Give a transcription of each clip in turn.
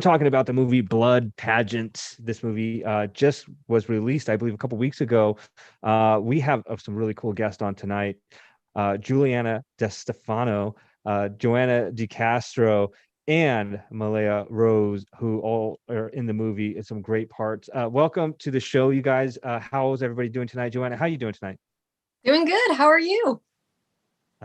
talking about the movie Blood Pageant. This movie just was released, I believe, a couple weeks ago. We have some really cool guests on tonight. Juliana De Stefano, Joanna DiCastro, and Malaya Rose, who all are in the movie in some great parts. Welcome to the show, you guys. How's everybody doing tonight? Joanna, how are you doing tonight? Doing good. How are you?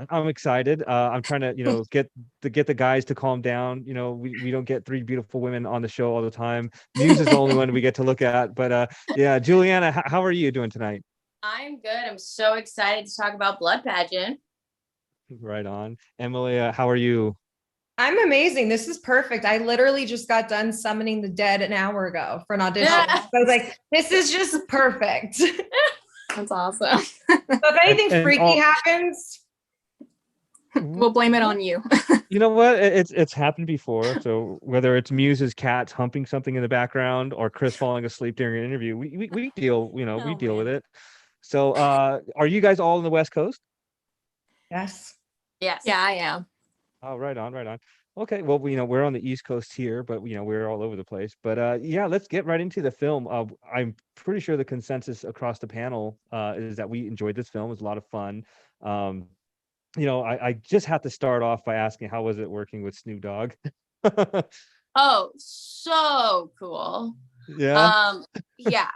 I'm excited. I'm trying to, get the guys to calm down. We don't get three beautiful women on the show all the time. Muse is the only one we get to look at. But yeah, Juliana, how are you doing tonight? I'm good. I'm so excited to talk about Blood Pageant. Right on. Emily, how are you? I'm amazing. This is perfect. I literally just got done summoning the dead an hour ago for an audition. Yeah. So I was like, this is just perfect. That's awesome. So if anything freaky happens, we'll blame it on you. You know what? It's happened before. So whether it's Muse's cats humping something in the background or Chris falling asleep during an interview, we deal, we deal with it. So are you guys all in the West Coast? yes. Yes. Yeah, I am. Oh, right on, right on. Okay, well, we're on the East Coast here, but we're all over the place. But yeah, let's get right into the film. I'm pretty sure the consensus across the panel is that we enjoyed this film. It was a lot of fun. I just have to start off by asking, how was it working with Snoop Dogg? Oh, so cool. Yeah. Yeah,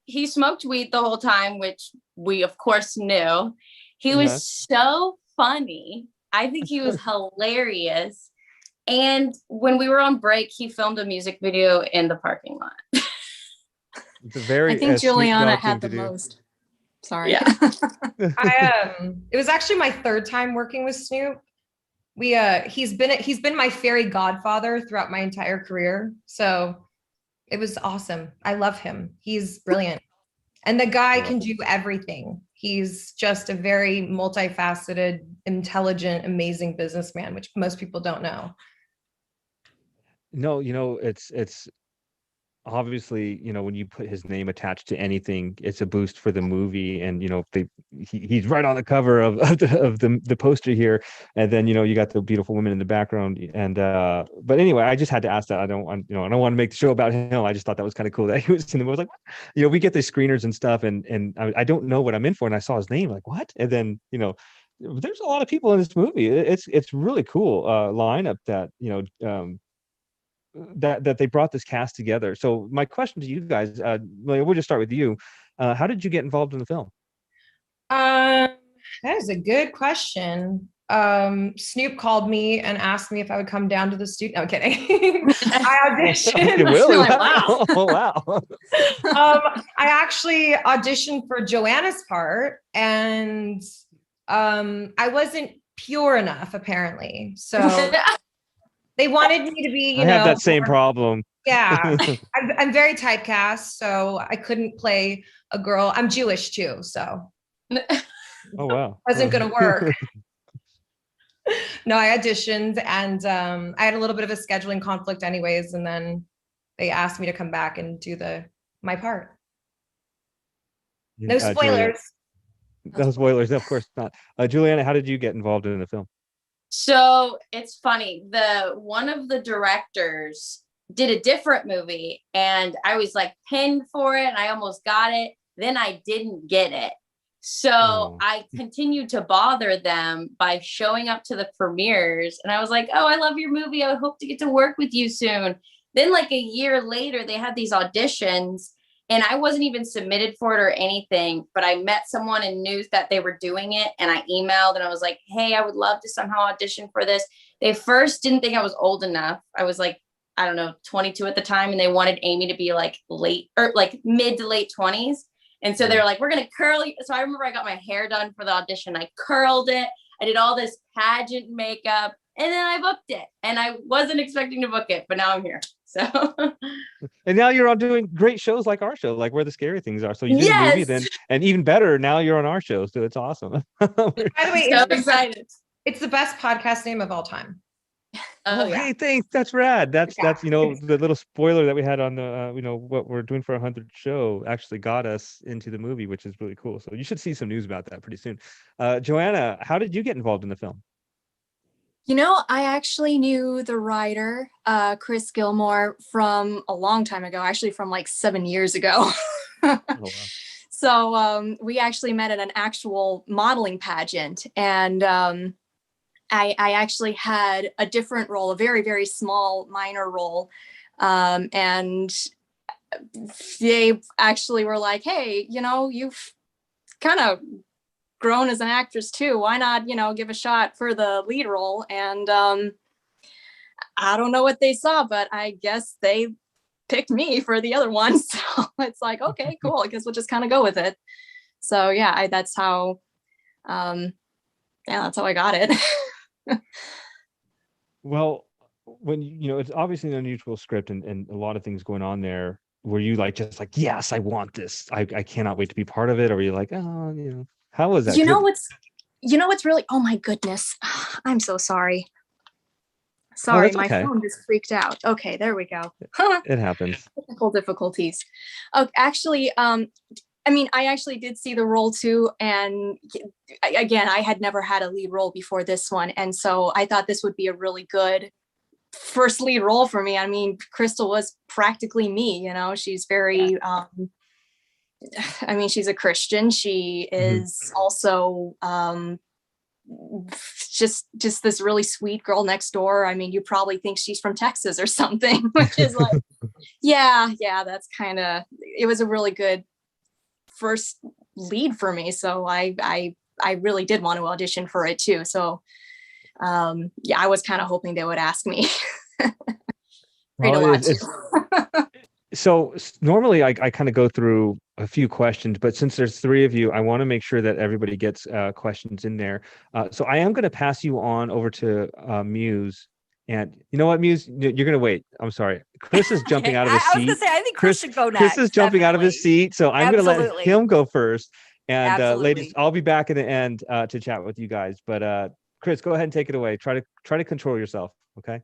he smoked weed the whole time, which we of course knew. He was so funny. I think he was hilarious. And when we were on break, he filmed a music video in the parking lot. It's a very I think Juliana had the do. most. Sorry. Yeah. It was actually my third time working with Snoop. He's been my fairy godfather throughout my entire career. So it was awesome. I love him. He's brilliant. And the guy can do everything. He's just a very multifaceted, intelligent, amazing businessman, which most people don't know. No, it's obviously, when you put his name attached to anything, it's a boost for the movie. And he's right on the cover of the poster here, and then you got the beautiful women in the background. And but anyway, I just had to ask that. I don't want to make the show about him. I just thought that was kind of cool that he was in the movie. I was like, we get the screeners and stuff, and I don't know what I'm in for, and I saw his name, like, what? And then there's a lot of people in this movie. It's really cool lineup that that they brought this cast together. So my question to you guys, we'll just start with you. How did you get involved in the film? That is a good question. Snoop called me and asked me if I would come down to the studio. No, kidding. I auditioned. Really? Like, wow. Oh, wow. I actually auditioned for Joanna's part, and I wasn't pure enough, apparently. So they wanted me to be, I have that same problem. Yeah, I'm very typecast, so I couldn't play a girl. I'm Jewish too, so oh wow, wasn't gonna work. No, I auditioned, and I had a little bit of a scheduling conflict, anyways, and then they asked me to come back and do my part. No spoilers. No spoilers, of course not. Juliana, how did you get involved in the film? So it's funny. One of the directors did a different movie, and I was like pinned for it, and I almost got it. Then I didn't get it. So I continued to bother them by showing up to the premieres. And I was like, oh, I love your movie. I hope to get to work with you soon. Then like a year later, they had these auditions, and I wasn't even submitted for it or anything, but I met someone and knew that they were doing it. And I emailed and I was like, hey, I would love to somehow audition for this. They first didn't think I was old enough. I was like, I don't know, 22 at the time. And they wanted Amy to be like late or like mid to late 20s. And so they were like, we're going to curl you. So I remember I got my hair done for the audition. I curled it. I did all this pageant makeup, and then I booked it. And I wasn't expecting to book it, but now I'm here. So, and now you're all doing great shows like our show, like Where the Scary Things Are. So you did a movie then, and even better, now you're on our show. So it's awesome. By the way, so excited. It's the best podcast name of all time. Oh, yeah. Hey, thanks. That's rad. That's the little spoiler that we had on the what we're doing for 100th show actually got us into the movie, which is really cool. So you should see some news about that pretty soon. Joanna, how did you get involved in the film? I actually knew the writer, Chris Gilmore, from a long time ago, actually from like 7 years ago. Oh, wow. So we actually met at an actual modeling pageant, and I actually had a different role, a very, very small minor role. And they actually were like, hey, you've kind of grown as an actress too. Why not, give a shot for the lead role? And I don't know what they saw, but I guess they picked me for the other one. So it's like, okay, cool. I guess we'll just kind of go with it. So yeah, that's how that's how I got it. Well, when it's obviously an unusual script and a lot of things going on there. Were you like just like, yes, I want this. I cannot wait to be part of it, or were you like, oh, how was that? What's really, oh my goodness. I'm so sorry. Sorry, my phone just freaked out. Okay, there we go. It happens. Technical difficulties. Oh, actually, I actually did see the role too. And again, I had never had a lead role before this one. And so I thought this would be a really good first lead role for me. I mean, Crystal was practically me, she's very, she's a Christian. She is also just this really sweet girl next door. I mean, you probably think she's from Texas or something, which is like, yeah, that's kind of, it was a really good first lead for me. So I really did want to audition for it too. So I was kind of hoping they would ask me. So normally I kind of go through a few questions, but since there's three of you, I want to make sure that everybody gets questions in there. So I am going to pass you on over to Muse. And you know what, Muse, you're going to wait. I'm sorry. Chris is jumping out of his seat. I was going to say, I think Chris should go next. Chris is jumping out of his seat. So I'm going to let him go first. And ladies, I'll be back in the end to chat with you guys. But Chris, go ahead and take it away. Try to control yourself. Okay.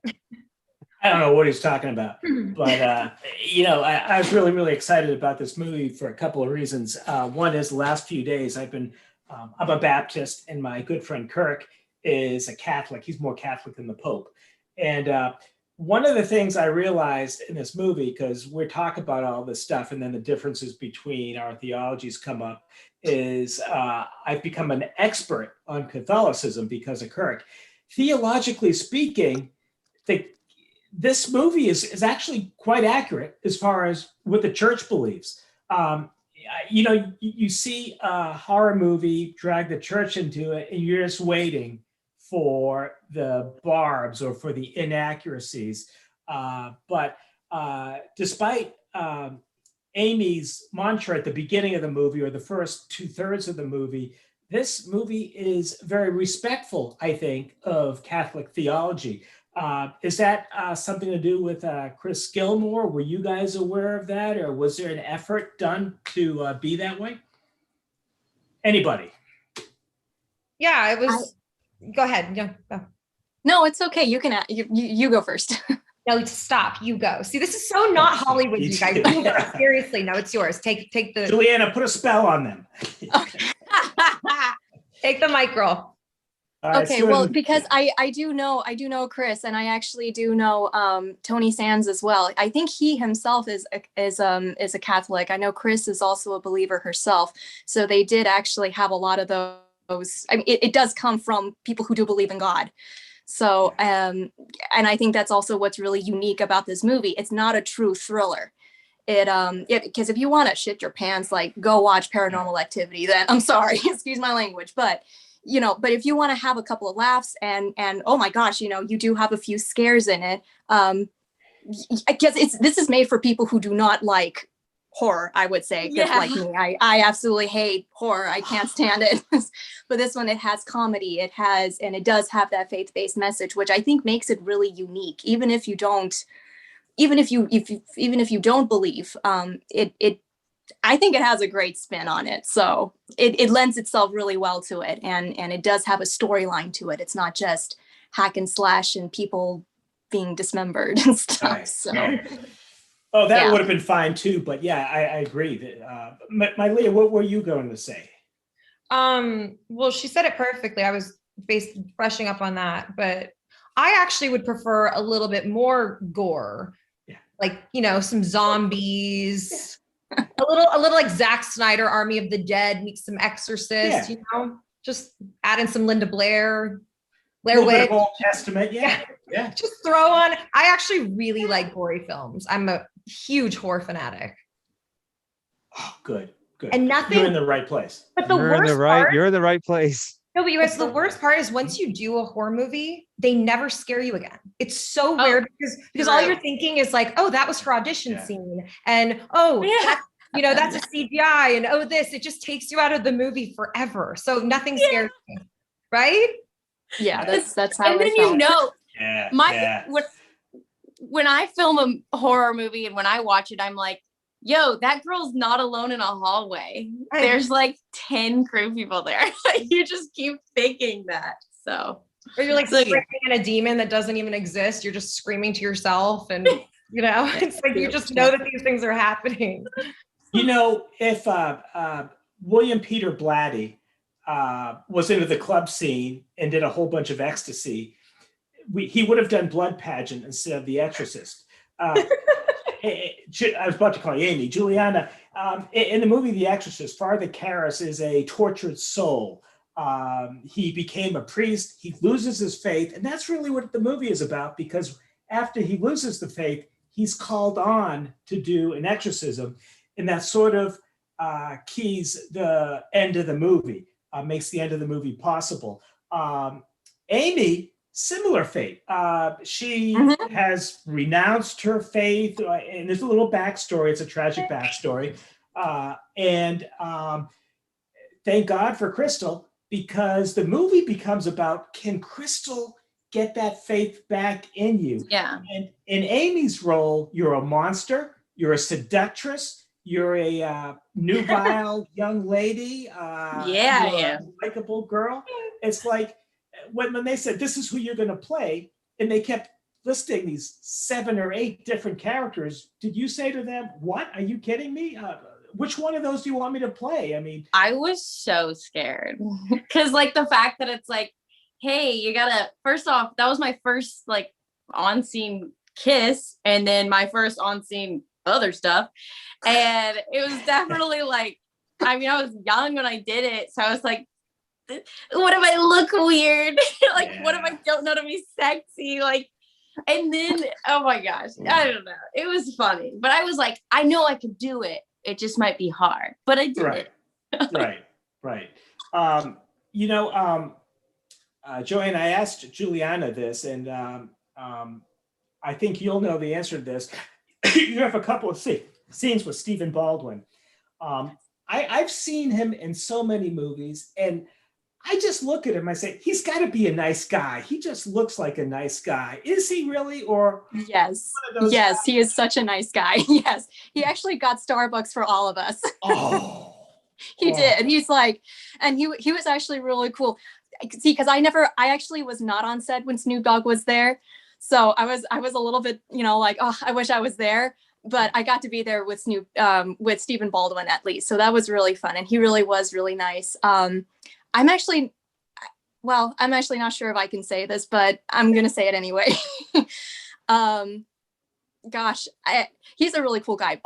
I don't know what he's talking about, but I was really, really excited about this movie for a couple of reasons. One is the last few days I'm a Baptist, and my good friend Kirk is a Catholic. He's more Catholic than the Pope. And one of the things I realized in this movie, because we talk about all this stuff and then the differences between our theologies come up, is I've become an expert on Catholicism because of Kirk. Theologically speaking, this movie is actually quite accurate as far as what the church believes. You see a horror movie drag the church into it, and you're just waiting for the barbs or for the inaccuracies. But despite Amy's mantra at the beginning of the movie, or the first 2/3 of the movie, this movie is very respectful, I think, of Catholic theology. Is that something to do with Chris Gilmore? Were you guys aware of that, or was there an effort done to be that way? Anybody? Yeah, it was. Go ahead. Yeah. Go. No, it's okay. You can. You go first. No, stop. You go. See, this is so not Hollywood, you guys. You go. Seriously, no, it's yours. Take the. Juliana, put a spell on them. Take the mic, girl. Okay, well, because I do know Chris, and I actually do know Tony Sands as well. I think he himself is a Catholic. I know Chris is also a believer herself. So they did actually have a lot of those. I mean, it does come from people who do believe in God. So and I think that's also what's really unique about this movie. It's not a true thriller. Because if you want to shit your pants, like, go watch Paranormal Activity, then I'm sorry, excuse my language, but if you want to have a couple of laughs and oh my gosh, you do have a few scares in it. I guess this is made for people who do not like horror, I would say. Yeah. Like me, I absolutely hate horror. I can't stand it. But this one, it has comedy. It does have that faith-based message, which I think makes it really unique. Even if you don't believe, I think it has a great spin on it. So it lends itself really well to it. And it does have a storyline to it. It's not just hack and slash and people being dismembered and stuff. Right. So. Oh, that would have been fine too. But yeah, I agree. My Leah, what were you going to say? Well, she said it perfectly. I was brushing up on that. But I actually would prefer a little bit more gore. Yeah. Like, some zombies, a little like Zack Snyder Army of the Dead meets some Exorcist, just add in some Linda Blair, A little bit Witch. of Old Testament. Yeah. Just throw on. I actually really like gory films. I'm a huge horror fanatic. Oh, good. And nothing. You're in the right place. But you're in the right place. No, but you guys, the worst part is once you do a horror movie, they never scare you again. It's so rare because all you're thinking is like, oh, that was her audition scene. And that's a CGI. And it just takes you out of the movie forever. So nothing scares you. Right? Yeah, that's how. And then when I film a horror movie and when I watch it, I'm like, yo, that girl's not alone in a hallway. There's like 10 crew people there. You just keep thinking that. So, or you're like screaming at a demon that doesn't even exist. You're just screaming to yourself, and it's like you just know that these things are happening. If William Peter Blatty was into the club scene and did a whole bunch of ecstasy, he would have done Blood Pageant instead of The Exorcist. I was about to call you Amy. Juliana, in the movie The Exorcist, Father Karras is a tortured soul. He became a priest. He loses his faith. And that's really what the movie is about, because after he loses the faith, he's called on to do an exorcism. And that sort of keys the end of the movie, makes the end of the movie possible. Amy, similar fate. She has renounced her faith, and there's a little backstory. It's a tragic backstory. And thank God for Crystal, because the movie becomes about, can Crystal get that faith back in you? Yeah. And in Amy's role, you're a monster, you're a seductress, you're a nubile young lady, a likable girl. It's like, when they said, this is who you're going to play, and they kept listing these 7 or 8 different characters, did you say to them, what? Are you kidding me? Which one of those do you want me to play? I mean, I was so scared because like the fact that it's like, hey, you gotta, first off, that was my first like on-scene kiss, and then my first on-scene other stuff. And it was definitely like, I mean, I was young when I did it. So I was like, what if I look weird? What if I don't know to be sexy? And then, oh my gosh, I don't know. It was funny, but I was like, I know I could do it. It just might be hard, but I did it. Right. Joanne, I asked Juliana this, and I think you'll know the answer to this. You have a couple of scenes with Stephen Baldwin. I've seen him in so many movies, and I just look at him, I say, he's got to be a nice guy. He just looks like a nice guy. Is he really? Or yes, guys? He is such a nice guy. Yes, he actually got Starbucks for all of us. Oh, he did. He's like, and he was actually really cool. See, because I actually was not on set when Snoop Dogg was there, so I was a little bit, like, oh, I wish I was there. But I got to be there with with Stephen Baldwin at least, so that was really fun, and he really was really nice. I'm actually not sure if I can say this, but I'm going to say it anyway. He's a really cool guy.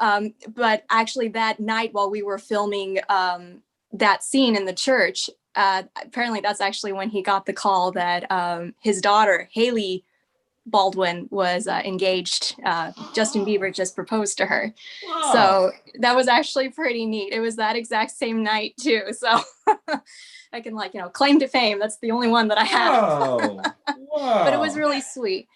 But actually that night while we were filming that scene in the church, apparently that's actually when he got the call that his daughter, Haley Baldwin, was engaged. Justin Bieber just proposed to her. Whoa. So that was actually pretty neat. It was that exact same night too. So I can claim to fame. That's the only one that I have. But it was really sweet.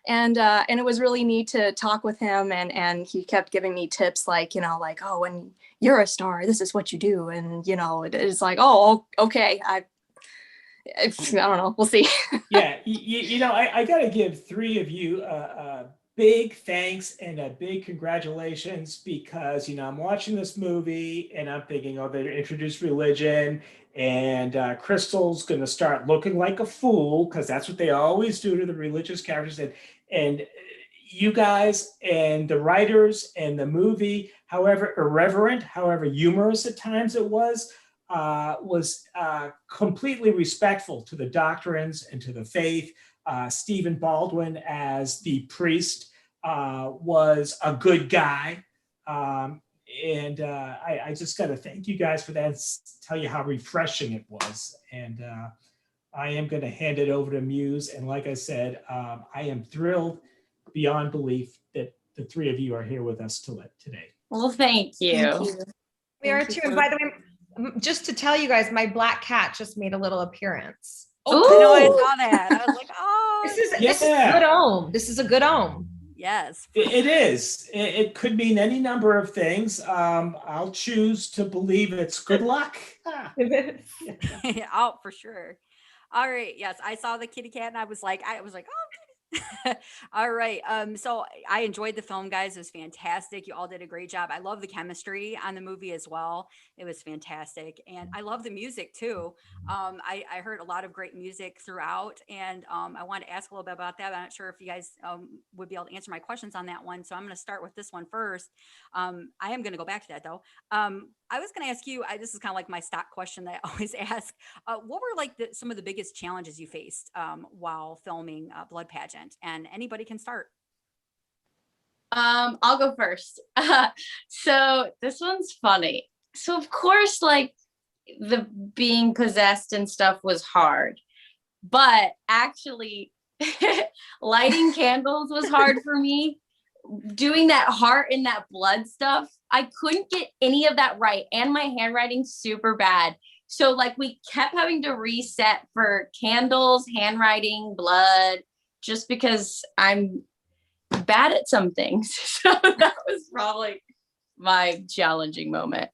And it was really neat to talk with him. And he kept giving me tips oh, when you're a star, this is what you do. And, it's like, oh, okay. I don't know. We'll see. Yeah. I got to give 3 of you a big thanks and a big congratulations, because, I'm watching this movie and I'm thinking, oh, they introduced religion, and Crystal's going to start looking like a fool, because that's what they always do to the religious characters. And you guys and the writers and the movie, however irreverent, however humorous at times it was completely respectful to the doctrines and to the faith. Stephen Baldwin as the priest was a good guy. I just got to thank you guys for that and tell you how refreshing it was. And I am going to hand it over to Muse. And like I said, I am thrilled beyond belief that the three of you are here with us today. Well, thank you. Thank you. We are too. And by the way, just to tell you guys, my black cat just made a little appearance. Oh, I know, I saw that. I was like, oh, This is a good ohm. This is a good ohm. yes. It is. It could mean any number of things. I'll choose to believe it's good luck. Oh, for sure. All right. Yes, I saw the kitty cat and I was like, oh. All right. So I enjoyed the film, guys. It was fantastic. You all did a great job. I love the chemistry on the movie as well. It was fantastic. And I love the music too. I heard a lot of great music throughout, and I wanted to ask a little bit about that. I'm not sure if you guys would be able to answer my questions on that one. So I'm going to start with this one first. I am going to go back to that though. I was going to ask you, this is kind of like my stock question that I always ask. What were like some of the biggest challenges you faced while filming Blood Pageant? And anybody can start. I'll go first. So this one's funny. So of course, like the being possessed and stuff was hard, but actually lighting candles was hard for me. Doing that heart and that blood stuff, I couldn't get any of that right. And my handwriting's super bad. So like we kept having to reset for candles, handwriting, blood, just because I'm bad at some things. So that was probably my challenging moment.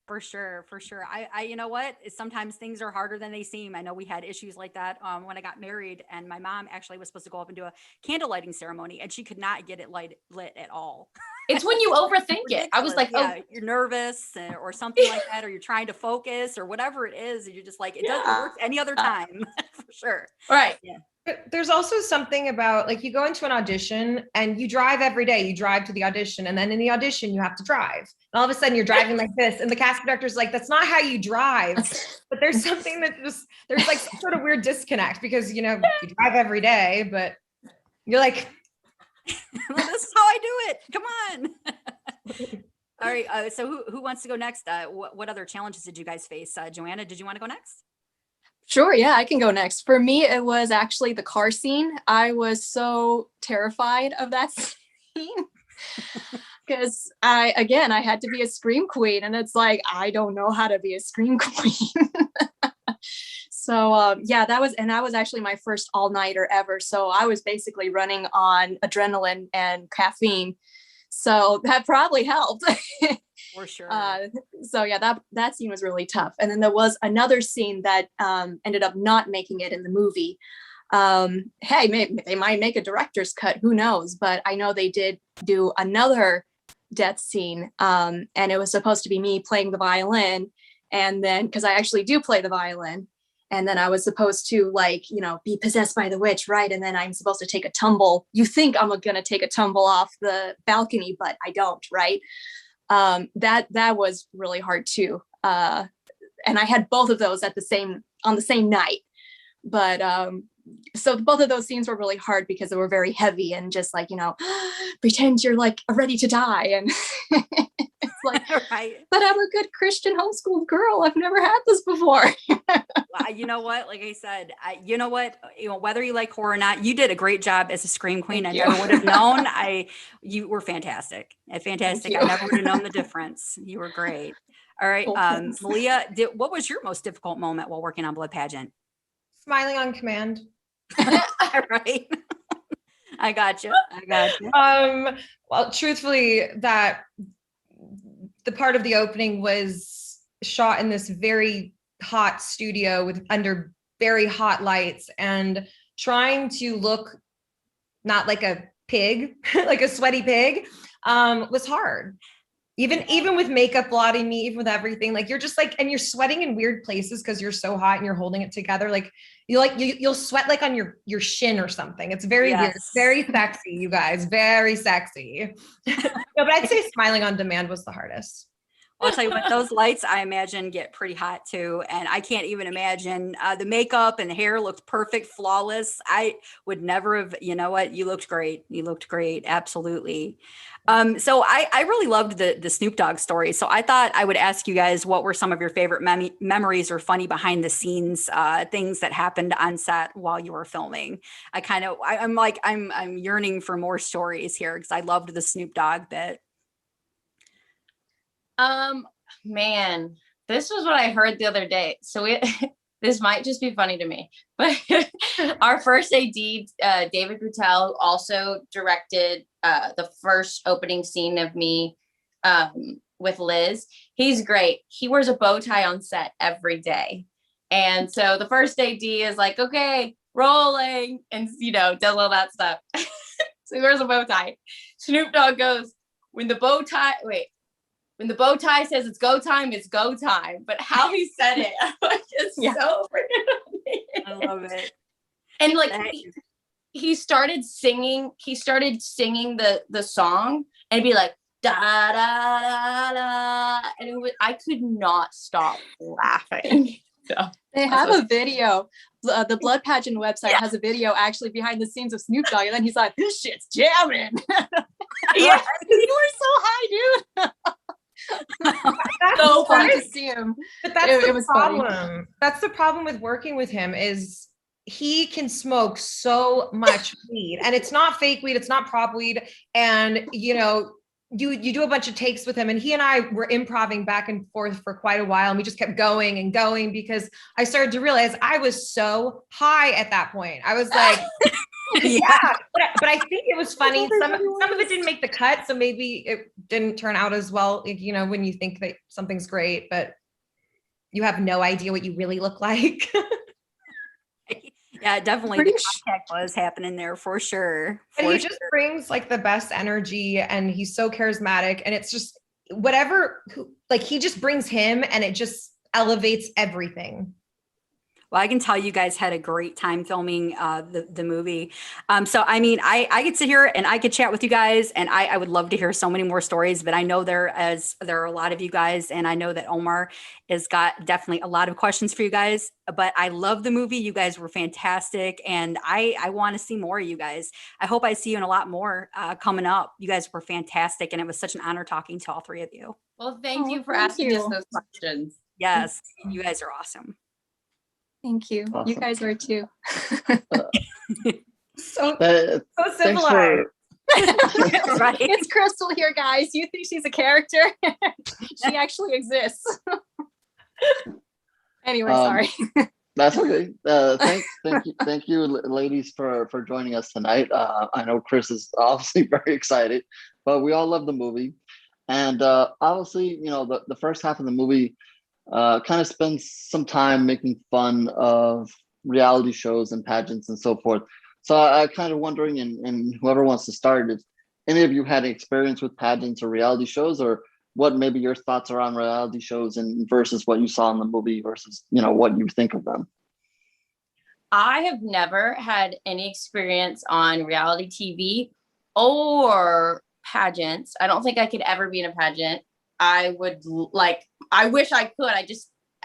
For sure, for sure. I you know what? Sometimes things are harder than they seem. I know we had issues like that when I got married, and my mom actually was supposed to go up and do a candle lighting ceremony, and she could not get it lit at all. It's when you overthink it. I was like, yeah, you're nervous or something like that, or you're trying to focus or whatever it is. And you're just like, it doesn't work any other time for sure. Right. Yeah. But there's also something about like you go into an audition and you drive every day. You drive to the audition, and then in the audition you have to drive. And all of a sudden you're driving like this, and the casting director's like, "That's not how you drive." But there's something that just there's like some sort of weird disconnect because you drive every day, but you're like, well, this is how I do it. Come on. All right. So who wants to go next? What other challenges did you guys face? Joanna, did you want to go next? Sure, yeah, I can go next. For me, it was actually the car scene. I was so terrified of that scene because I had to be a scream queen, and it's like, I don't know how to be a scream queen. So yeah, that was actually my first all-nighter ever. So I was basically running on adrenaline and caffeine. So that probably helped. For sure. So yeah, that scene was really tough. And then there was another scene that ended up not making it in the movie. Hey, maybe they might make a director's cut, who knows? But I know they did do another death scene, and it was supposed to be me playing the violin. And then, because I actually do play the violin, and then I was supposed to be possessed by the witch, right? And then I'm supposed to take a tumble. You think I'm gonna take a tumble off the balcony, but I don't, right? That was really hard too. And I had both of those on the same night. But so both of those scenes were really hard because they were very heavy and just like, pretend you're like ready to die. And it's like, right. But I'm a good Christian homeschooled girl. I've never had this before. You know what? Like I said, whether you like horror or not, you did a great job as a scream queen. I never would have known. You were fantastic. Fantastic. I never would have known the difference. You were great. All right. Malia, what was your most difficult moment while working on Blood Pageant? Smiling on command. Right. I got you. Well, truthfully, that the part of the opening was shot in this very hot studio under very hot lights, and trying to look not like a pig, like a sweaty pig, was hard. Even with makeup blotting me, even with everything, like you're just like, and you're sweating in weird places because you're so hot and you're holding it together. Like you'll sweat like on your shin or something. It's very weird. It's very sexy, you guys, very sexy. No, but I'd say smiling on demand was the hardest. I'll tell you what, those lights I imagine get pretty hot too. And I can't even imagine the makeup and the hair looked perfect, flawless. I would never have, you know what? You looked great. You looked great. Absolutely. So I really loved the Snoop Dogg story. So I thought I would ask you guys what were some of your favorite memories or funny behind the scenes things that happened on set while you were filming. I'm yearning for more stories here because I loved the Snoop Dogg bit. Man, this was what I heard the other day. So this might just be funny to me, but our first AD, David Boutel, who also directed the first opening scene of me with Liz. He's great. He wears a bow tie on set every day. And so the first AD is like, okay, rolling, and does all that stuff. So he wears a bow tie. Snoop Dogg goes, when the bow tie says it's go time, it's go time. But how he said it, was just so freaking I love it. And like he started singing the song and be like da da da da, and I could not stop laughing. So they have a video. The Blood Pageant website has a video actually behind the scenes of Snoop Dogg, and then he's like, "This shit's jamming." Yeah, you were so high, dude. That's so fun to see him. But that's the problem. Funny. That's the problem with working with him is he can smoke so much weed, and it's not fake weed, it's not prop weed, and you do a bunch of takes with him, and he and I were improvising back and forth for quite a while, and we just kept going and going because I started to realize I was so high at that point. I was like, yeah, but I think it was funny. Some of it didn't make the cut, so maybe it didn't turn out as well. When you think that something's great, but you have no idea what you really look like. Yeah, definitely. The contact was happening there for sure. And he just brings like the best energy, and he's so charismatic, and it's just he just brings him, and it just elevates everything. Well, I can tell you guys had a great time filming the movie. So, I mean, I could sit here and I could chat with you guys, and I would love to hear so many more stories, but I know there are a lot of you guys, and I know that Omar has got definitely a lot of questions for you guys, but I love the movie. You guys were fantastic, and I want to see more of you guys. I hope I see you in a lot more coming up. You guys were fantastic, and it was such an honor talking to all three of you. Well, thank you for asking us those questions. Yes, you guys are awesome. Thank you. Awesome. You guys are too. so civilized. Right. It's Crystal here, guys. You think she's a character? She actually exists. Anyway, sorry. That's okay. Thank you, ladies, for joining us tonight. I know Chris is obviously very excited, but we all love the movie, and obviously, the first half of the movie kind of spends some time making fun of reality shows and pageants and so forth. So I kind of wondering, and whoever wants to start, if any of you had experience with pageants or reality shows, or what maybe your thoughts are on reality shows and versus what you saw in the movie versus, what you think of them. I have never had any experience on reality TV or pageants. I don't think I could ever be in a pageant. I wish I could.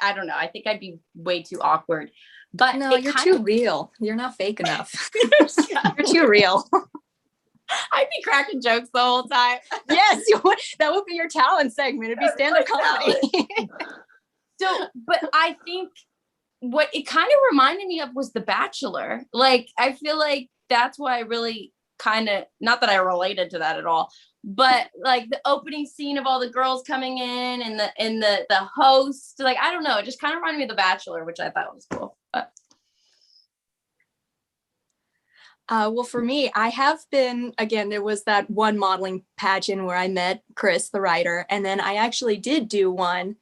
I don't know. I think I'd be way too awkward. But no, you're too real. You're not fake enough. You're too real. I'd be cracking jokes the whole time. Yes, you would. That would be your talent segment. It'd be stand-up comedy. So, but I think what it kind of reminded me of was The Bachelor. Like, I feel like that's why I really not that I related to that at all, but like the opening scene of all the girls coming in and the host, like, I don't know, it just kind of reminded me of The Bachelor, which I thought was cool. But. Well, for me, I have been, again, there was that one modeling pageant where I met Chris, the writer, and then I actually did do one,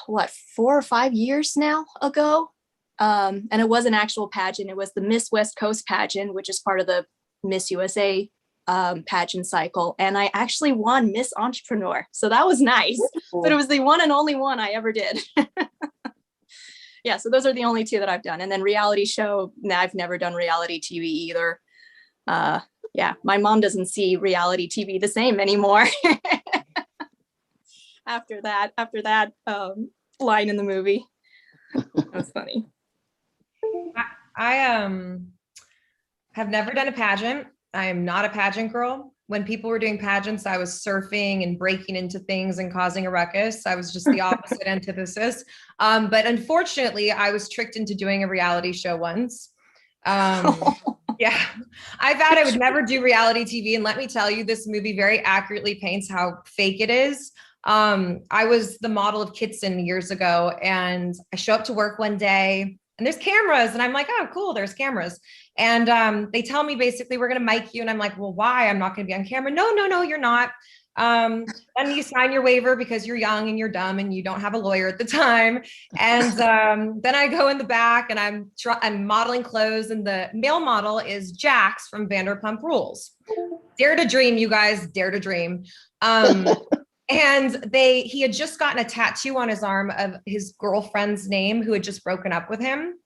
4 or 5 years now ago. And it was an actual pageant. It was the Miss West Coast pageant, which is part of the Miss USA pageant cycle. And I actually won Miss Entrepreneur. So that was nice, but it was the one and only one I ever did. Yeah, so those are the only two that I've done. And then reality show, I've never done reality TV either. Yeah, my mom doesn't see reality TV the same anymore. after that line in the movie. That was funny. I have never done a pageant. I am not a pageant girl. When people were doing pageants, I was surfing and breaking into things and causing a ruckus. I was just the opposite antithesis. But unfortunately, I was tricked into doing a reality show once. Yeah, I thought I would never do reality TV. And let me tell you, this movie very accurately paints how fake it is. I was the model of Kitson years ago, and I show up to work one day and there's cameras, and I'm like, oh, cool, there's cameras. And they tell me basically, we're going to mic you. And I'm like, well, why? I'm not going to be on camera. No, you're not. Then you sign your waiver because you're young and you're dumb and you don't have a lawyer at the time. And then I go in the back and I'm modeling clothes, and the male model is Jax from Vanderpump Rules. Dare to dream, you guys, dare to dream. And he had just gotten a tattoo on his arm of his girlfriend's name, who had just broken up with him.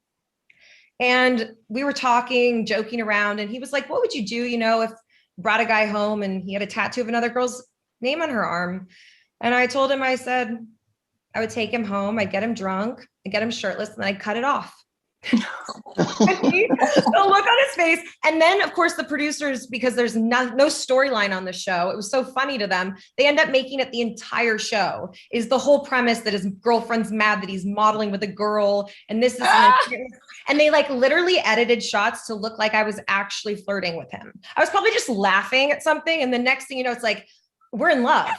And we were talking, joking around, and he was like, what would you do, if brought a guy home and he had a tattoo of another girl's name on her arm? And I told him, I said, I would take him home, I'd get him drunk, I'd get him shirtless, and then I'd cut it off. The look on his face. And then, of course, the producers, because there's no storyline on the show, it was so funny to them, they end up making it the entire show is the whole premise that his girlfriend's mad that he's modeling with a girl, and this is and they like literally edited shots to look like I was actually flirting with him. I was probably just laughing at something, and the next thing you know, it's like, we're in love.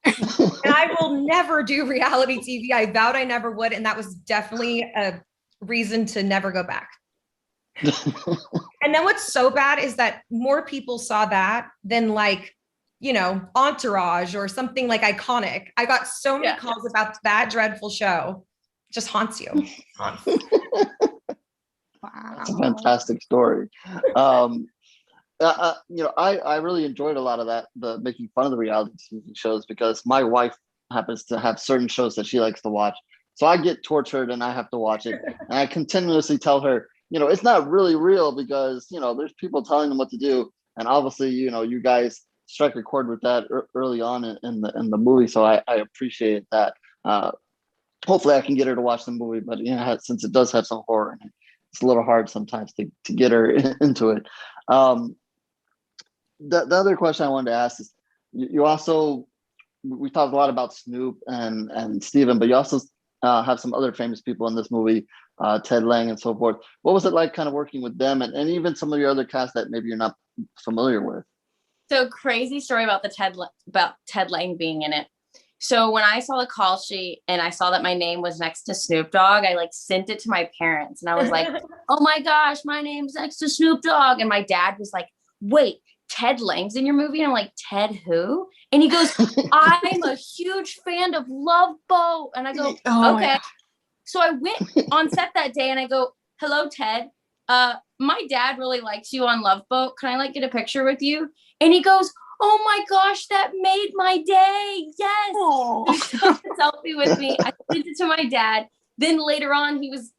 And I will never do reality TV. I vowed I never would, and that was definitely a reason to never go back. And then what's so bad is that more people saw that than like, Entourage or something like iconic. I got so many calls about that dreadful show. It just haunts you. Wow. That's a fantastic story. I really enjoyed a lot of that, the making fun of the reality TV shows, because my wife happens to have certain shows that she likes to watch. So I get tortured and I have to watch it. And I continuously tell her, it's not really real because, there's people telling them what to do. And obviously, you guys strike a chord with that early on in the movie. So I appreciate that. Hopefully I can get her to watch the movie, but since it does have some horror in it, it's a little hard sometimes to get her into it. The other question I wanted to ask is, you also, we talked a lot about Snoop and Steven, but you also have some other famous people in this movie, Ted Lang and so forth. What was it like kind of working with them and even some of your other cast that maybe you're not familiar with? So crazy story about Ted Lang being in it. So when I saw the call sheet and I saw that my name was next to Snoop Dogg, I sent it to my parents and I was like, oh my gosh, my name's next to Snoop Dogg. And my dad was like, wait, Ted Lang's in your movie? And I'm like, Ted who? And he goes, I'm a huge fan of Love Boat. And I go, okay. So I went on set that day and I go, hello, Ted. My dad really likes you on Love Boat. Can I get a picture with you? And he goes, oh my gosh, that made my day. Yes. He took a selfie with me. I sent it to my dad. Then later on, he was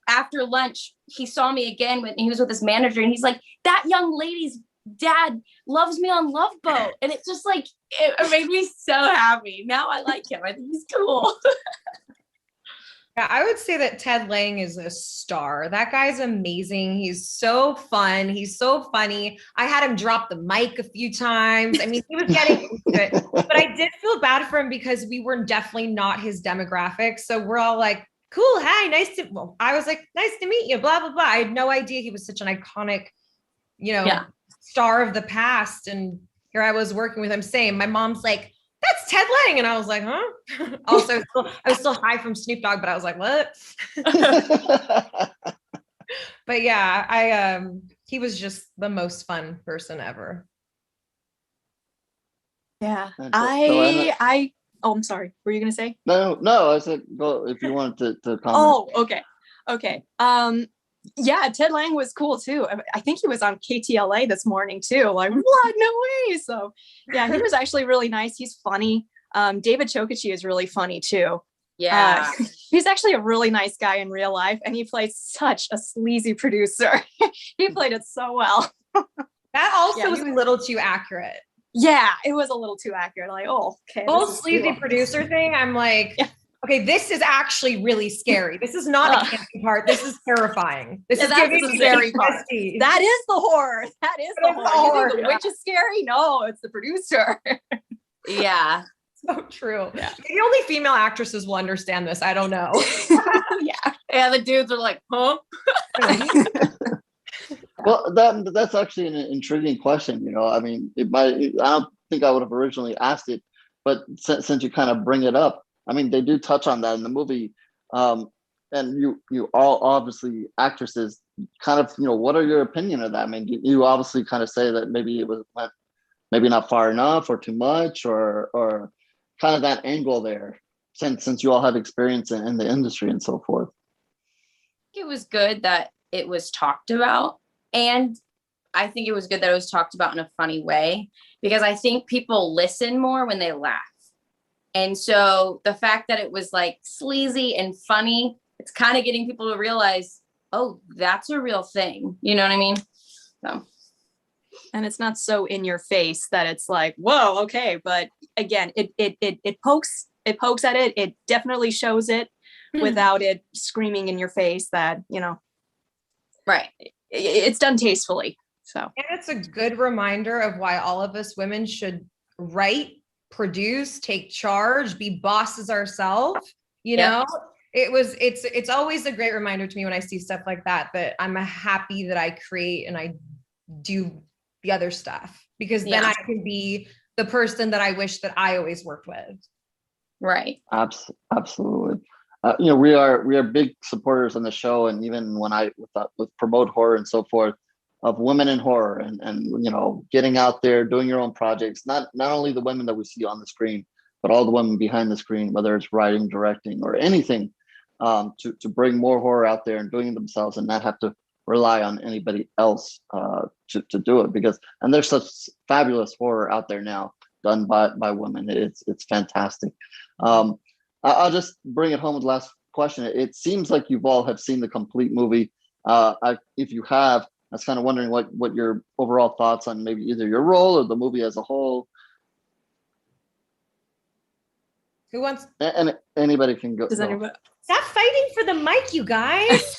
after lunch, he saw me again when he was with his manager. And he's like, that young lady's dad loves me on Love Boat. And it's just it made me so happy. Now I like him. I think he's cool. Yeah, I would say that Ted Lang is a star. That guy's amazing. He's so fun. He's so funny. I had him drop the mic a few times. I mean, he was getting into it. But I did feel bad for him because we were definitely not his demographic. So we're all like, cool, hi, I was like, nice to meet you, blah, blah, blah. I had no idea he was such an iconic, star of the past. And here I was working with him. Same. My mom's like, that's Ted Lang. And I was like, huh? Also, I was still high from Snoop Dogg, but I was like, what? But yeah, he was just the most fun person ever. Yeah. I'm sorry. Were you going to say? No, I said, go if you wanted to comment. Oh, okay. Yeah, Ted Lang was cool too. I think he was on KTLA this morning too. Like, what? No way. So yeah, he was actually really nice. He's funny. David Chokichi is really funny too. Yeah. He's actually a really nice guy in real life, and he plays such a sleazy producer. He played it so well. That also was a little too accurate. Yeah, it was a little too accurate. Like, oh, okay. The whole this is sleazy cool. producer thing, I'm like, Yeah. okay, this is actually really scary. This is not the camping part. This is terrifying. This is that's giving the me scary part. PTSD. That is the horror. That is the horror. You horror, think the witch is scary? No, it's the producer. Yeah. So true. Yeah. Maybe only female actresses will understand this. I don't know. Yeah. Yeah, the dudes are like, huh? Well, that's actually an intriguing question. You know, I mean, I don't think I would have originally asked it, but since you kind of bring it up, I mean, they do touch on that in the movie, and you all obviously actresses. Kind of, you know, what are your opinion of that? I mean, you obviously kind of say that maybe it went maybe not far enough or too much, or kind of that angle there. Since you all have experience in the industry and so forth. It was good that it was talked about. And I think it was good that it was talked about in a funny way, because I think people listen more when they laugh. And so the fact that it was like sleazy and funny, it's kind of getting people to realize, oh, that's a real thing. You know what I mean? So. And it's not so in your face that it's like, whoa, okay. But again, it pokes at it. It definitely shows it without it screaming in your face that, you know, right. It's done tastefully. So, and it's a good reminder of why all of us women should write, produce, take charge, be bosses ourselves. You know, it's always a great reminder to me when I see stuff like that I'm happy that I create and I do the other stuff, because then I can be the person that I wish that I always worked with. Right. Absolutely. You know, we are big supporters on the show, and even when I with promote horror and so forth, of women in horror, and you know, getting out there, doing your own projects, not only the women that we see on the screen, but all the women behind the screen, whether it's writing, directing, or anything, to bring more horror out there and doing it themselves and not have to rely on anybody else to do it, and there's such fabulous horror out there now done by women. It's fantastic. I'll just bring it home with the last question. It seems like you've all have seen the complete movie. If you have, I was kind of wondering what your overall thoughts on maybe either your role or the movie as a whole. Who wants? And anybody can go. Does anybody? Stop fighting for the mic, you guys.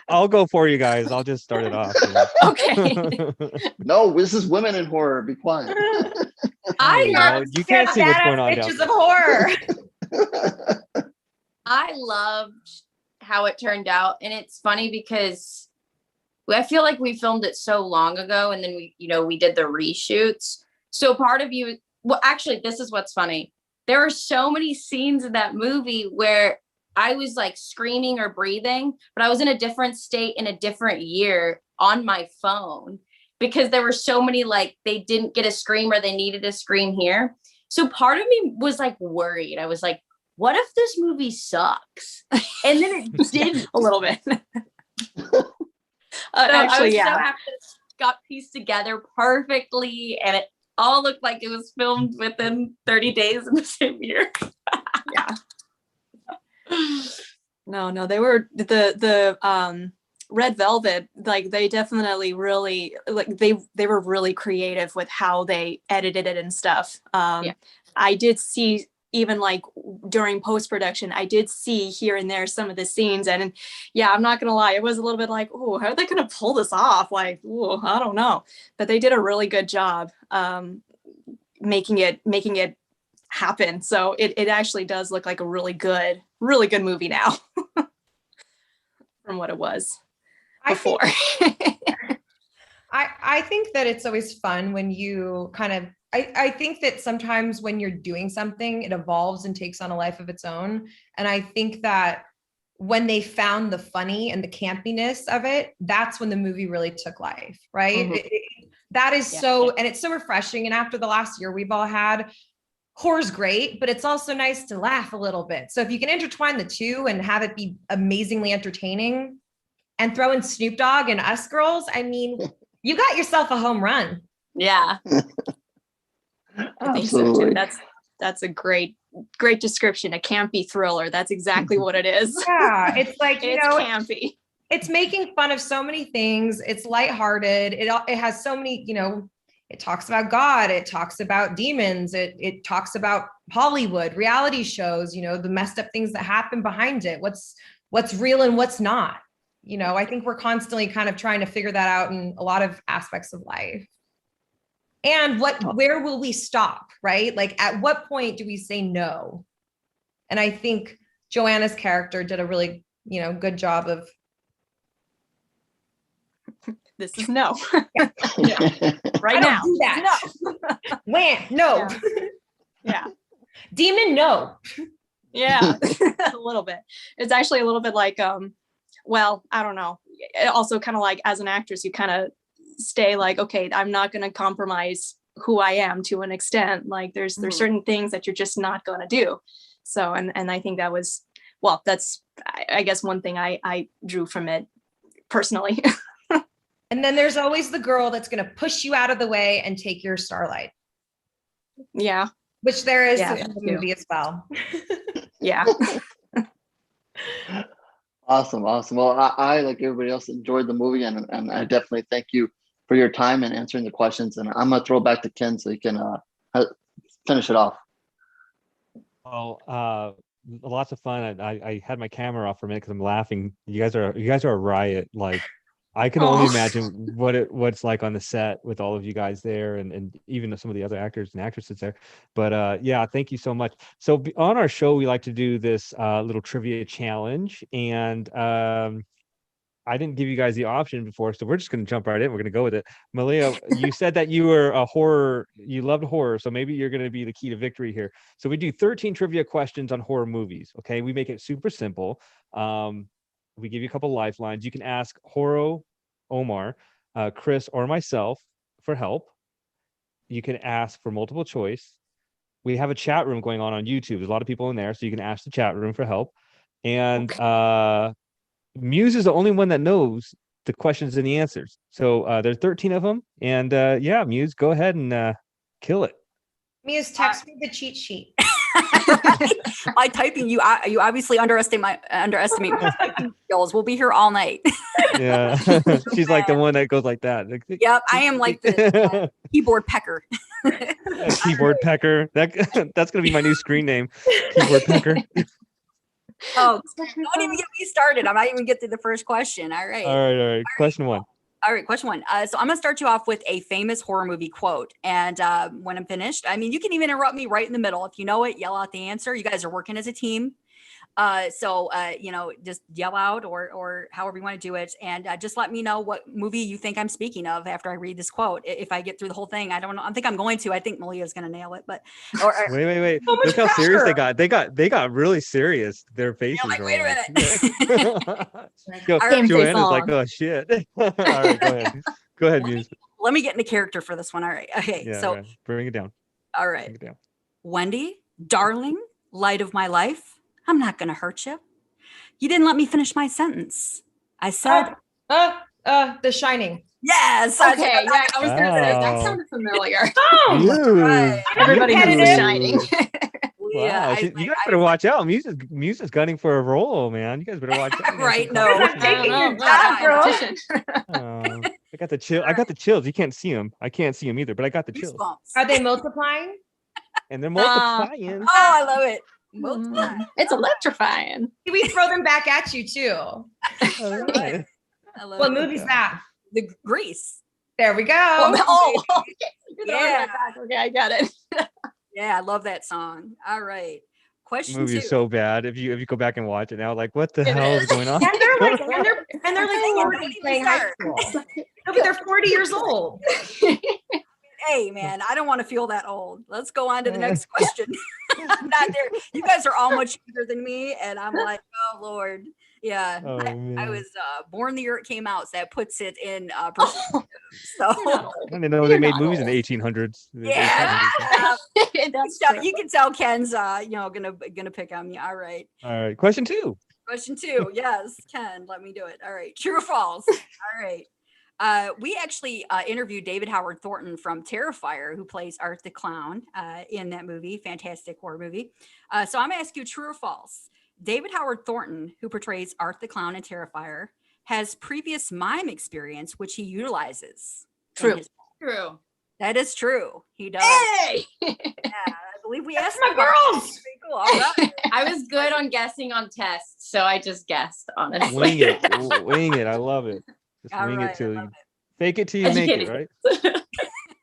I'll go for you guys. I'll just start it off. You know? Okay. No, this is women in horror. Be quiet. You can't see what's going on down Bitches there. of horror. I loved how it turned out. And it's funny because I feel like we filmed it so long ago, and then we did the reshoots. So part of you, well, actually, this is what's funny. There are so many scenes in that movie where I was like screaming or breathing, but I was in a different state in a different year on my phone, because there were so many, like, they didn't get a scream or they needed a scream here. So part of me was like worried. I was like, what if this movie sucks? And then it did A little bit. I Actually, was yeah. so happy it got pieced together perfectly, and it all looked like it was filmed within 30 days in the same year. Yeah. No, they were the Red Velvet, like they definitely really, like they were really creative with how they edited it and stuff. I did see, even like during post-production, I did see here and there some of the scenes, and yeah, I'm not gonna lie, it was a little bit like, oh, how are they gonna pull this off? Like, oh, I don't know, but they did a really good job making it happen. So it actually does look like a really good movie now from what it was before. I think that it's always fun when you kind of, I think that sometimes when you're doing something, it evolves and takes on a life of its own. And I think that when they found the funny and the campiness of it, that's when the movie really took life, right? Mm-hmm. That is so, and it's so refreshing. And after the last year we've all had, horror's great, but it's also nice to laugh a little bit. So if you can intertwine the two and have it be amazingly entertaining and throw in Snoop Dogg and Us Girls, I mean, you got yourself a home run. Yeah. I think so too. That's a great description. A campy thriller. That's exactly what it is. Yeah, it's like, it's campy. It's making fun of so many things. It's lighthearted. It has so many, It talks about God. It talks about demons. It talks about Hollywood, reality shows, the messed up things that happen behind it. What's real and what's not. I think we're constantly kind of trying to figure that out in a lot of aspects of life. And where will we stop, right? Like, at what point do we say no? And I think Joanna's character did a really, good job of. This is no. Yeah. Right now. Do that. No. When? No. Yeah. Demon, no. Yeah. A little bit. It's actually a little bit like, well, I don't know. It also kind of like, as an actress, you kind of stay like, okay, I'm not going to compromise who I am to an extent. Like there's certain things that you're just not going to do. So, and I think that was, well, that's, I guess one thing I drew from it personally. And then there's always the girl that's going to push you out of the way and take your starlight. Yeah. Which there is in the movie as well. Yeah. Awesome. Well, I like everybody else enjoyed the movie, and I definitely thank you for your time and answering the questions. And I'm gonna throw it back to Ken so he can finish it off. Well, lots of fun. I had my camera off for a minute because I'm laughing. You guys are a riot. Like, I can only imagine what's like on the set with all of you guys there, and even some of the other actors and actresses there. But yeah, thank you so much. So on our show, we like to do this little trivia challenge, and I didn't give you guys the option before, so we're just going to jump right in. We're going to go with it. Malia, you said that you were you loved horror, so maybe you're going to be the key to victory here. So we do 13 trivia questions on horror movies. Okay, we make it super simple. We give you a couple lifelines. You can ask HorrO, Omar, Chris, or myself for help. You can ask for multiple choice. We have a chat room going on YouTube. There's a lot of people in there, so you can ask the chat room for help. And Muse is the only one that knows the questions and the answers. So there's 13 of them. And yeah, Muse, go ahead and kill it. Muse, text me the cheat sheet. By typing, you obviously underestimate my typing skills. We'll be here all night. Yeah. She's like the one that goes like that. Yep, I am like the keyboard pecker. Keyboard pecker. That's gonna be my new screen name. Keyboard pecker. Oh, don't even get me started. I might even get to the first question. All right. All right. Question one. All right, question one. So I'm going to start you off with a famous horror movie quote. And when I'm finished, I mean, you can even interrupt me right in the middle. If you know it, yell out the answer. You guys are working as a team. So just yell out or however you want to do it. And just let me know what movie you think I'm speaking of after I read this quote. If I get through the whole thing, I don't know. I think I'm going to. I think Malia's going to nail it. But wait. Look how serious they got. They got really serious. Their faces like, are wait a minute. Yo, Right. Joanna's like, oh shit. All right, go ahead. Go ahead, Muse. Let me get into character for this one. All right. Okay. Yeah, so right. Bring it down. All right. Wendy, darling, light of my life, I'm not going to hurt you. You didn't let me finish my sentence. I said, The Shining. Yes. Okay. Yeah, I was going to say that sounded familiar. Oh, right. Everybody knows The Competitive. Shining. Yeah, Wow, you guys better watch out. Muse is gunning for a role, man. You guys better watch out. Right, no. Taking your I job, don't girl. know. I got the chill. I got the chills. You can't see them. I can't see them either, but I got the chills. Goosebumps. Are they multiplying? And they're multiplying. Oh, I love it. It's electrifying. We throw them back at you too. All right. I love What it. movie's that? The Grease. There we go. Okay. Yeah. Okay, I got it. Yeah, I love that song. All right. Question Movie 2. is so bad. If you go back and watch it now, like what the It hell is is. going on? And they're like 40 playing high Start. school. No, but they're 40 years old. Hey, man, I don't want to feel that old. Let's go on to the next question. I'm not there. You guys are all much younger than me, and I'm like, oh Lord, yeah. Oh, man. I was born the year it came out, so that puts it in perspective. So I didn't know they made movies in the 1800s. yeah, That's you can tell Ken's gonna pick on me. All right. All right. Question 2. Question 2. Yes, Ken, let me do it. All right. True or false? All right. We actually interviewed David Howard Thornton from Terrifier, who plays Art the Clown in that movie, fantastic horror movie. So I'm going to ask you true or false. David Howard Thornton, who portrays Art the Clown in Terrifier, has previous mime experience, which he utilizes. in True. his- True. That is true. He does. Hey! Yeah, I believe we asked my him about that. girls. That's pretty cool. All right. I was good on guessing on tests, so I just guessed, honestly. Wing it. Wing it. I love it. Just All wing right, it till I you love fake it till you make it, Educated. right?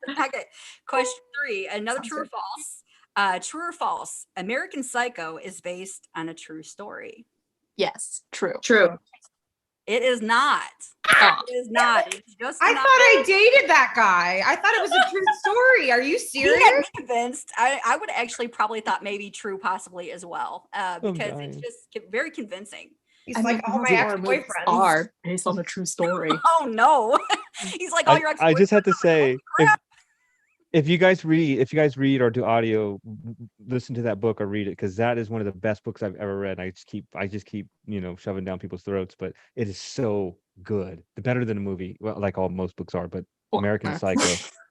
Okay. Question 3. Another Sounds true or good. false. True or false? American Psycho is based on a true story. Yes, true. True. It is not. Oh. It is not. It's just I not. thought I dated that guy. I thought it was a true story. Are you He had serious? me convinced. I would actually probably thought maybe true possibly as well, because it's dying. just very convincing. He's like all my ex-boyfriends. are based on a true story. Oh no. He's like all your I just have to say, crap. if you guys read or do audio, listen to that book or read it, because that is one of the best books I've ever read. I just keep shoving down people's throats, but it is so good. Better than a movie, well, like most books are, but American Psycho.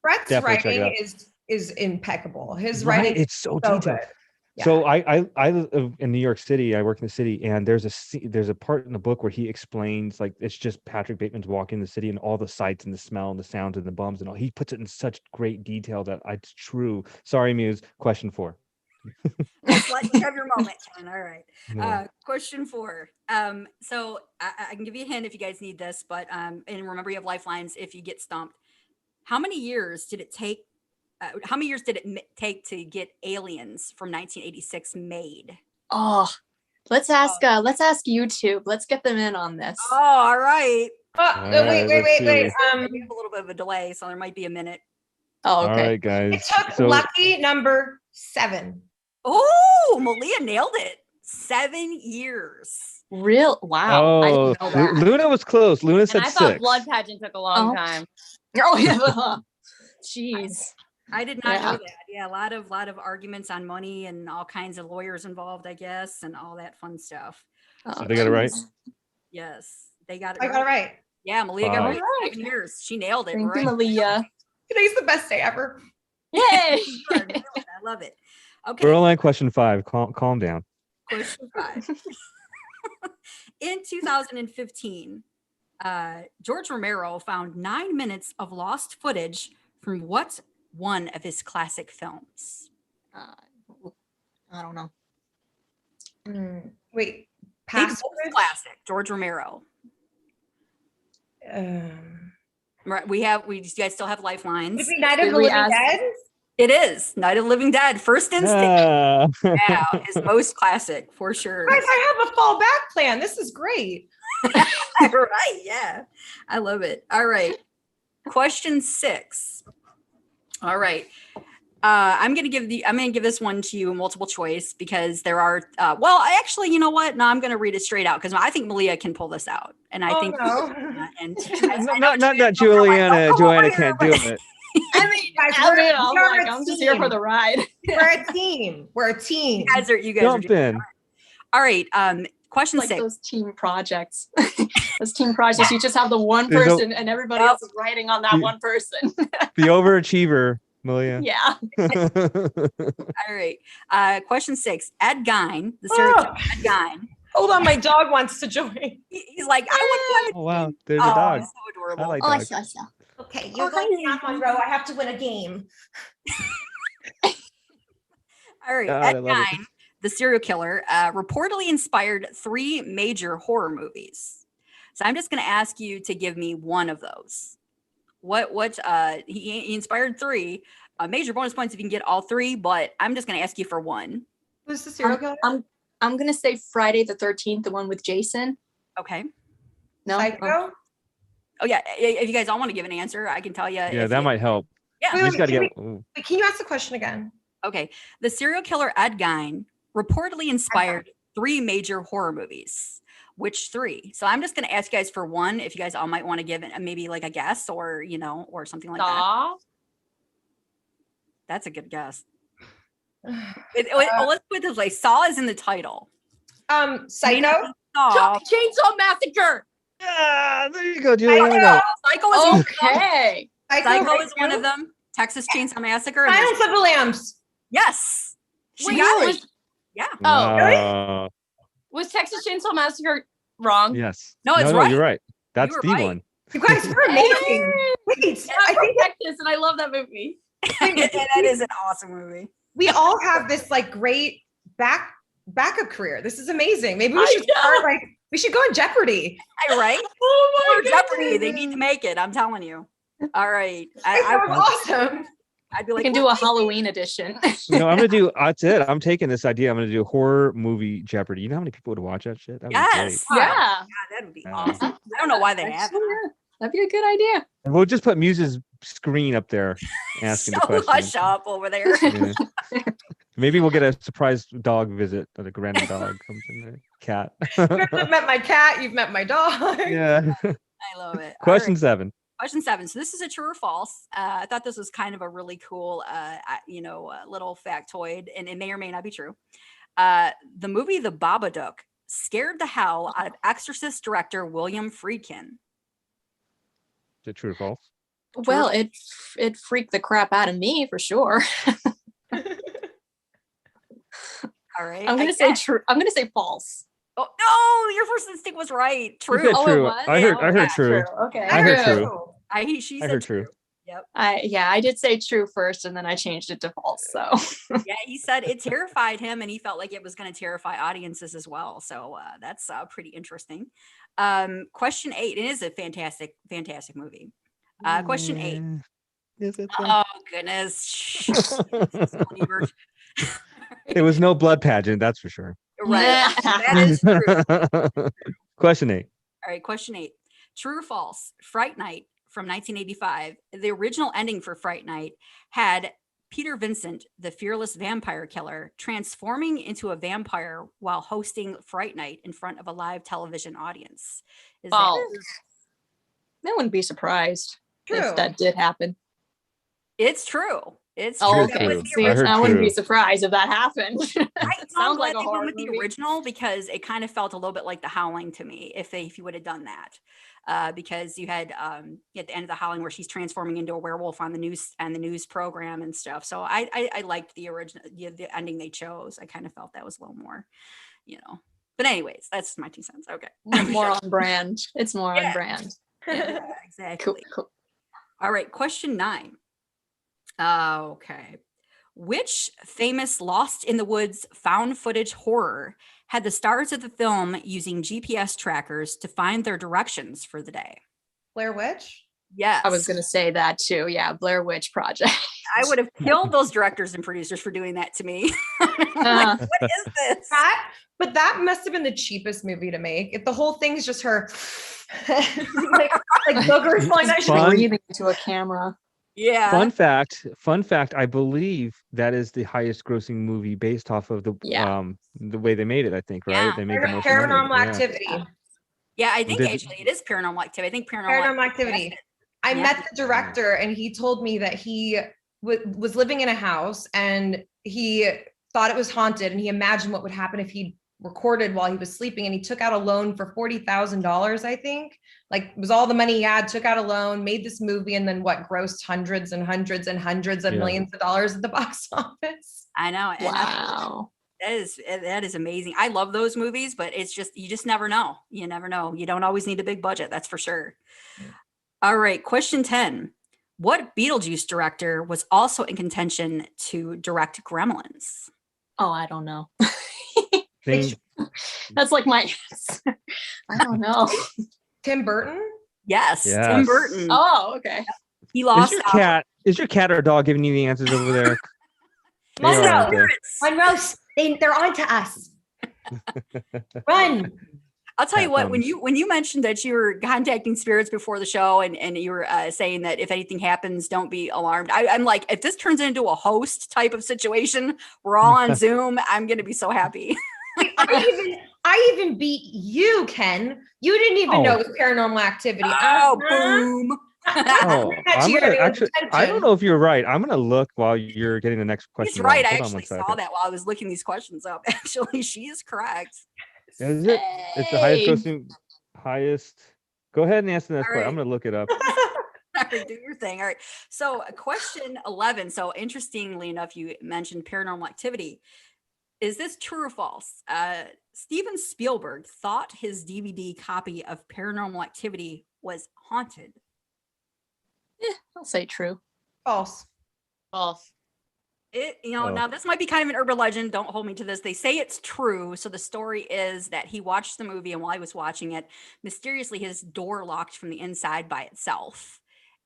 Brett's Definitely check it writing out. is impeccable. His Right? writing It's so so detailed. good. Yeah. So I live in New York City. I work in the city, and there's a part in the book where he explains, like, it's just Patrick Bateman's walking the city and all the sights and the smell and the sounds and the bums and all. He puts it in such great detail that it's true. Sorry, Muse. Question 4. Let you have your moment, Ken. All right. Yeah. Question 4. So I can give you a hint if you guys need this, but and remember you have lifelines if you get stumped. How many years did it take? How many years did it take to get Aliens from 1986 made? Oh, let's ask YouTube. Let's get them in on this. Oh, all right. No, wait. let's We have a little bit of a delay, so there might be a minute. Oh, All okay. right, guys. It took So lucky number 7. Oh, Malia nailed it. 7 years. Real? Wow. I didn't know that. Luna was close. Luna And said I thought 6. blood pageant took a long time. Oh yeah. Jeez. I did not know Yeah. that. Yeah, a lot of arguments on money and all kinds of lawyers involved, I guess, and all that fun stuff. So they got it right. Yes, they got it. I got it right. Yeah, Malia got it Wow. right. 7 years. She nailed it. Thank right. you, Malia. Today's the best day ever. Yay. Good. I love it. Okay. We're only on question 5. Calm down. Question 5. In 2015, George Romero found 9 minutes of lost footage from what one of his classic films? I don't know. Wait, Big past classic, George Romero. Right, we you guys still have lifelines. Would it be Night of Did the we Living ask- Dead? It is Night of the Living Dead. First instinct. Yeah, his most classic for sure. Guys, I have a fallback plan. This is great. Right, yeah. I love it. All right. Question 6. All right. I'm gonna give this one to you multiple choice because there are you know what? No, I'm gonna read it straight out because I think Malia can pull this out. And I think Not that Joanna can't do it. I mean, guys, I'm just here for the ride. We're a team. We're a team. You guys Jump in. All right. Question Like 6. those team projects. Those team projects, you just have the one There's person and everybody else is writing on that one person. The overachiever, Malia. Yeah. All right. Question 6. Ed Gein, the serial killer, Ed Gein. Hold on, my dog wants to join. He's like, I want Oh wow, there's to. a dog. So adorable. I like Oh, I dogs. see, I see. Okay, you're going to knock on row. I have to win a game. All right. God, I Ed love it. Gein, the serial killer, reportedly inspired 3 major horror movies. So I'm just going to ask you to give me one of those. He inspired 3. Major bonus points if you can get all 3, but I'm just going to ask you for one. Who's the serial killer? I'm gonna say Friday the 13th, the one with Jason. Okay. No. Psycho? Oh yeah. If you guys all want to give an answer, I can tell you. Yeah, that might help. Yeah. You just got to Wait, get. Ooh. Wait, can you ask the question again? Okay. The serial killer Ed Gein reportedly inspired 3 major horror movies. Which 3? So I'm just going to ask you guys for one. If you guys all might want to give it maybe like a guess or or something like that. Saw. That's a good guess. Let's put it this way. Saw is in the title. Psycho? Saw. Chainsaw Massacre. Ah, there you go, Julia. Let me know. Psycho is Okay. Psycho is one of them. Texas Chainsaw Massacre. And Silence of the Lambs. yes. She Wait, got was- it. Yeah. Oh, Uh, Was Texas Chainsaw Massacre wrong? yes. No, it's right. You're right. That's were the right. one. You guys are amazing. Wait, I think this, and I love that movie. That is an awesome movie. we all have this like great backup career. This is amazing. Maybe we I should start like we should go on Jeopardy. Right? Oh Or Jeopardy. They need to make it. I'm telling you. All right. That was awesome. I'd be We like, can do a Halloween edition. I'm gonna do. That's it. I'm taking this idea. I'm gonna do horror movie Jeopardy. You know how many people would watch that shit? That'd be yes. great. Yeah. God, that would be awesome. I don't know why they have Actually, it. yeah. That'd be a good idea. And we'll just put Muse's screen up there, asking the So questions. hush up over there. Yeah. Maybe we'll get a surprise dog visit. Like a random dog comes in there. Cat. You've met my cat. You've met my dog. Yeah. I love it. All Question right. 7. Question 7. So this is a true or false. I thought this was kind of a really cool, little factoid, and it may or may not be true. The movie The Babadook scared the hell out of Exorcist director William Friedkin. Is it true or false? Well, it freaked the crap out of me for sure. All right. I'm gonna say true. I'm gonna say false. Oh no, your first instinct was right. You True. said Oh, true. it was? I heard. Yeah, I heard true. Okay. I heard true. She I said heard true. Yep. I did say true first, and then I changed it to false. So Yeah, he said it terrified him, and he felt like it was going to terrify audiences as well. So that's pretty interesting. Question 8. It is a fantastic movie. Question 8. Is it? Oh goodness. Shh. It was no blood pageant, that's for sure. Right. That is true. Question 8. All right. Question 8. True or false? Fright Night from 1985. The original ending for Fright Night had Peter Vincent, the fearless vampire killer, transforming into a vampire while hosting Fright Night in front of a live television audience. Is false. I wouldn't be surprised True. if that did happen. It's true. It's true. Oh, That okay. was the See, I heard I wouldn't be true. surprised if that happened. I Sounds like a they horror went with movie. the original because it kind of felt a little bit like The Howling to me. If you would have done that, because you had at the end of The Howling where she's transforming into a werewolf on the news program and stuff. So I liked the original, the ending they chose. I kind of felt that was a little more, But anyways, that's my 2 cents. Okay, More on brand. It's more Yeah. on brand. Yeah, exactly. Cool. All right, question 9. Okay. Which famous Lost in the Woods found footage horror had the stars of the film using GPS trackers to find their directions for the day? Blair Witch. Yes. I was gonna say that too. Yeah, Blair Witch Project. I would have killed those directors and producers for doing that to me. Uh, What is this? But that must have been the cheapest movie to make. If the whole thing's just her like boogers flying out. It's fun. breathing into a camera. Yeah. Fun fact, I believe that is the highest grossing movie based off of the way they made it, I think, right? Yeah. They made the most money. Paranormal Yeah. Activity. Yeah, I think Did- actually it is Paranormal Activity. I think Paranormal Activity. I Yeah. met the director and he told me that he was living in a house and he thought it was haunted and he imagined what would happen if he recorded while he was sleeping, and he took out a loan for $40,000, I think. Like it was all the money he had, took out a loan, made this movie, and then grossed hundreds and hundreds and hundreds of Yeah. millions of dollars at the box office. I know. And Wow. that is amazing. I love those movies, but it's just you just never know. You never know. You don't always need a big budget, that's for sure. All right, question 10. What Beetlejuice director was also in contention to direct Gremlins? Oh, I don't know. Thing- That's like my answer. I don't know. Tim Burton? Yes, Tim Yes. Burton. Oh, okay. He Is lost your out. cat? Is your cat or dog giving you the answers over there? They are, Monroe. aren't they? Spirits. Monroe, they're on to us. Run. I'll tell you Cat what, when thumbs. you mentioned that you were contacting spirits before the show and you were saying that if anything happens, don't be alarmed. I'm like, if this turns into a host type of situation, we're all on Zoom, I'm going to be so happy. I even beat you, Ken. You didn't even know Oh. it was Paranormal Activity. Oh, boom. Oh, I'm gonna actually. I don't know if you're right. I'm gonna look while you're getting the next question. He's right. wrong. I Hold on one actually saw second. that while I was looking these questions up. Actually, she is correct. Is it? It's the highest Hey. grossing. Highest. Go ahead and answer the next All question. I'm right. gonna look it up. All right, do your thing. All right. So, question 11. So, interestingly enough, you mentioned Paranormal Activity. Is this true or false? Steven Spielberg thought his DVD copy of Paranormal Activity was haunted. I'll say true. False. False. Now this might be kind of an urban legend. Don't hold me to this. They say it's true. So the story is that he watched the movie, and while he was watching it, mysteriously his door locked from the inside by itself.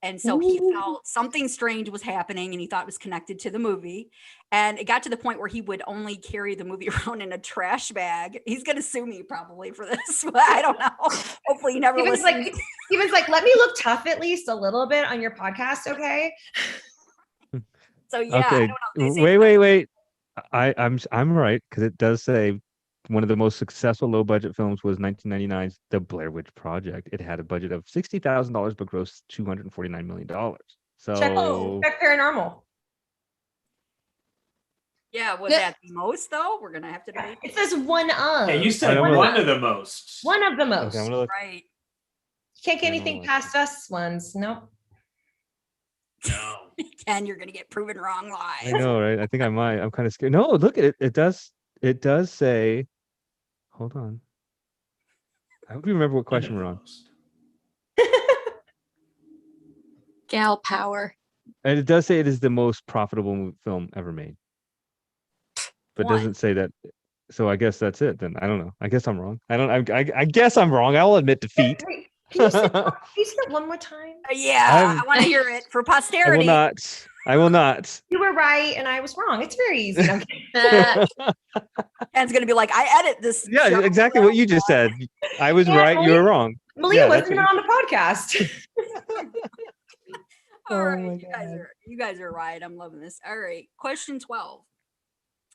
And so he felt something strange was happening, and he thought it was connected to the movie. And it got to the point where he would only carry the movie around in a trash bag. He's going to sue me probably for this, but I don't know. Hopefully he never listens. Steven's like, let me look tough at least a little bit on your podcast, okay? So yeah, Okay. I don't know. Wait. I'm right, because it does say one of the most successful low budget films was 1999's The Blair Witch Project. It had a budget of $60,000 but grossed $249 million. So Check paranormal. Yeah, was that the most though? We're gonna have to debate. It says one of. Yeah, you said one of the most. One of the most. okay, I'm gonna look. Right. You can't get anything past us ones. Nope. No. Ken, you're gonna get proven wrong I live. know, right? I think I might. I'm kind of scared. No, look at it. It does say. Hold on. I hope you remember what question we're on. Gal power. And it does say it is the most profitable film ever made. But One. doesn't say that. So I guess that's it then. I don't know. I guess I'm wrong. I guess I'm wrong. I'll admit defeat. Wait, can you say that one more time? Yeah, I want to hear it for I posterity. will not. You were right and I was wrong. It's very easy. Okay. Ken's gonna be like, I edit this. Yeah, show. exactly what you just said. I was Yeah, right. You were wrong. Malia Yeah, wasn't that's even on the podcast. All Oh right, my you guys are right. I'm loving this. All right, question 12.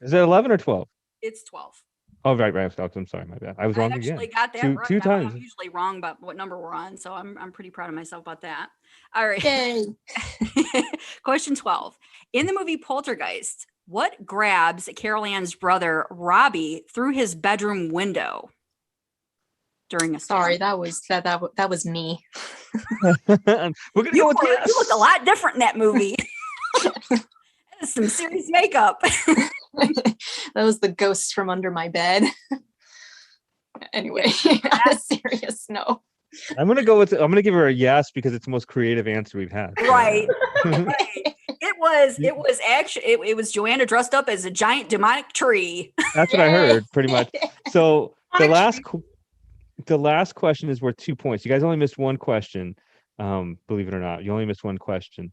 Is it 11 or 12? It's 12. Oh, right. I'm sorry. My bad. I was wrong again. actually got that Two- right. two I'm times. usually wrong about what number we're on, so I'm pretty proud of myself about that. All right. Yay. Question 12. In the movie Poltergeist, what grabs Carol Ann's brother Robbie through his bedroom window during a storm? Sorry, that was me. We're gonna You go with yes. look a lot different in that movie. That is some serious makeup. That was the ghosts from under my bed. Anyway, on a serious note. I'm gonna give her a yes because it's the most creative answer we've had. Right. Right. It was Joanna dressed up as a giant demonic tree. That's what I heard, pretty much. So the last question is worth 2 points. You guys only missed one question. Believe it or not, you only missed one question.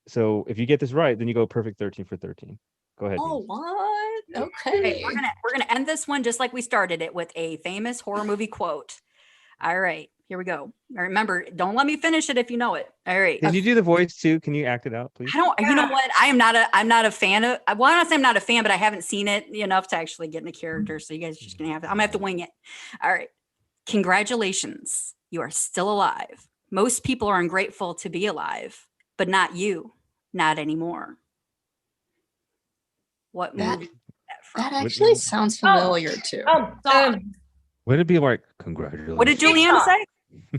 So if you get this right, then you go perfect 13 for 13. Go ahead. Oh, Muse. what? Okay, Okay. we're gonna end this one just like we started it with a famous horror movie quote. All right, here we go. Remember, don't let me finish it if you know it. All right. Can you do the voice too? Can you act it out, please? I don't. You know what? I'm not a fan of. Well, I don't say I'm not a fan, but I haven't seen it enough to actually get in the character. So you guys are just gonna have. I'm gonna have to wing it. All right. Congratulations, you are still alive. Most people are ungrateful to be alive, but not you. Not anymore. What That- movie is that from? That actually sounds familiar too. Would it be like congratulations? What did Juliana say?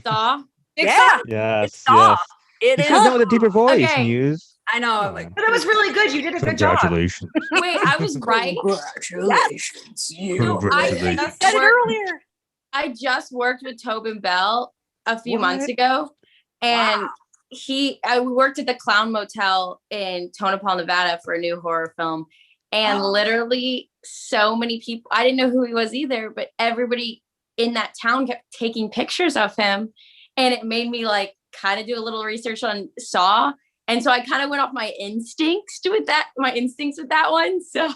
Saw. Yeah, Yes. it's Saw. Yes. It You is. should have done with a deeper voice, Okay. Muse. I know. Like, But that was really good. You did a good job. Congratulations. Wait, I was right. Congratulations, you. Congratulations. I said it earlier. I just worked with Tobin Bell a few What? months ago, and Wow. we worked at the Clown Motel in Tonopah, Nevada for a new horror film. And Oh. literally so many people, I didn't know who he was either, but everybody in that town kept taking pictures of him. And it made me like kind of do a little research on Saw. And so I kind of went off my instincts with that one. So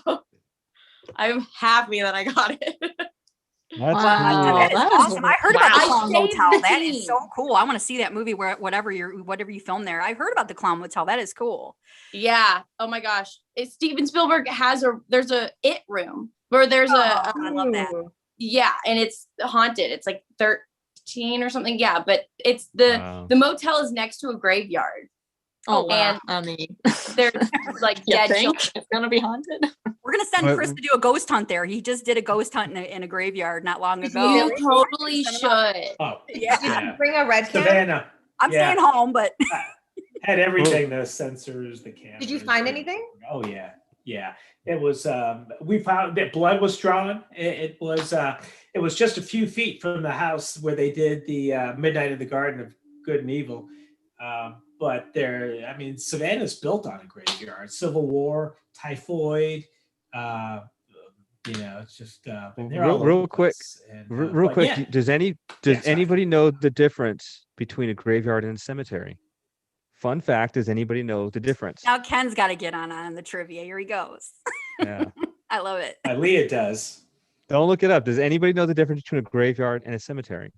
I'm happy that I got it. That's Wow. cool. That is that is- awesome. I heard about the wow. Clown I saved Motel. the That is team. so cool. I want to see that movie where whatever you filmed there. I heard about the Clown Motel. That is cool. Yeah. Oh my gosh. Steven Spielberg there's a It room where there's I love that. yeah, and it's haunted. It's like 13 or something. Yeah, but it's the Wow. motel is next to a graveyard. Oh, wow. And I mean, there's like you dead think children. it's gonna be haunted? We're gonna send But- Chris to do a ghost hunt there. He just did a ghost hunt in a graveyard not long ago. You totally should. Oh, Yeah, yeah. Bring a red can. Savannah I'm Yeah. staying home, but had everything, the sensors, the cameras. Did you find anything? Oh yeah. Yeah. It was we found that blood was drawn. It was just a few feet from the house where they did the Midnight in the Garden of good and evil. But I mean, Savannah's built on a graveyard. Civil War, typhoid, it's just they're all over real the quick, place. And, real but quick. yeah. Does sorry. anybody know the difference between a graveyard and a cemetery? Fun fact: does anybody know the difference? Now Ken's got to get on the trivia. Here he goes. Yeah, I love it. Leah does. don't look it up. Does anybody know the difference between a graveyard and a cemetery?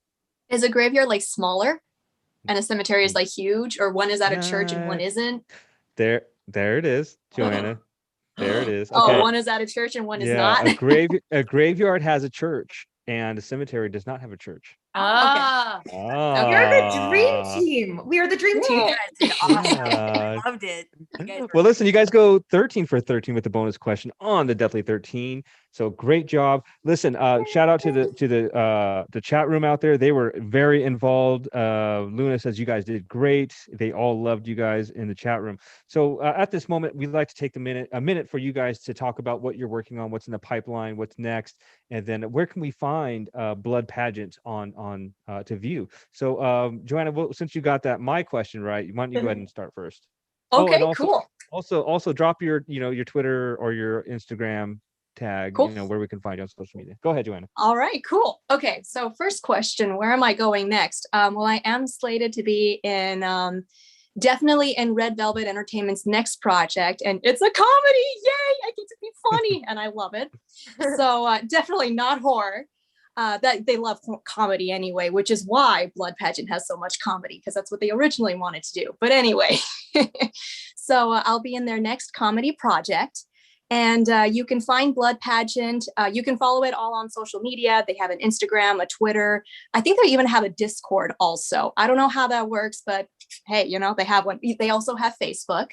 Is a graveyard like smaller and a cemetery is like huge, or one is at a church and one isn't? There it is, Joanna. There it is. Oh, Okay. one is at a church and one is Yeah, not. a graveyard has a church and a cemetery does not have a church. Ah, You're the dream team. We are the dream team. You guys did awesome. Yeah. Loved it. You guys were Well, listen, you guys go 13 for 13 with the bonus question on the Deathly 13. So great job. Listen, shout out to the chat room out there. They were very involved. Luna says you guys did great. They all loved you guys in the chat room. So at this moment, we'd like to take a minute for you guys to talk about what you're working on, what's in the pipeline, what's next, and then where can we find Blood Pageant on to view. So Joanna, well, since you got my question right, why don't you go ahead and start first? Okay, and also, cool. Also drop your your Twitter or your Instagram tag, Cool. where we can find you on social media. Go ahead, Joanna. All right, cool. Okay, so first question, where am I going next? Well, I am slated to be in definitely in Red Velvet Entertainment's next project, and it's a comedy. Yay! I get to be funny, and I love it. So definitely not horror. That they love comedy anyway, which is why Blood Pageant has so much comedy, because that's what they originally wanted to do. But anyway, so I'll be in their next comedy project. And you can find Blood Pageant. You can follow it all on social media. They have an Instagram, a Twitter. I think they even have a Discord also. I don't know how that works, but hey, they have one. They also have Facebook.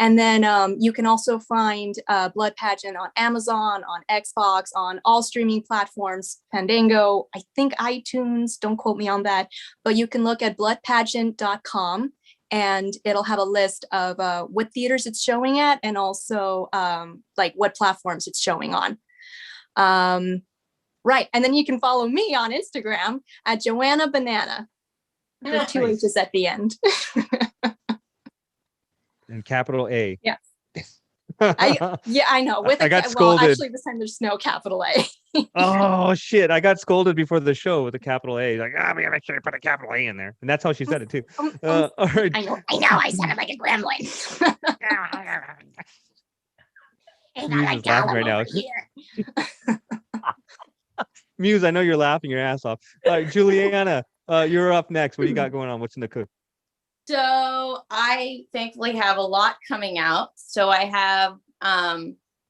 And then you can also find Blood Pageant on Amazon, on Xbox, on all streaming platforms, Fandango, I think iTunes, don't quote me on that. But you can look at bloodpageant.com. And it'll have a list of what theaters it's showing at, and also like what platforms it's showing on. Right. And then you can follow me on Instagram at Joanna Banana with 2 H's at the end. And capital A. Yes. I know. I got scolded. Well, actually, this time there's no capital A. Oh shit! I got scolded before the show with a capital A. Like, we gotta make sure you put a capital A in there, and that's how she said it too. All right. I know. I said it like a gremlin. Muse is laughing right now. Muse, I know you're laughing your ass off. All right, Juliana, you're up next. What do you got going on? What's in the cook? So I thankfully have a lot coming out. So I have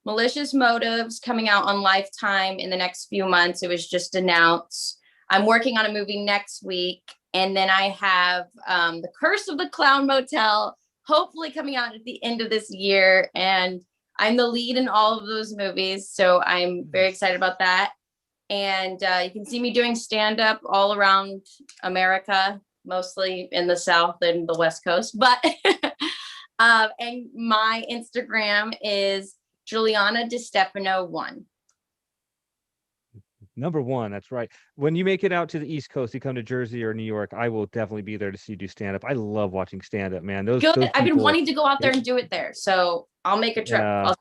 Malicious Motives coming out on Lifetime in the next few months. It was just announced. I'm working on a movie next week. And then I have The Curse of the Clown Motel, hopefully coming out at the end of this year. And I'm the lead in all of those movies. So I'm very excited about that. And you can see me doing stand-up all around America, mostly in the South and the West Coast. But and my Instagram is Juliana DiStefano 1. Number 1, that's right. When you make it out to the East Coast, you come to Jersey or New York, I will definitely be there to see you do stand-up. I love watching stand-up, man. Those I've been people, wanting to go out there and do it there, so I'll make a trip. Yeah.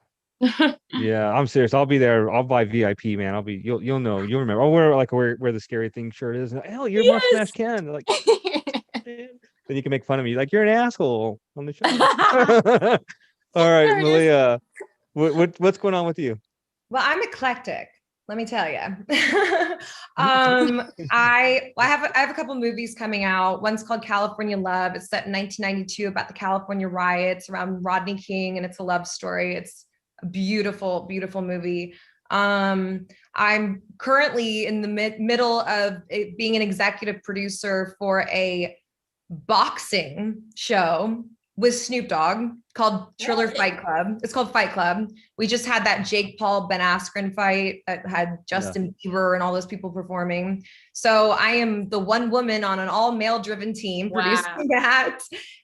Yeah, I'm serious. I'll be there. I'll buy VIP, man. I'll be. You'll know. You'll remember. I'll wear where the scary thing shirt is. Hell, you're MonsterMash Ken. They're like, then you can make fun of me. Like, you're an asshole on the show. All right, Malia. What's going on with you? Well, I'm eclectic. Let me tell you. I have a couple movies coming out. One's called California Love. It's set in 1992 about the California riots around Rodney King, and it's a love story. It's a beautiful, beautiful movie. I'm currently in the middle of being an executive producer for a boxing show with Snoop Dogg called Triller Fight Club. It's called Fight Club. We just had that Jake Paul Ben Askren fight that had Justin Bieber and all those people performing. So I am the one woman on an all male driven team producing that.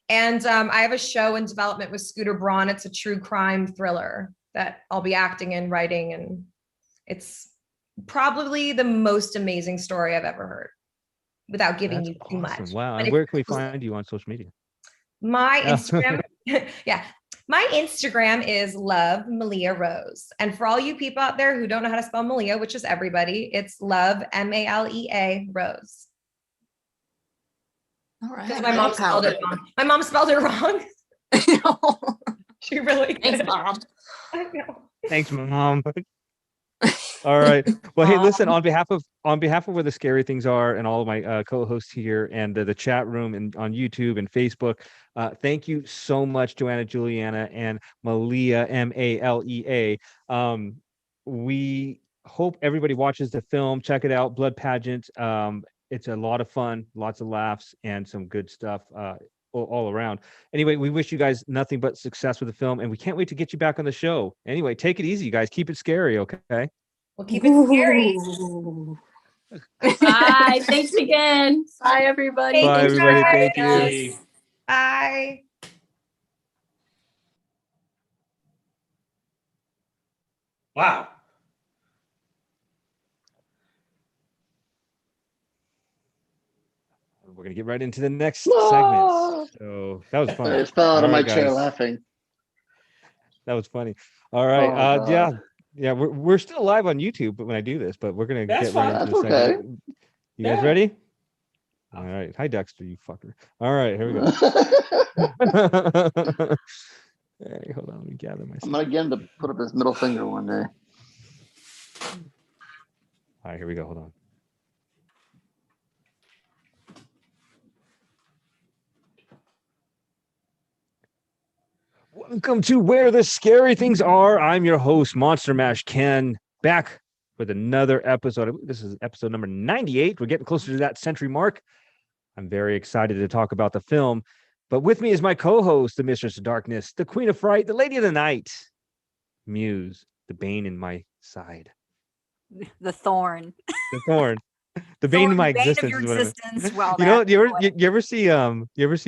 And I have a show in development with Scooter Braun. It's a true crime thriller that I'll be acting and writing. And it's probably the most amazing story I've ever heard. without giving That's you too much. awesome. Wow. But And where can we find you on social media? My Instagram, yeah, my Instagram is Love Malia Rose. And for all you people out there who don't know how to spell Malia, which is everybody, it's Love Malea Rose. All right. Because my mom spelled it wrong. My mom spelled it wrong. She really did. Thanks, Mom. I know. Thanks, Mom. All right. Well, hey, listen, on behalf of where the scary things are and all of my co-hosts here and the chat room and on YouTube and Facebook, thank you so much, Joanna, Juliana, and Malia, Malea. We hope everybody watches the film. Check it out, Blood Pageant. It's a lot of fun, lots of laughs, and some good stuff all around. Anyway, we wish you guys nothing but success with the film, and we can't wait to get you back on the show. Anyway, take it easy, you guys. Keep it scary, okay? We'll keep it scary. Bye. Thanks again. Bye, everybody. Bye, everybody. Thank you. Hey. Bye. Wow. We're gonna get right into the next No! segment. So that was fun. I just fell out of All my right, chair guys. laughing. That was funny. All right. Oh, Yeah. We're still live on YouTube, but when I do this, but we're gonna That's get right fine. into the That's okay. segment. You guys Yeah. ready? All right. Hi, Dexter, you fucker. All right, here we go. Hey, hold on, let me gather myself. I'm gonna get him to put up his middle finger one day. All right, here we go. Hold on. Welcome to Where the Scary Things Are. I'm your host, MonsterMash Ken, back with another episode. This is episode number 98. We're getting closer to that century mark. I'm very excited to talk about the film. But with me is my co-host, the Mistress of Darkness, the Queen of Fright, the Lady of the Night, Muse, the bane in my side. The thorn. The thorn. The bane in my Bane existence. of your is what I mean. existence. Well, You know, that- you ever see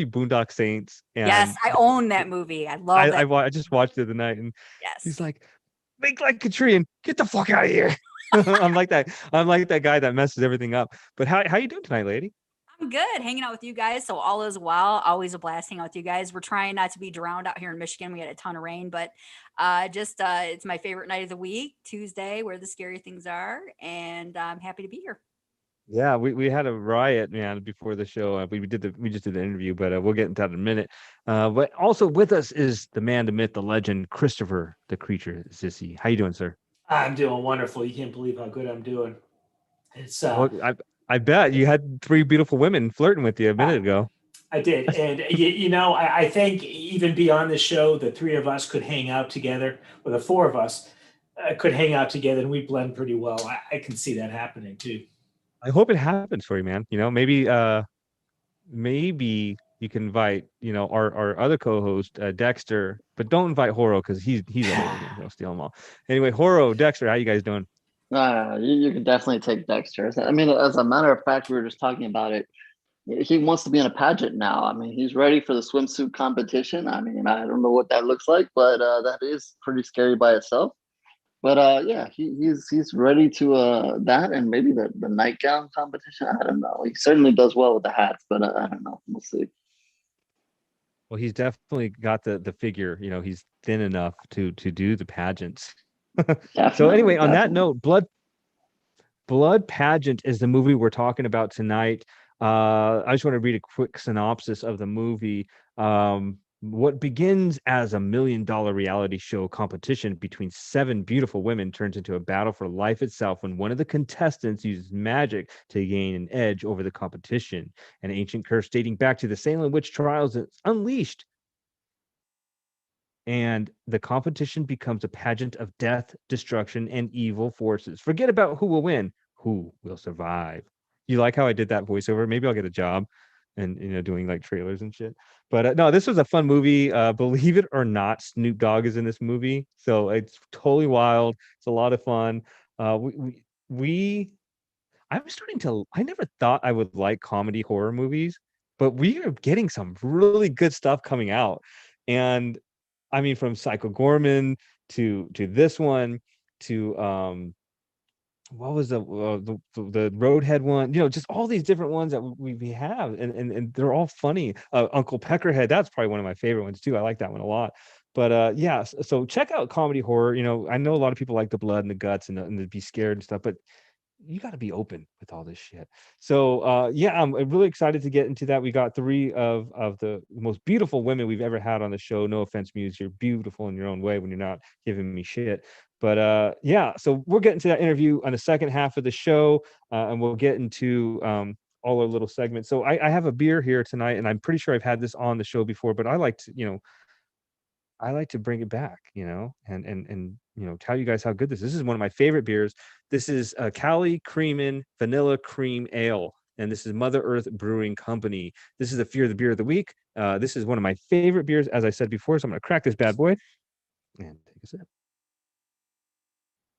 Boondock Saints? And yes, I own that movie. I love it. I just watched it the other night, and Yes. he's like, "Make like a tree and get the fuck out of here." I'm like that guy that messes everything up. But how you doing tonight, lady? I'm good hanging out with you guys. So all is well. Always a blast hanging out with you guys. We're trying not to be drowned out here in Michigan. We had a ton of rain, but it's my favorite night of the week, Tuesday, where the scary things are. And I'm happy to be here. Yeah, we had a riot, man, before the show. We just did the interview, but we'll get into that in a minute. But also with us is the man, the myth, the legend, Christopher, the creature, Zisi. How you doing, sir? I'm doing wonderful. You can't believe how good I'm doing. It's Well, I bet you had 3 beautiful women flirting with you a minute ago. I did. And I think even beyond the show, the 3 of us could hang out together, or the 4 of us could hang out together, and we blend pretty well. I can see that happening too. I hope it happens for you, man. You know, maybe you can invite, our other co-host, Dexter, but don't invite HorrO because he's he'll steal them all. Anyway, HorrO, Dexter, how you guys doing? You can definitely take Dexter. I mean, as a matter of fact, we were just talking about it. He wants to be in a pageant now. I mean, he's ready for the swimsuit competition. I mean, I don't know what that looks like, but that is pretty scary by itself. But yeah, he's ready to that, and maybe the nightgown competition. I don't know. He certainly does well with the hats, but I don't know. We'll see. Well, he's definitely got the figure. You know, he's thin enough to do the pageants. So anyway, on that note, Blood Pageant is the movie we're talking about tonight. I just want to read a quick synopsis of the movie. What begins as a $1 million reality show competition between 7 beautiful women turns into a battle for life itself when one of the contestants uses magic to gain an edge over the competition. An ancient curse dating back to the Salem witch trials is unleashed, and the competition becomes a pageant of death, destruction, and evil forces. Forget about who will win, who will survive. You like how I did that voiceover? Maybe I'll get a job and doing like trailers and shit. But no, this was a fun movie. Believe it or not, Snoop Dogg is in this movie, so it's totally wild. It's a lot of fun. I'm starting to. I never thought I would like comedy horror movies, but we are getting some really good stuff coming out. And I mean, from Psycho Gorman to this one to what was the Roadhead one, just all these different ones that we have, and they're all funny. Uncle Peckerhead, that's probably one of my favorite ones too. I like that one a lot. But yeah, so check out comedy horror. I know a lot of people like the blood and the guts and the be scared and stuff, but you got to be open with all this shit. So yeah, I'm really excited to get into that. We got three of the most beautiful women we've ever had on the show. No offense, Muse, you're beautiful in your own way when you're not giving me shit. But yeah, so we'll get into that interview on the second half of the show, and we'll get into all our little segments. So I have a beer here tonight, and I'm pretty sure I've had this on the show before, but I like to bring it back, and tell you guys how good this is. This is one of my favorite beers. This is Cali Creamin' Vanilla Cream Ale, and this is Mother Earth Brewing Company. This is the Fear the Beer of the Week. This is one of my favorite beers, as I said before. So I'm gonna crack this bad boy and take a sip.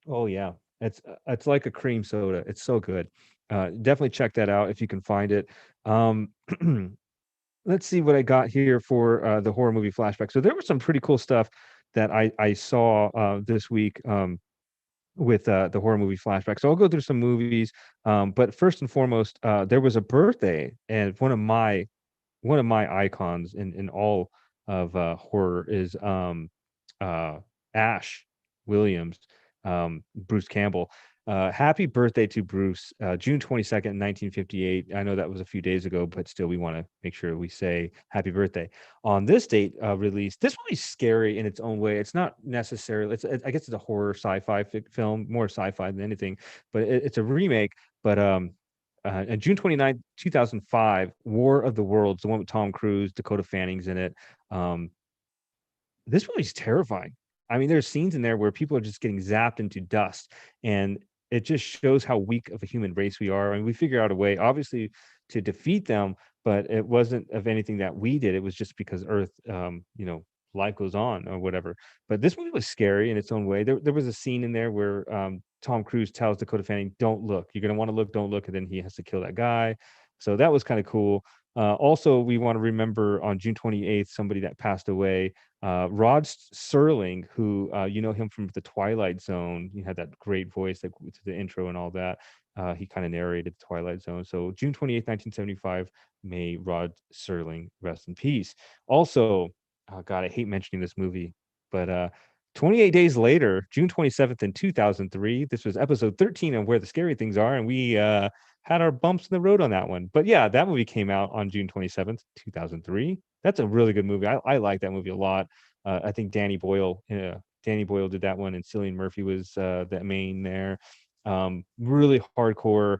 Oh yeah, it's like a cream soda. It's so good. Definitely check that out if you can find it. Um, let's see what I got here for the horror movie flashback. So there was some pretty cool stuff that I saw this week with the horror movie flashback. So I'll go through some movies, but first and foremost, there was a birthday, and one of my icons in all of horror is Ash Williams, Bruce Campbell. Happy birthday to Bruce, June 22nd, 1958. I know that was a few days ago, but still, we want to make sure we say happy birthday. On this date release, this movie's scary in its own way. It's not necessarily, I guess it's a horror sci-fi film, more sci-fi than anything, but it's a remake. But on June 29th, 2005, War of the Worlds, the one with Tom Cruise, Dakota Fanning's in it. This movie's terrifying. I mean, there's scenes in there where people are just getting zapped into dust, and it just shows how weak of a human race we are. And we figure out a way, obviously, to defeat them, but it wasn't of anything that we did. It was just because Earth, life goes on or whatever. But this movie was scary in its own way. There was a scene in there where Tom Cruise tells Dakota Fanning, "Don't look. You're gonna want to look. Don't look," and then he has to kill that guy. So that was kind of cool. Also, we want to remember on June 28th somebody that passed away, Rod Serling, who you know him from the Twilight Zone. He had that great voice, like to the intro and all that. He kind of narrated the Twilight Zone. So June 28th, 1975, may Rod Serling rest in peace. Also, oh God, I hate mentioning this movie, but 28 days later, June 27th in 2003, this was episode 13 of Where the Scary Things Are, and we had our bumps in the road on that one. But yeah, that movie came out on June 27th, 2003. That's a really good movie. I like that movie a lot. I think Danny Boyle did that one, and Cillian Murphy was the main there. Really hardcore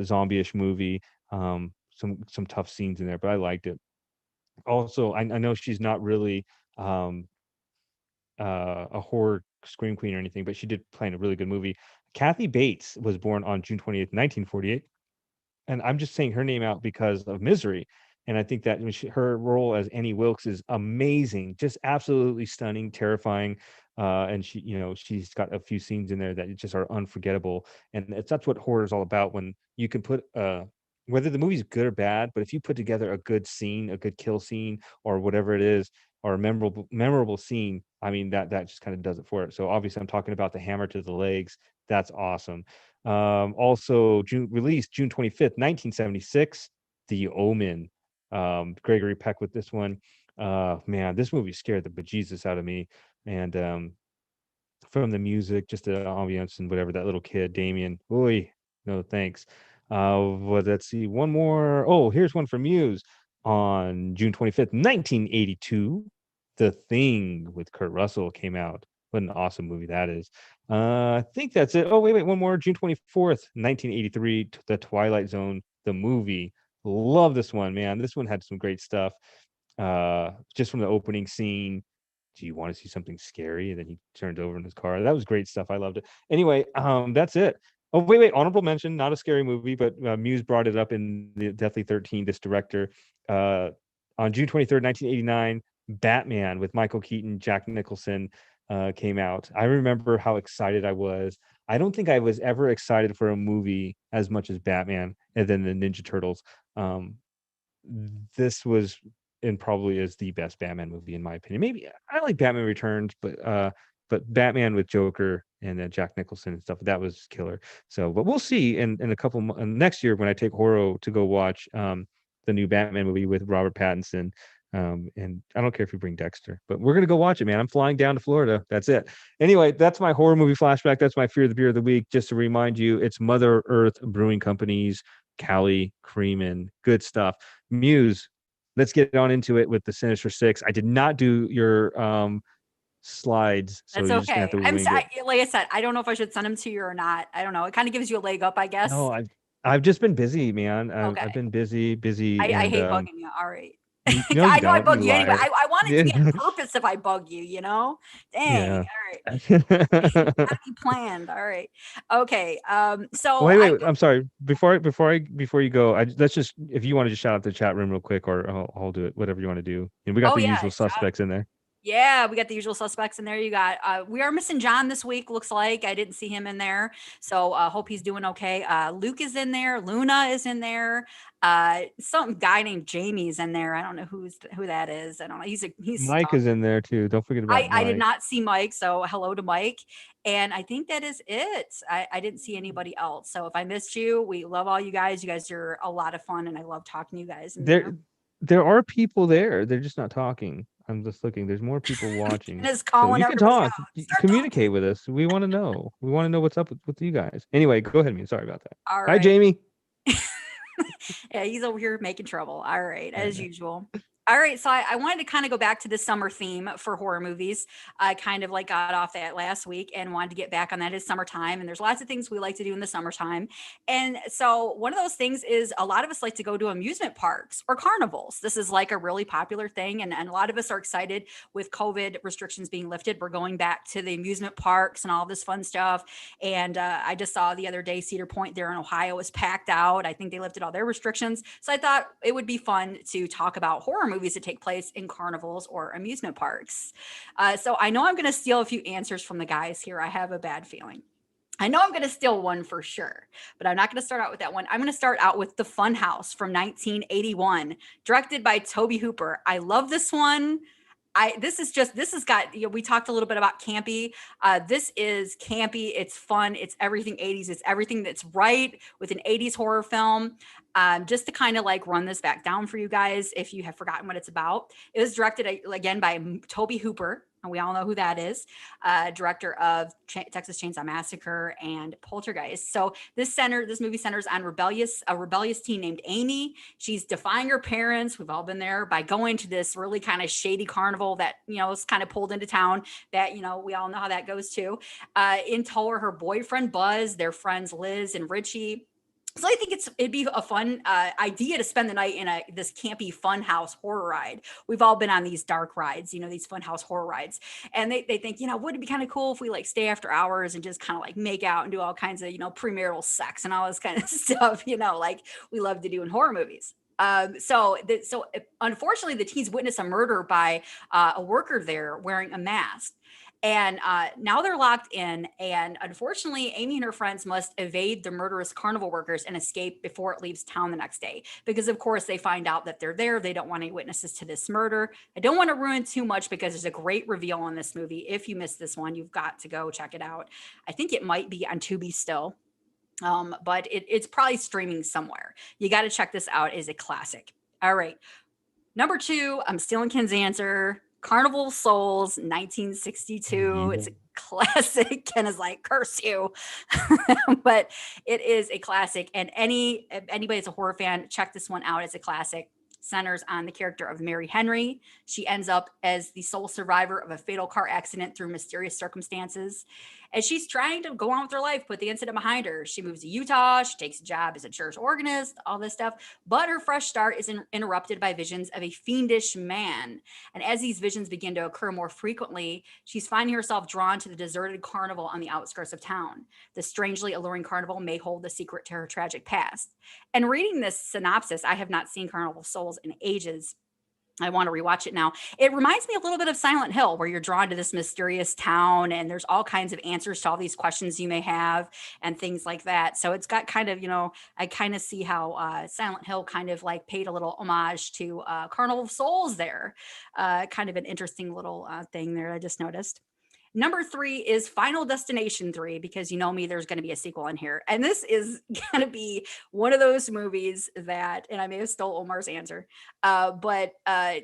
zombie-ish movie. Some tough scenes in there, but I liked it. Also, I know she's not really a horror scream queen or anything, but she did play in a really good movie. Kathy Bates was born on June 28th, 1948. And I'm just saying her name out because of Misery. And I think that her role as Annie Wilkes is amazing, just absolutely stunning, terrifying. And she's got a few scenes in there that just are unforgettable. And that's what horror is all about. When you can put whether the movie's good or bad, but if you put together a good scene, a good kill scene, or whatever it is, or a memorable scene, I mean that just kind of does it for it. So obviously, I'm talking about the hammer to the legs. That's awesome. Also released June 25th, 1976, The Omen. Gregory Peck with this one. Man, this movie scared the bejesus out of me. And from the music, just the ambience and whatever, that little kid, Damien. Oy, no thanks. Well, let's see. One more. Oh, here's one from Muse. On June 25th, 1982, The Thing with Kurt Russell came out. What an awesome movie that is. I think that's it. Oh, wait, one more. June 24th, 1983, The Twilight Zone, the movie. Love this one, man. This one had some great stuff. Just from the opening scene, do you want to see something scary? And then he turned over in his car. That was great stuff. I loved it. Anyway, that's it. Oh, wait. Honorable mention, not a scary movie, but Muse brought it up in the Deathly 13, this director. On June 23rd, 1989, Batman with Michael Keaton, Jack Nicholson came out. I remember how excited I was. I don't think I was ever excited for a movie as much as Batman and then the Ninja Turtles. This was and probably is the best Batman movie in my opinion. Maybe I like Batman Returns, but Batman with Joker Jack Nicholson and stuff. That was killer. So, but we'll see in a couple next year when I take HorrO to go watch the new Batman movie with Robert Pattinson. And I don't care if you bring Dexter, but we're gonna go watch it, man. I'm flying down to Florida. That's it. Anyway, that's my horror movie flashback. That's my fear of the beer of the week. Just to remind you, it's Mother Earth Brewing Company's Cali Creamin'. Good stuff. Muse, let's get on into it with the Sinister Six. I did not do your slides, so That's you're just gonna have okay. to wing it. Like I said, I don't know if I should send them to you or not. I don't know. It kind of gives you a leg up, I guess. No, I've just been busy, man. Okay. I've been busy, I and hate bugging you. All right. no, I you know I don't, bug you anyway. liar. I want it to be on Yeah. purpose if I bug you, you know? Dang. Yeah. All right. Gotta be planned. All right. Okay. So Wait. I'm sorry. Before you go, let's just, if you want to just shout out the chat room real quick, or I'll do it. Whatever you want to do. And we got the usual suspects in there. Yeah, we got the usual suspects in there. You got we are missing John this week, looks like. I didn't see him in there. So hope he's doing okay. Luke is in there, Luna is in there. Some guy named Jamie's in there. I don't know who that is. I don't know. He's Mike is in there too. Don't forget about Mike. I did not see Mike, so hello to Mike. And I think that is it. I didn't see anybody else. So if I missed you, we love all you guys. You guys are a lot of fun, and I love talking to you guys. There are people there. They're just not talking. I'm just looking. There's more people watching. So you can talk. Communicate with us. We want to know. We want to know what's up with you guys. Anyway, go ahead, Sorry about that. All right. Hi, Jamie. Yeah, he's over here making trouble. All right, as usual. All right, so I wanted to kind of go back to the summer theme for horror movies. I kind of like got off that last week and wanted to get back on that. It's summertime, and there's lots of things we like to do in the summertime. And so one of those things is a lot of us like to go to amusement parks or carnivals. This is like a really popular thing, and a lot of us are excited with COVID restrictions being lifted. We're going back to the amusement parks and all this fun stuff. And I just saw the other day Cedar Point there in Ohio was packed out. I think they lifted all their restrictions. So I thought it would be fun to talk about horror movies that take place in carnivals or amusement parks. So I know I'm going to steal a few answers from the guys here. I have a bad feeling. I know I'm going to steal one for sure, but I'm not going to start out with that one. I'm going to start out with The Funhouse from 1981, directed by Tobe Hooper. I love this one. This has got, we talked a little bit about campy. This is campy. It's fun. It's everything 80s. It's everything that's right with an 80s horror film. Just to kind of like run this back down for you guys, if you have forgotten what it's about. It was directed again by Tobe Hooper, and we all know who that is, director of Texas Chainsaw Massacre and Poltergeist. So this movie centers on a rebellious teen named Amy. She's defying her parents. We've all been there, by going to this really kind of shady carnival that, is kind of pulled into town that, we all know how that goes too. In tow are her boyfriend, Buzz, their friends, Liz and Richie. So I think it'd be a fun idea to spend the night in this campy funhouse horror ride. We've all been on these dark rides, these funhouse horror rides. And they think, would it be kind of cool if we like stay after hours and just kind of like make out and do all kinds of, premarital sex and all this kind of stuff, like we love to do in horror movies. So unfortunately, the teens witness a murder by a worker there wearing a mask. And now they're locked in. And unfortunately, Amy and her friends must evade the murderous carnival workers and escape before it leaves town the next day. Because, of course, they find out that they're there. They don't want any witnesses to this murder. I don't want to ruin too much because there's a great reveal in this movie. If you missed this one, you've got to go check it out. I think it might be on Tubi still. But it's probably streaming somewhere. You got to check this out. It's a classic. All right. Number 2, I'm stealing Ken's answer. Carnival of Souls, 1962. Mm-hmm. It's a classic. Ken is like, curse you. But it is a classic. And anybody that's a horror fan, check this one out. It's a classic. Centers on the character of Mary Henry. She ends up as the sole survivor of a fatal car accident through mysterious circumstances. As she's trying to go on with her life, put the incident behind her. She moves to Utah. She takes a job as a church organist, all this stuff. But her fresh start is interrupted by visions of a fiendish man. And as these visions begin to occur more frequently, she's finding herself drawn to the deserted carnival on the outskirts of town. The strangely alluring carnival may hold the secret to her tragic past. And reading this synopsis, I have not seen Carnival of Souls in ages. I want to rewatch it now. It reminds me a little bit of Silent Hill, where you're drawn to this mysterious town and there's all kinds of answers to all these questions you may have and things like that. So it's got kind of, I kind of see how Silent Hill kind of like paid a little homage to Carnival of Souls there. Kind of an interesting little thing there I just noticed. Number 3 is Final Destination 3, because you know me, there's going to be a sequel in here. And this is going to be one of those movies that, and I may have stole Omar's answer, but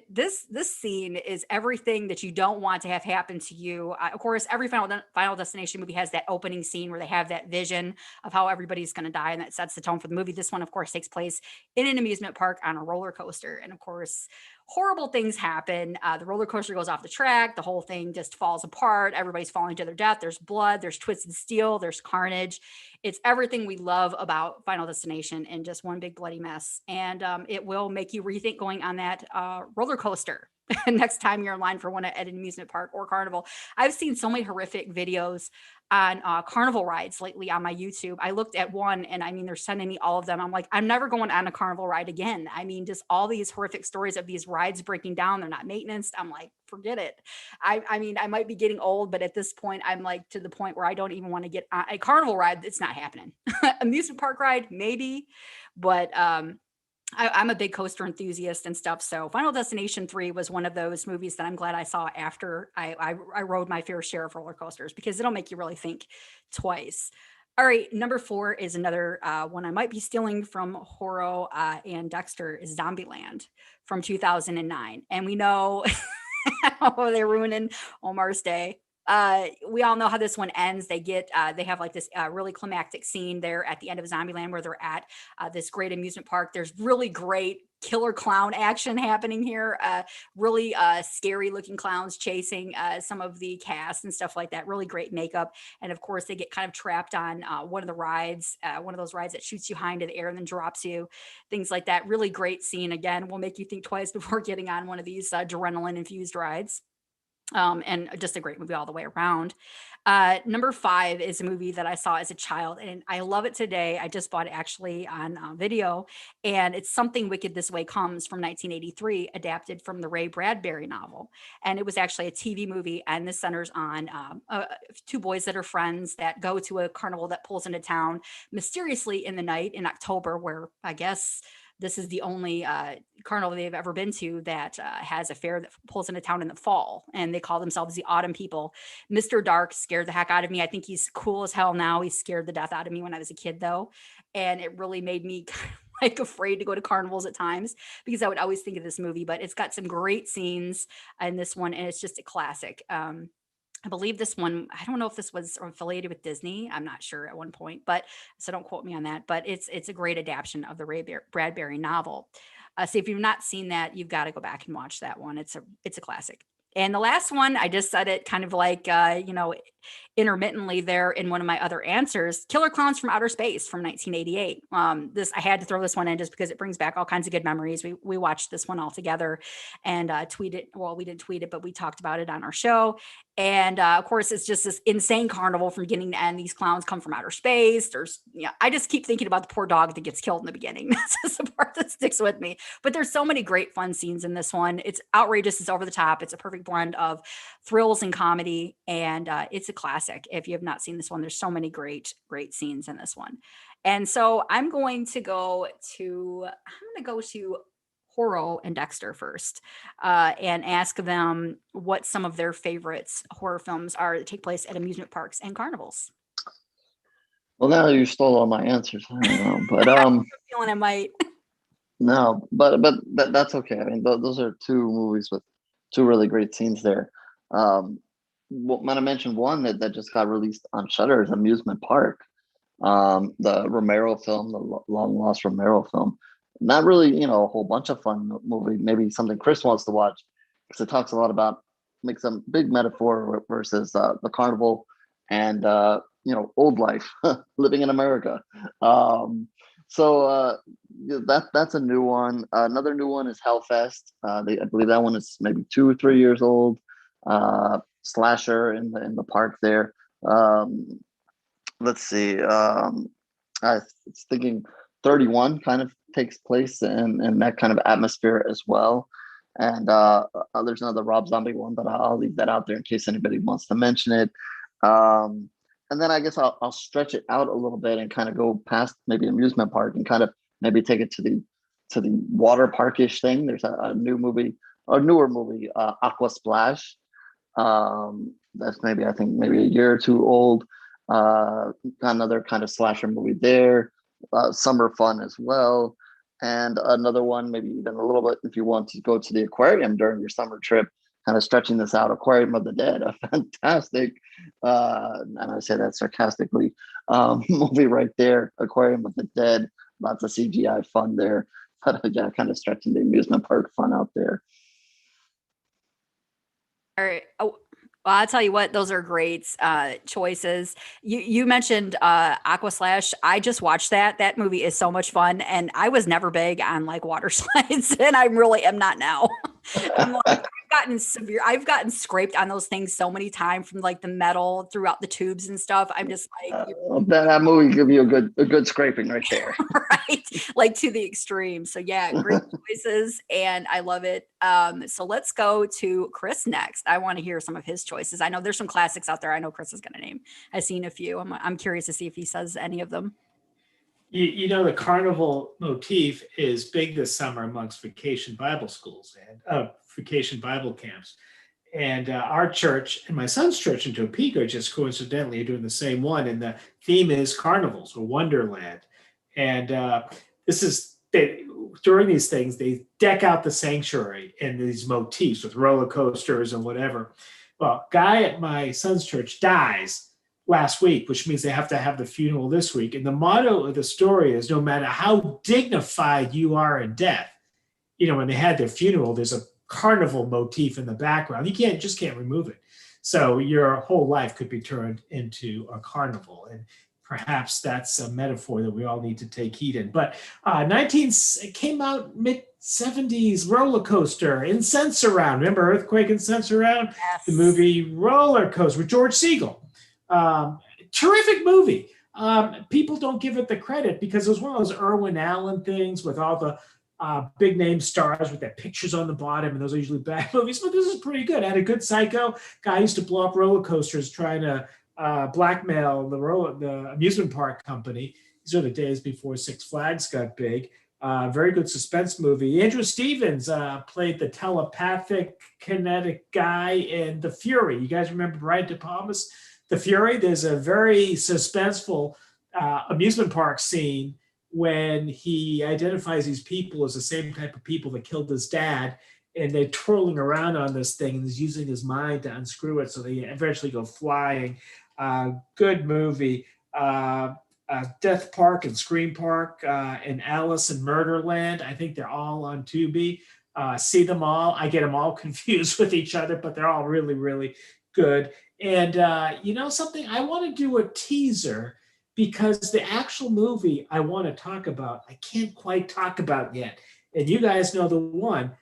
this scene is everything that you don't want to have happen to you. Of course, every Final Destination movie has that opening scene where they have that vision of how everybody's going to die, and that sets the tone for the movie. This one, of course, takes place in an amusement park on a roller coaster. And of course, horrible things happen. The roller coaster goes off the track. The whole thing just falls apart. Everybody's falling to their death. There's blood. There's twisted steel. There's carnage. It's everything we love about Final Destination in just one big bloody mess. And it will make you rethink going on that roller coaster next time you're in line for one at an amusement park or carnival. I've seen so many horrific videos on carnival rides lately on my YouTube. I looked at one, and I mean, they're sending me all of them. I'm like, I'm never going on a carnival ride again. I mean, just all these horrific stories of these rides breaking down. They're not maintenance. I'm like, forget it. I mean, I might be getting old, but at this point, I'm like to the point where I don't even want to get on a carnival ride. It's not happening. Amusement park ride, maybe, but I'm a big coaster enthusiast and stuff. So Final Destination 3 was one of those movies that I'm glad I saw after I rode my fair share of roller coasters, because it'll make you really think twice. All right, number 4 is another one I might be stealing from HorrO and Dexter, is Zombieland from 2009. And we know oh, they're ruining Omar's day. We all know how this one ends. They have like this really climactic scene there at the end of Zombieland where they're at this great amusement park. There's really great killer clown action happening here. Really scary looking clowns chasing some of the cast and stuff like that. Really great makeup. And of course, they get kind of trapped on one of the rides, one of those rides that shoots you high into the air and then drops you, things like that. Really great scene. Again, will make you think twice before getting on one of these adrenaline infused rides. And just a great movie all the way around. Number 5 is a movie that I saw as a child, and I love it today. I just bought it actually on video, and it's Something Wicked This Way Comes from 1983, adapted from the Ray Bradbury novel. And it was actually a TV movie, and this centers on 2 boys that are friends that go to a carnival that pulls into town mysteriously in the night in October, where I guess this is the only carnival they've ever been to that has a fair that pulls into town in the fall, and they call themselves the Autumn People. Mr. Dark scared the heck out of me. I think he's cool as hell now. He scared the death out of me when I was a kid, though, and it really made me like afraid to go to carnivals at times, because I would always think of this movie. But it's got some great scenes in this one, and it's just a classic. I believe this one, I don't know if this was affiliated with Disney. I'm not sure at one point, but so don't quote me on that. But it's a great adaptation of the Ray Bradbury novel. So if you've not seen that, you've got to go back and watch that one. It's a classic. And the last one, I just said it kind of like, intermittently there in one of my other answers, Killer Clowns from Outer Space from 1988. I had to throw this one in just because it brings back all kinds of good memories. We watched this one all together and tweeted. Well, we didn't tweet it, but we talked about it on our show. And of course, it's just this insane carnival from beginning to end. These clowns come from outer space. I just keep thinking about the poor dog that gets killed in the beginning. That's just the part that sticks with me. But there's so many great fun scenes in this one. It's outrageous. It's over the top. It's a perfect blend of thrills and comedy. And it's a classic. If you have not seen this one, there's so many great scenes in this one. And so I'm going to go to HorrO and Dexter first, and ask them what some of their favorites horror films are that take place at amusement parks and carnivals. Well, now you stole all my answers. I don't know, but I'm feeling I might. No, but that's okay. I mean, those are 2 movies with 2 really great scenes there. When I mentioned one that just got released on Shudder is Amusement Park, the Romero film, the long lost Romero film. Not really, a whole bunch of fun movie. Maybe something Chris wants to watch, because it talks a lot about, makes a big metaphor versus the carnival and old life, living in America. So that's a new one. Another new one is Hellfest. I believe that one is maybe 2 or 3 years old. Slasher in the park there. Let's see. I was thinking 31 kind of takes place in that kind of atmosphere as well. And there's another Rob Zombie one, but I'll leave that out there in case anybody wants to mention it. And then I guess I'll stretch it out a little bit and kind of go past maybe amusement park and kind of maybe take it to the water parkish thing. There's a newer movie, Aqua Splash. That's maybe, I think, maybe a year or two old. Another kind of slasher movie there. Summer fun as well. And another one, maybe even a little bit, if you want to go to the aquarium during your summer trip, kind of stretching this out, Aquarium of the Dead, a fantastic, and I say that sarcastically, movie right there, Aquarium of the Dead, lots of CGI fun there. But yeah, kind of stretching the amusement park fun out there. All right. Oh, well, I'll tell you what, those are great choices. You mentioned Aqua Slash. I just watched that. That movie is so much fun. And I was never big on like water slides, and I really am not now. I'm like, I've gotten scraped on those things so many times from like the metal throughout the tubes and stuff. I'm just like, that movie give you a good scraping right there. right? Like to the extreme. So yeah, great choices, and I love it. So let's go to Chris next. I want to hear some of his choices. I know there's some classics out there. I know Chris is going to name. I've seen a few. I'm curious to see if he says any of them. You know, the carnival motif is big this summer amongst vacation Bible schools and vacation Bible camps. And our church and my son's church in Topeka just coincidentally are doing the same one. And the theme is carnivals or Wonderland. And during these things, they deck out the sanctuary in these motifs with roller coasters and whatever. Well, guy at my son's church dies last week, which means they have to have the funeral this week. And the motto of the story is, no matter how dignified you are in death, you know, when they had their funeral, there's a carnival motif in the background. You just can't remove it. So your whole life could be turned into a carnival. And perhaps that's a metaphor that we all need to take heed in. But it came out mid-70s, roller coaster in Sense-Around. Remember Earthquake in Sense-Around? Yes. The movie Roller Coaster with George Segal. Terrific movie. People don't give it the credit because it was one of those Irwin Allen things with all the big name stars with their pictures on the bottom, and those are usually bad movies, but this is pretty good. It had a good psycho. Guy used to blow up roller coasters trying to blackmail the amusement park company. These are the days before Six Flags got big. Very good suspense movie. Andrew Stevens played the telepathic kinetic guy in The Fury. You guys remember Brian De Palma's The Fury? There's a very suspenseful amusement park scene when he identifies these people as the same type of people that killed his dad, and they're twirling around on this thing, and he's using his mind to unscrew it, so they eventually go flying. Good movie. Death Park and Scream Park and Alice in Murderland. I think they're all on Tubi. See them all. I get them all confused with each other, but they're all really, really good. And you know something? I want to do a teaser because the actual movie I want to talk about, I can't quite talk about yet. And you guys know the one,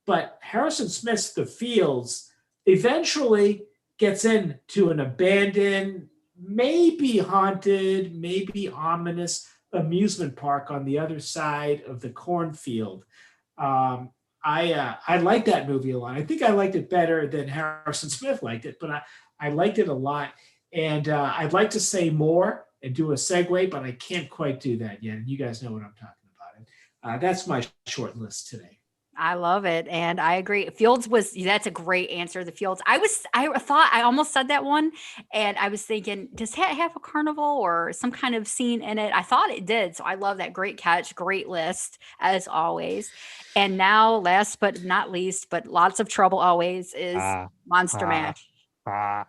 but Harrison Smith's The Fields eventually gets into an abandoned, maybe haunted, maybe ominous amusement park on the other side of the cornfield. I like that movie a lot. I think I liked it better than Harrison Smith liked it, but I liked it a lot. And I'd like to say more and do a segue, but I can't quite do that yet. And you guys know what I'm talking about. That's my short list today. I love it. And I agree. That's a great answer. The Fields. I thought I almost said that one. And I was thinking, does that have a carnival or some kind of scene in it? I thought it did. So I love that. Great catch. Great list as always. And now last but not least, but lots of trouble always is MonsterMash. All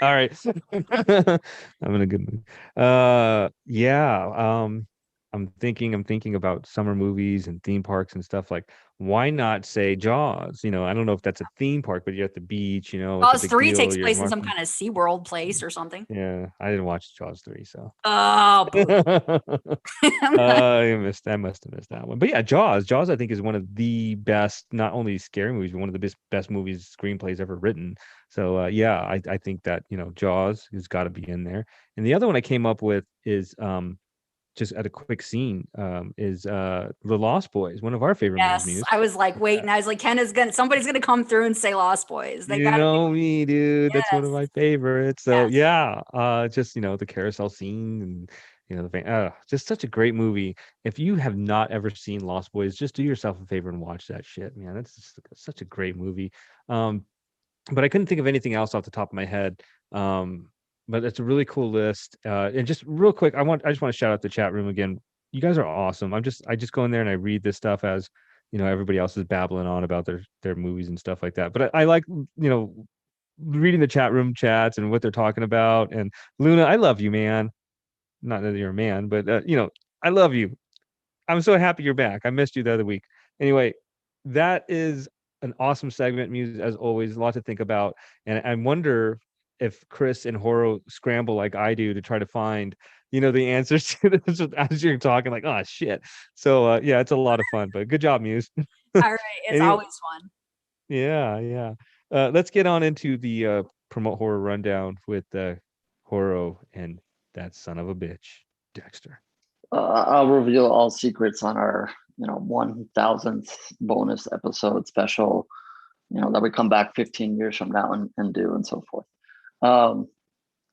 right. I'm in a good mood. I'm thinking about summer movies and theme parks and stuff. Like, why not say Jaws? You know, I don't know if that's a theme park, but you're at the beach, you know. Jaws 3 takes place in some kind of SeaWorld place or something. Yeah, I didn't watch Jaws 3, so. Oh, I must have missed that one. But yeah, Jaws I think is one of the best, not only scary movies, but one of the best movies, screenplays ever written. So I think that, you know, Jaws has got to be in there. And the other one I came up with is just at a quick scene is The Lost Boys, one of our favorite movies. I was like, wait, and I was like, somebody's gonna come through and say Lost Boys. You know me, dude. Yes. That's one of my favorites. So just, you know, the carousel scene you know, just such a great movie. If you have not ever seen Lost Boys, just do yourself a favor and watch that shit, man. That's just such a great movie. But I couldn't think of anything else off the top of my head. But it's a really cool list. And just real quick, I just want to shout out the chat room again. You guys are awesome. I just go in there and I read this stuff as, you know, everybody else is babbling on about their movies and stuff like that. But I like, you know, reading the chat room chats and what they're talking about. And Luna, I love you, man. Not that you're a man, but you know, I love you. I'm so happy you're back. I missed you the other week. Anyway, that is an awesome segment, Muse, as always. A lot to think about. And I wonder if Chris and HorrO scramble like I do to try to find, you know, the answers to this as you're talking, like, oh shit. So yeah, it's a lot of fun, but good job, Muse. All right. It's always fun. Yeah, yeah. Let's get on into the promote horror rundown with HorrO and that son of a bitch, Dexter. I'll reveal all secrets on our 1000th bonus episode special, that we come back 15 years from now and do, and so forth. And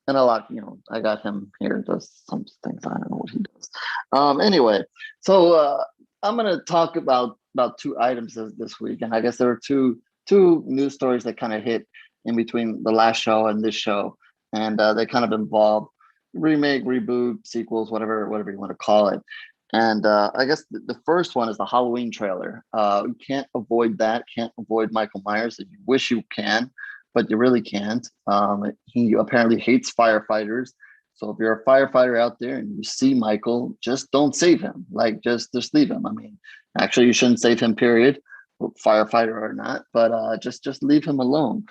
a lot, I got him here, does some things, I don't know what he does. Anyway, so I'm going to talk about two items this week, and I guess there were two news stories that kind of hit in between the last show and this show, and they kind of involve remake, reboot, sequels, whatever you want to call it. And I guess the first one is the Halloween trailer. You can't avoid that. Can't avoid Michael Myers. You wish you can, but you really can't. He apparently hates firefighters. So if you're a firefighter out there and you see Michael, just don't save him. Like just leave him. I mean, actually, you shouldn't save him. Period. Firefighter or not, but just leave him alone.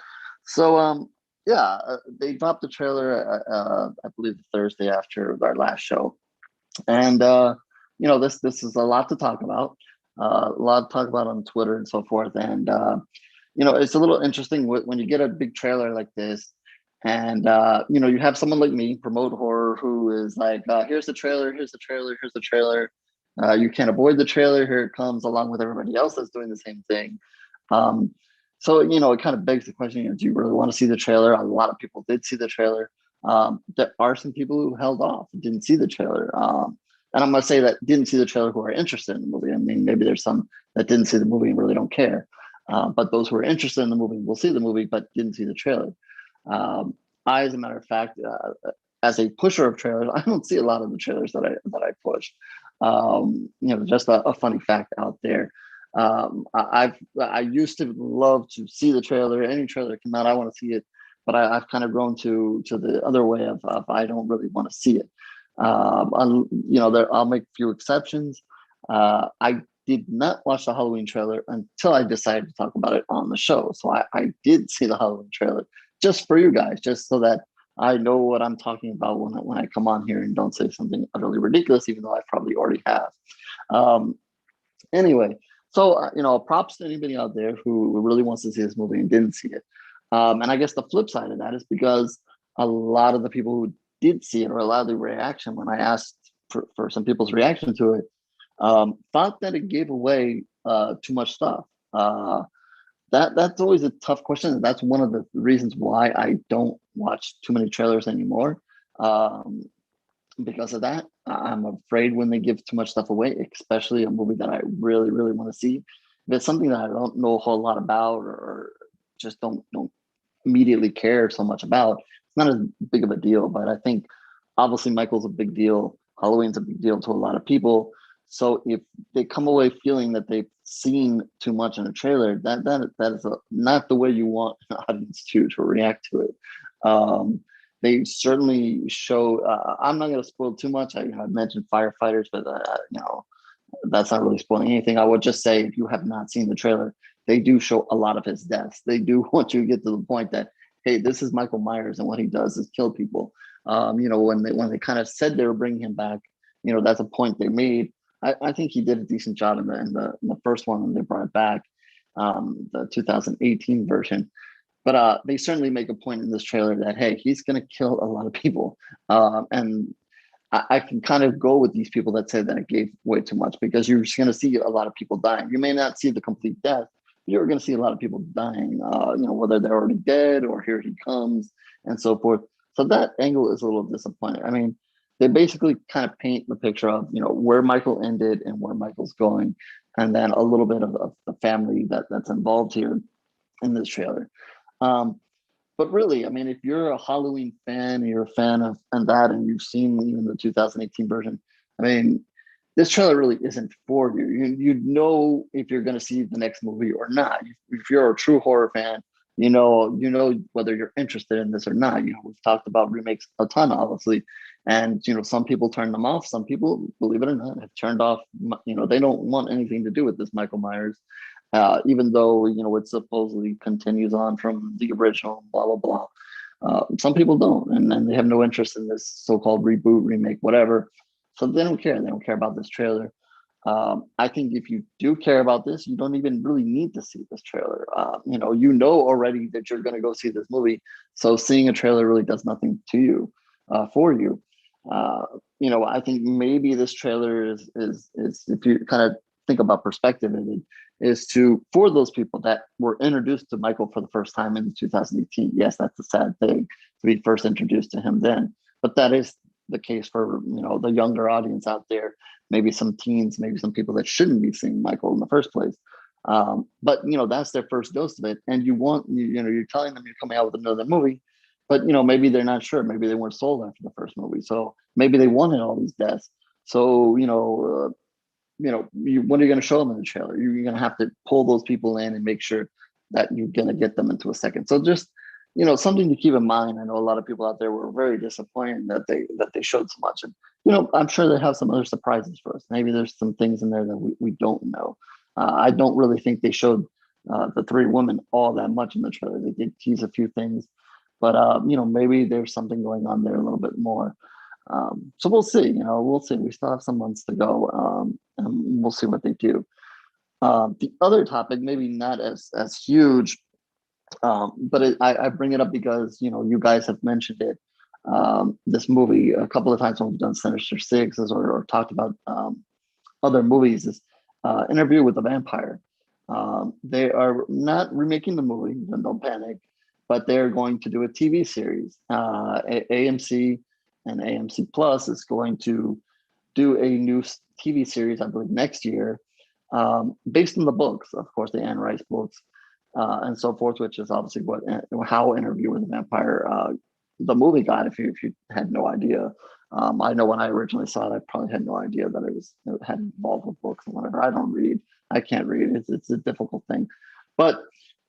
So yeah, they dropped the trailer. I believe Thursday after our last show, and this is a lot to talk about. A lot to talk about on Twitter and so forth. And it's a little interesting when you get a big trailer like this, and you have someone like me, Promote Horror, who is like, here's the trailer, here's the trailer, here's the trailer. You can't avoid the trailer. Here it comes, along with everybody else that's doing the same thing. So it kind of begs the question: do you really want to see the trailer? A lot of people did see the trailer. There are some people who held off, didn't see the trailer. And I'm going to say that didn't see the trailer who are interested in the movie. I mean, maybe there's some that didn't see the movie and really don't care. But those who are interested in the movie will see the movie, but didn't see the trailer. I, as a matter of fact, as a pusher of trailers, I don't see a lot of the trailers that I push. Just a funny fact out there. I used to love to see the trailer. Any trailer that came out, I want to see it. But I've kind of grown to the other way of I don't really want to see it. I'll make a few exceptions. I did not watch the Halloween trailer until I decided to talk about it on the show. So I did see the Halloween trailer just for you guys, just so that I know what I'm talking about when I come on here and don't say something utterly ridiculous, even though I probably already have. Anyway, so props to anybody out there who really wants to see this movie and didn't see it. And I guess the flip side of that is because a lot of the people who did see it, or a lot of the reaction when I asked for some people's reaction to it, thought that it gave away too much stuff. That's always a tough question. That's one of the reasons why I don't watch too many trailers anymore. Because of that, I'm afraid when they give too much stuff away, especially a movie that I really, really want to see. If it's something that I don't know a whole lot about, or just don't immediately care so much about, it's not as big of a deal. But I think obviously Michael's a big deal. Halloween's a big deal to a lot of people. So if they come away feeling that they've seen too much in a trailer, that is not the way you want an audience to react to it. They certainly show. I'm not going to spoil too much. I mentioned firefighters, but that's not really spoiling anything. I would just say, if you have not seen the trailer, they do show a lot of his deaths. They do want you to get to the point that, hey, this is Michael Myers, and what he does is kill people. When they kind of said they were bringing him back, that's a point they made. I think he did a decent job in the first one when they brought it back, the 2018 version. But they certainly make a point in this trailer that, hey, he's going to kill a lot of people. And I can kind of go with these people that say that it gave way too much, because you're just going to see a lot of people dying. You may not see the complete death, but you're going to see a lot of people dying, whether they're already dead or here he comes and so forth. So that angle is a little disappointing. I mean, they basically kind of paint the picture of, you know, where Michael ended and where Michael's going, and then a little bit of the family that's involved here in this trailer. But really, I mean, if you're a Halloween fan, you're a fan of and you've seen even the 2018 version, I mean, this trailer really isn't for you. You know if you're going to see the next movie or not. If you're a true horror fan, you know whether you're interested in this or not. You know, we've talked about remakes a ton, obviously, and you know, some people turn them off. Some people, believe it or not, have turned off. You know, they don't want anything to do with this Michael Myers, even though you know it supposedly continues on from the original. Blah blah blah. Some people don't, and they have no interest in this so-called reboot, remake, whatever. So they don't care. They don't care about this trailer. I think if you do care about this, you don't even really need to see this trailer. You know already that you're going to go see this movie. So seeing a trailer really does nothing to you, for you. You know, I think maybe this trailer is if you kind of think about perspective, is for those people that were introduced to Michael for the first time in 2018. Yes, that's a sad thing to be first introduced to him then, but that is the case for, you know, the younger audience out there, maybe some teens, maybe some people that shouldn't be seeing Michael in the first place. But you know, that's their first dose of it, and you know, you're telling them you're coming out with another movie, but you know, maybe they're not sure, maybe they weren't sold after the first movie, so maybe they wanted all these deaths. So what are you going to show them in the trailer? You're going to have to pull those people in and make sure that you're going to get them into a second. So just, you know, something to keep in mind. I know a lot of people out there were very disappointed that they showed so much, and you know, I'm sure they have some other surprises for us. Maybe there's some things in there that we don't know. I don't really think they showed the three women all that much in the trailer. They did tease a few things, but you know, maybe there's something going on there a little bit more. So we'll see. You know, we'll see. We still have some months to go, and we'll see what they do. The other topic, maybe not as huge, but I bring it up because you know you guys have mentioned it. This movie a couple of times when we've done Sinister Sixes or talked about other movies is Interview with the Vampire. They are not remaking the movie, then don't panic, but they're going to do a TV series. AMC and AMC Plus is going to do a new TV series, I believe, next year, based on the books, of course, the Anne Rice books, and so forth, which is obviously how Interview with the Vampire, the movie got. If you had no idea, I know when I originally saw it, I probably had no idea that it had involved with books and whatever. I don't read. I can't read. It's a difficult thing, but.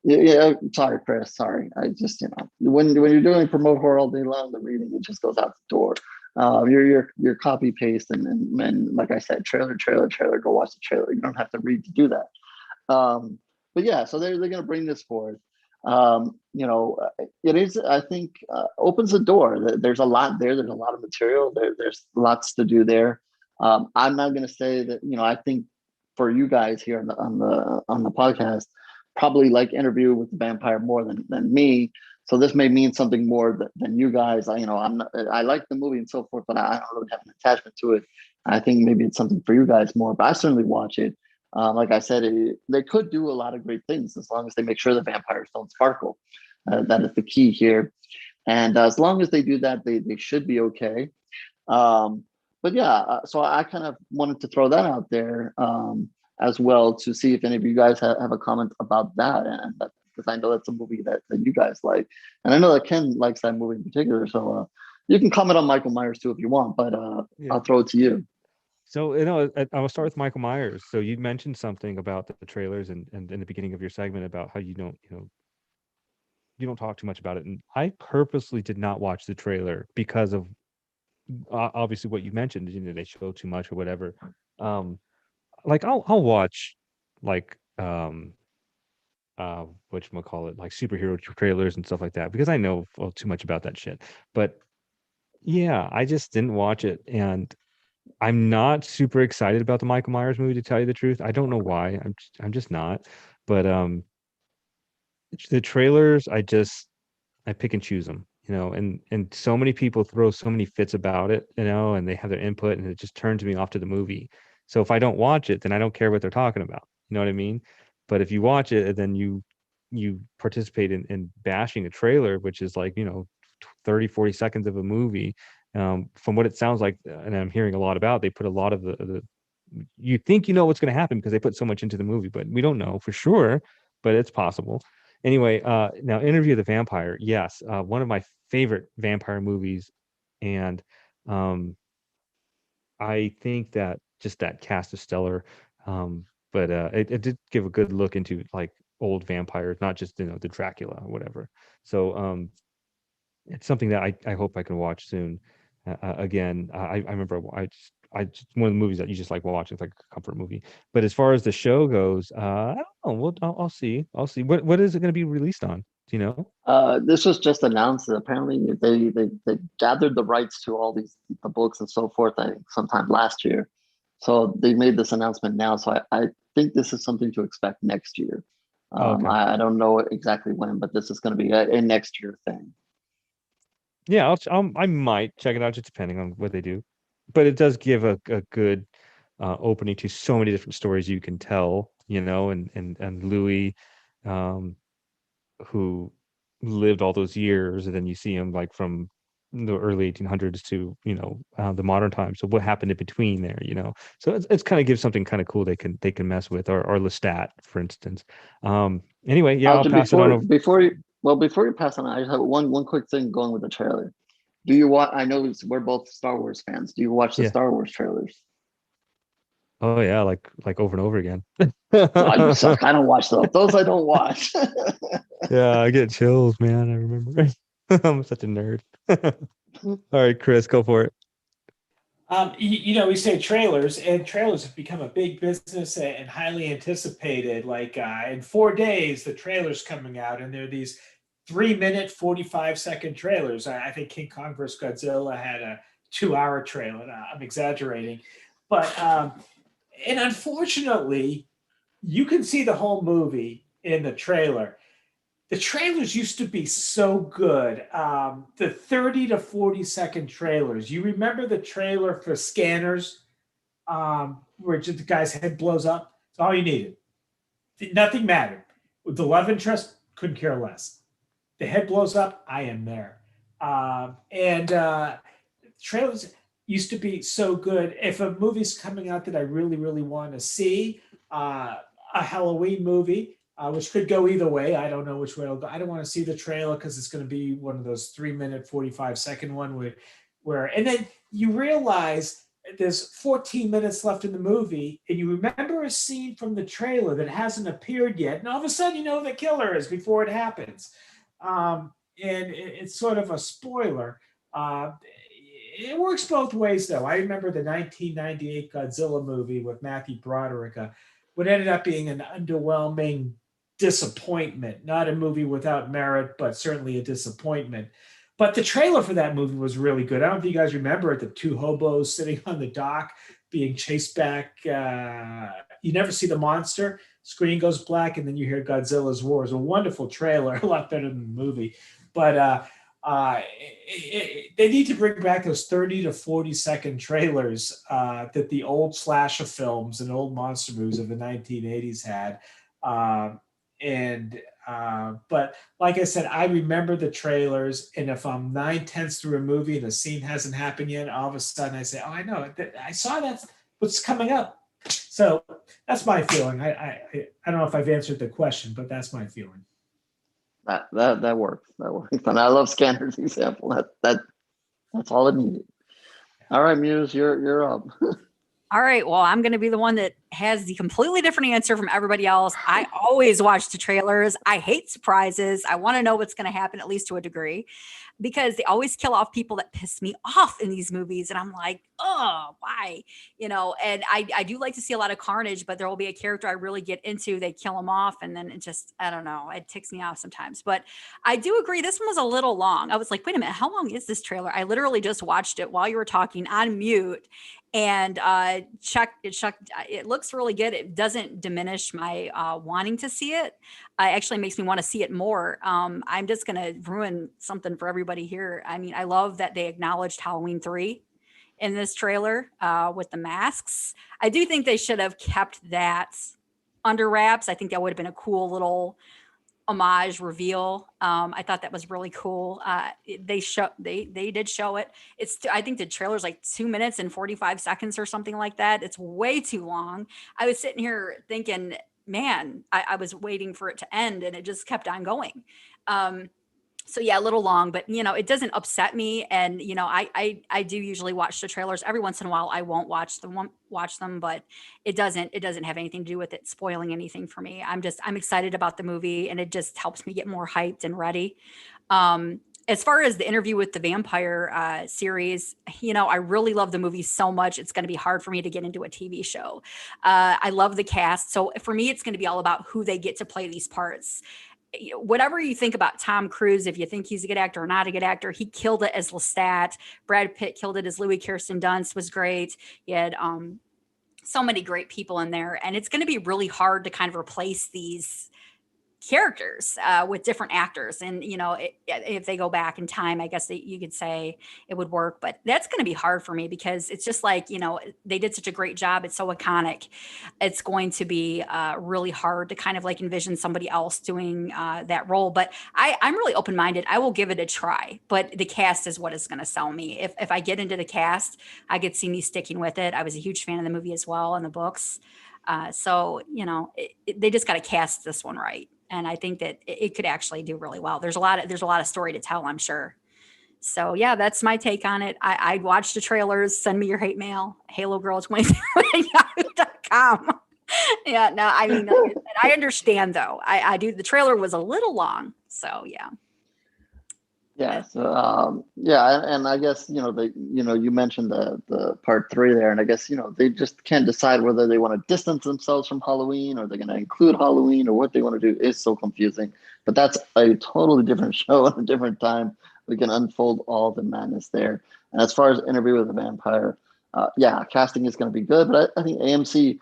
Yeah, sorry, Chris. Sorry, I just when you're doing promote horror all day long, the reading it just goes out the door. You're copy paste and like I said, trailer. Go watch the trailer. You don't have to read to do that. But yeah, so they're gonna bring this forward. You know, it is, I think, opens the door. There's a lot there. There's a lot of material. There's lots to do there. I'm not gonna say that. You know, I think for you guys here on the podcast, probably like Interview with the Vampire more than me. So this may mean something more than you guys. I like the movie and so forth, but I don't really have an attachment to it. I think maybe it's something for you guys more, but I certainly watch it. Like I said, they could do a lot of great things as long as they make sure the vampires don't sparkle. That is the key here. And as long as they do that, they should be okay. But yeah, so I kind of wanted to throw that out there. As well, to see if any of you guys have a comment about that, and because I know that's a movie that you guys like, and I know that Ken likes that movie in particular. So you can comment on Michael Myers too if you want, but Yeah. I'll throw it to you. So you know, I'll start with Michael Myers. So you mentioned something about the trailers and in the beginning of your segment about how you don't talk too much about it, and I purposely did not watch the trailer because of obviously what you mentioned. You know, they show too much or whatever. Like I'll watch like whatchamacallit, like superhero trailers and stuff like that because I know too much about that shit. But yeah, I just didn't watch it, and I'm not super excited about the Michael Myers movie, to tell you the truth. I don't know why. I'm just not. But the trailers, I pick and choose them, you know, and so many people throw so many fits about it, you know, and they have their input, and it just turns me off to the movie. So if I don't watch it, then I don't care what they're talking about. You know what I mean? But if you watch it, then you participate in bashing a trailer, which is like, you know, 30, 40 seconds of a movie From what it sounds like, and I'm hearing a lot about, they put a lot of the you think you know what's going to happen because they put so much into the movie, but we don't know for sure, but it's possible. Anyway, now Interview with the Vampire, yes, one of my favorite vampire movies, and I think that just that cast is stellar. But it did give a good look into like old vampires, not just the Dracula or whatever. So it's something that I hope I can watch soon. Again, I remember I just one of the movies that you just like watching. It's like a comfort movie. But as far as the show goes, I don't know. I'll see. I'll see. What is it going to be released on? Do you know? This was just announced. Apparently, they gathered the rights to all the books and so forth. I think sometime last year, so they made this announcement now. So I think this is something to expect next year. Oh, okay. I don't know exactly when, but this is going to be a next year thing. Yeah, I might check it out just depending on what they do. But it does give a good opening to so many different stories you can tell, and Louis, um, who lived all those years, and then you see him like from the early 1800s to the modern times. So what happened in between there? So it's kind of gives something kind of cool they can mess with, or Lestat, for instance. Anyway, yeah, I'll pass it on over. Before you pass on, I just have one quick thing going with the trailer. Do you watch? I know we're both Star Wars fans. Do you watch the Star Wars trailers? Oh yeah, like over and over again. Oh, you suck. I don't watch those. Those I don't watch. Yeah, I get chills, man. I remember. I'm such a nerd. All right, Chris, go for it. We say trailers, and trailers have become a big business and highly anticipated. Like in 4 days, the trailer's coming out, and there are these 3-minute, 45-second trailers. I think King Kong vs. Godzilla had a 2-hour trailer. I'm exaggerating, but and unfortunately, you can see the whole movie in the trailer. The trailers used to be so good. The 30 to 40-second trailers. You remember the trailer for Scanners, where just the guy's head blows up? It's all you needed. Nothing mattered. With the love interest, couldn't care less. The head blows up, I am there. Trailers used to be so good. If a movie's coming out that I really, really want to see, a Halloween movie, which could go either way. I don't know which way it'll go. I don't want to see the trailer because it's going to be one of those 3-minute, 45-second one and then you realize there's 14 minutes left in the movie, and you remember a scene from the trailer that hasn't appeared yet, and all of a sudden you know who the killer is before it happens. And it's sort of a spoiler. It works both ways, though. I remember the 1998 Godzilla movie with Matthew Broderick, what ended up being an underwhelming disappointment, not a movie without merit, but certainly a disappointment. But the trailer for that movie was really good. I don't know if you guys remember it, the 2 hobos sitting on the dock being chased back. You never see the monster. Screen goes black, and then you hear Godzilla's roar. It's a wonderful trailer, a lot better than the movie. But they need to bring back those 30 to 40-second trailers that the old slasher films and old monster movies of the 1980s had. But like I said, I remember the trailers, and if I'm 9/10 through a movie and the scene hasn't happened yet, all of a sudden I say, "Oh, I know, I saw that. What's coming up?" So that's my feeling. I don't know if I've answered the question, but that's my feeling. That works. That works. And I love Scanner's example. That's all it needed. All right, Muse, you're up. All right. Well, I'm going to be the one that has the completely different answer from everybody else. I always watch the trailers. I hate surprises. I want to know what's going to happen, at least to a degree, because they always kill off people that piss me off in these movies. And I'm like, oh, why? And I do like to see a lot of carnage, but there will be a character I really get into. They kill him off. And then it just, I don't know, it ticks me off sometimes. But I do agree. This one was a little long. I was like, wait a minute, how long is this trailer? I literally just watched it while you were talking on mute. And it looks really good. It doesn't diminish my wanting to see it. It actually makes me want to see it more. I'm just going to ruin something for everybody here. I mean, I love that they acknowledged Halloween 3 in this trailer with the masks. I do think they should have kept that under wraps. I think that would have been a cool little homage reveal. I thought that was really cool. They did show it. I think the trailer's like 2 minutes and 45 seconds or something like that. It's way too long. I was sitting here thinking, man, I was waiting for it to end, and it just kept on going. So yeah, a little long, but it doesn't upset me. And I do usually watch the trailers every once in a while. I won't watch them, but it doesn't have anything to do with it spoiling anything for me. I'm excited about the movie, and it just helps me get more hyped and ready. As far as the Interview with the Vampire series, I really love the movie so much. It's going to be hard for me to get into a TV show. I love the cast. So for me, it's going to be all about who they get to play these parts. Whatever you think about Tom Cruise, if you think he's a good actor or not a good actor, he killed it as Lestat. Brad Pitt killed it as Louis. Kirsten Dunst was great. You had so many great people in there, and it's going to be really hard to kind of replace these characters with different actors. And if they go back in time, I guess you could say it would work, but that's going to be hard for me because it's just like they did such a great job. It's so iconic. It's going to be really hard to kind of like envision somebody else doing that role. But I'm really open-minded. I will give it a try, but the cast is what is going to sell me. If I get into the cast, I could see me sticking with it. I was a huge fan of the movie as well, and the books. So they just got to cast this one right. And I think that it could actually do really well. There's a lot of story to tell, I'm sure. So yeah, that's my take on it. I'd watch the trailers. Send me your hate mail, halogirl23@yahoo.com. Yeah, no, I mean, I understand though. I do. The trailer was a little long, so yeah. Yeah. So and I guess you mentioned the part 3 there, and I guess they just can't decide whether they want to distance themselves from Halloween or they're going to include Halloween or what they want to do. Is so confusing. But that's a totally different show at a different time. We can unfold all the madness there. And as far as Interview with the Vampire, casting is going to be good, but I think AMC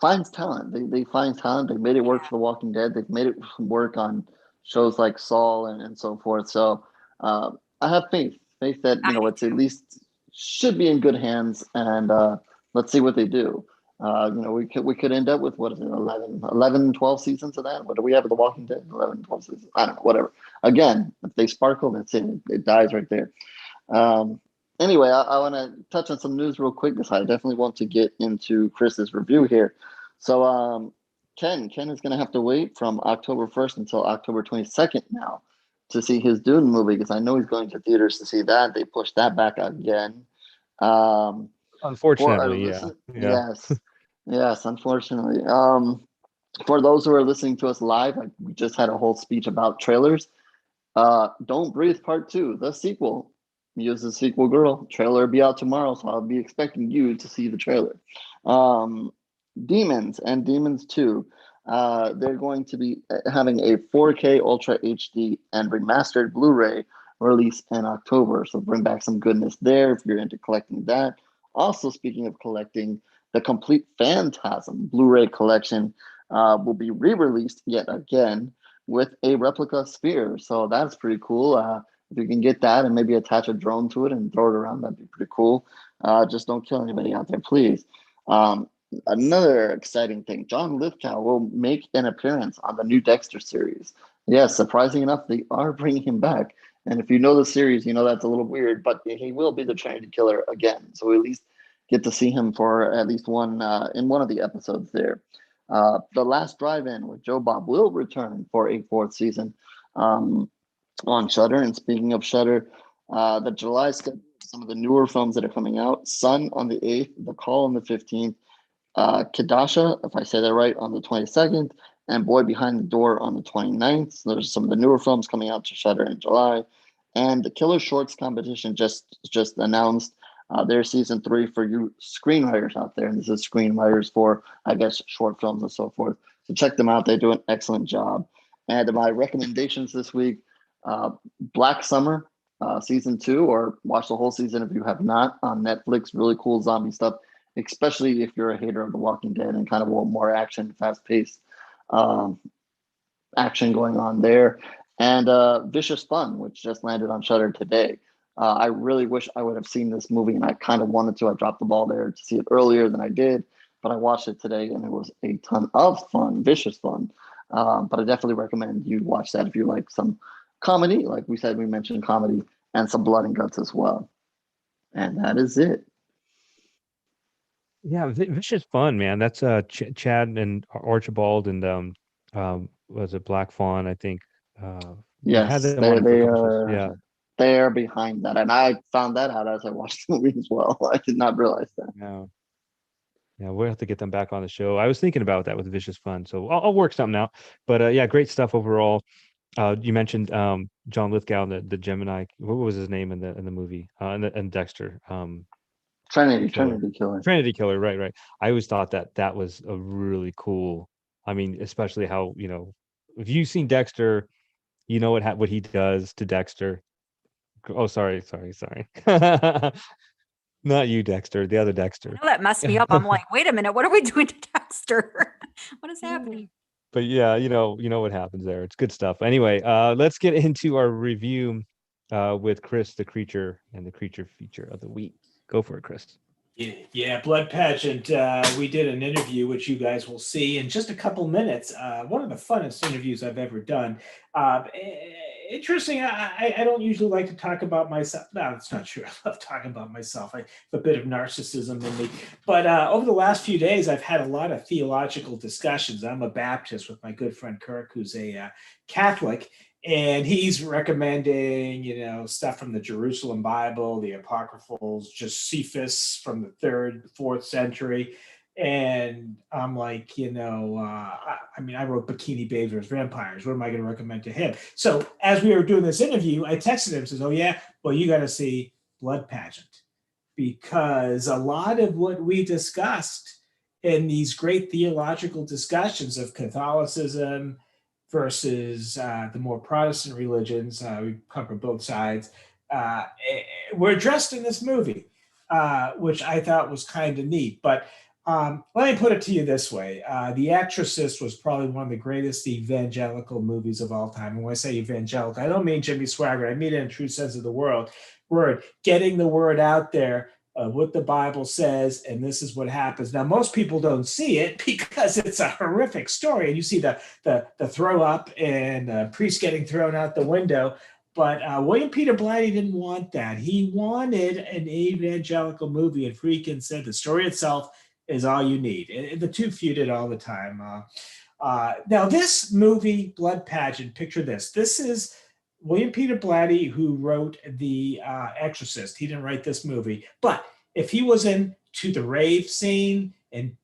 finds talent. They find talent. They made it work for The Walking Dead. They've made it work on shows like Saul and so forth. So I have faith that it's at least should be in good hands, and let's see what they do. We could end up with, what is it, 11, 12 seasons of that? What do we have at The Walking Dead? 11, 12 seasons. I don't know, whatever. Again, if they sparkle, that's it. It dies right there. Anyway, I want to touch on some news real quick because I definitely want to get into Chris's review here. So Ken is going to have to wait from October 1st until October 22nd now to see his Dune movie, because I know he's going to theaters to see that. They pushed that back again. Unfortunately, yeah. Yes, unfortunately. For those who are listening to us live, we just had a whole speech about trailers. Don't Breathe Part 2, the sequel. Muse's sequel girl. Trailer will be out tomorrow, so I'll be expecting you to see the trailer. Demons and Demons 2. They're going to be having a 4K Ultra HD and remastered Blu-ray release in October. So bring back some goodness there if you're into collecting that. Also, speaking of collecting, the complete Phantasm Blu-ray collection will be re-released yet again with a replica sphere. So that's pretty cool. If you can get that and maybe attach a drone to it and throw it around, that'd be pretty cool. Just don't kill anybody out there, please. Another exciting thing, John Lithgow will make an appearance on the new Dexter series. Yes, surprising enough, they are bringing him back. And if you know the series, you know that's a little weird, but he will be the Trinity Killer again. So we at least get to see him for at least one in one of the episodes there. The Last Drive-In with Joe Bob will return for a 4th season on Shudder. And speaking of Shudder, the July schedule, some of the newer films that are coming out: Sun on the 8th, The Call on the 15th, Kadasha, if I say that right, on the 22nd, and Boy Behind the Door on the 29th. So there's some of the newer films coming out to Shudder in July. And the Killer Shorts competition just announced their season 3 for you screenwriters out there. And this is screenwriters for, I guess, short films and so forth. So check them out. They do an excellent job. And my recommendations this week, Black Summer, season 2, or watch the whole season if you have not, on Netflix. Really cool zombie stuff, especially if you're a hater of The Walking Dead and kind of want more action, fast-paced action going on there. And Vicious Fun, which just landed on Shudder today. I really wish I would have seen this movie, and I kind of wanted to. I dropped the ball there to see it earlier than I did, but I watched it today, and it was a ton of fun, vicious fun. But I definitely recommend you watch that if you like some comedy. Like we said, we mentioned comedy and some blood and guts as well. And that is it. Yeah, Vicious Fun, man. That's Chad and Archibald and was it Black Fawn, I think. We had Yes, them on for a couple shows. Yeah. they're behind that. And I found that out as I watched the movie as well. I did not realize that. Yeah. Yeah, we'll have to get them back on the show. I was thinking about that with Vicious Fun, so I'll work something out. But yeah, great stuff overall. You mentioned John Lithgow, the Gemini. What was his name in the movie? And Dexter. Trinity Killer. Trinity Killer, right. I always thought that was a really cool. I mean, especially how, if you've seen Dexter, you know what he does to Dexter. Oh, sorry. Not you, Dexter, the other Dexter. I know that messed me up. I'm like, wait a minute, what are we doing to Dexter? What is happening? But yeah, you know what happens there. It's good stuff. Anyway, let's get into our review with Chris, the creature, and the creature feature of the week. Go for it, Chris. Yeah, Blood Pageant. We did an interview, which you guys will see in just a couple minutes. One of the funnest interviews I've ever done. Interesting. I don't usually like to talk about myself. No, that's not true. I love talking about myself. I have a bit of narcissism in me. But over the last few days, I've had a lot of theological discussions. I'm a Baptist with my good friend Kirk, who's a Catholic. And he's recommending, stuff from the Jerusalem Bible, the Apocryphals, Josephus from the 3rd, 4th century. And I'm like, I wrote Bikini Babes vs. Vampires. What am I going to recommend to him? So as we were doing this interview, I texted him, says, oh yeah, well, you got to see Blood Pageant, because a lot of what we discussed in these great theological discussions of Catholicism versus the more Protestant religions, we cover both sides, were addressed in this movie, which I thought was kind of neat. But let me put it to you this way. The Exorcist was probably one of the greatest evangelical movies of all time. And when I say evangelical, I don't mean Jimmy Swaggart. I mean it in true sense of the word, getting the word out there of what the Bible says, and this is what happens. Now, most people don't see it because it's a horrific story, and you see the throw up and the priest getting thrown out the window. But William Peter Blatty didn't want that. He wanted an evangelical movie, and Friedkin said the story itself is all you need. And the two feuded all the time. Now, this movie, Blood Pageant, picture this. This is William Peter Blatty, who wrote The Exorcist. He didn't write this movie. But if he was into the rave scene and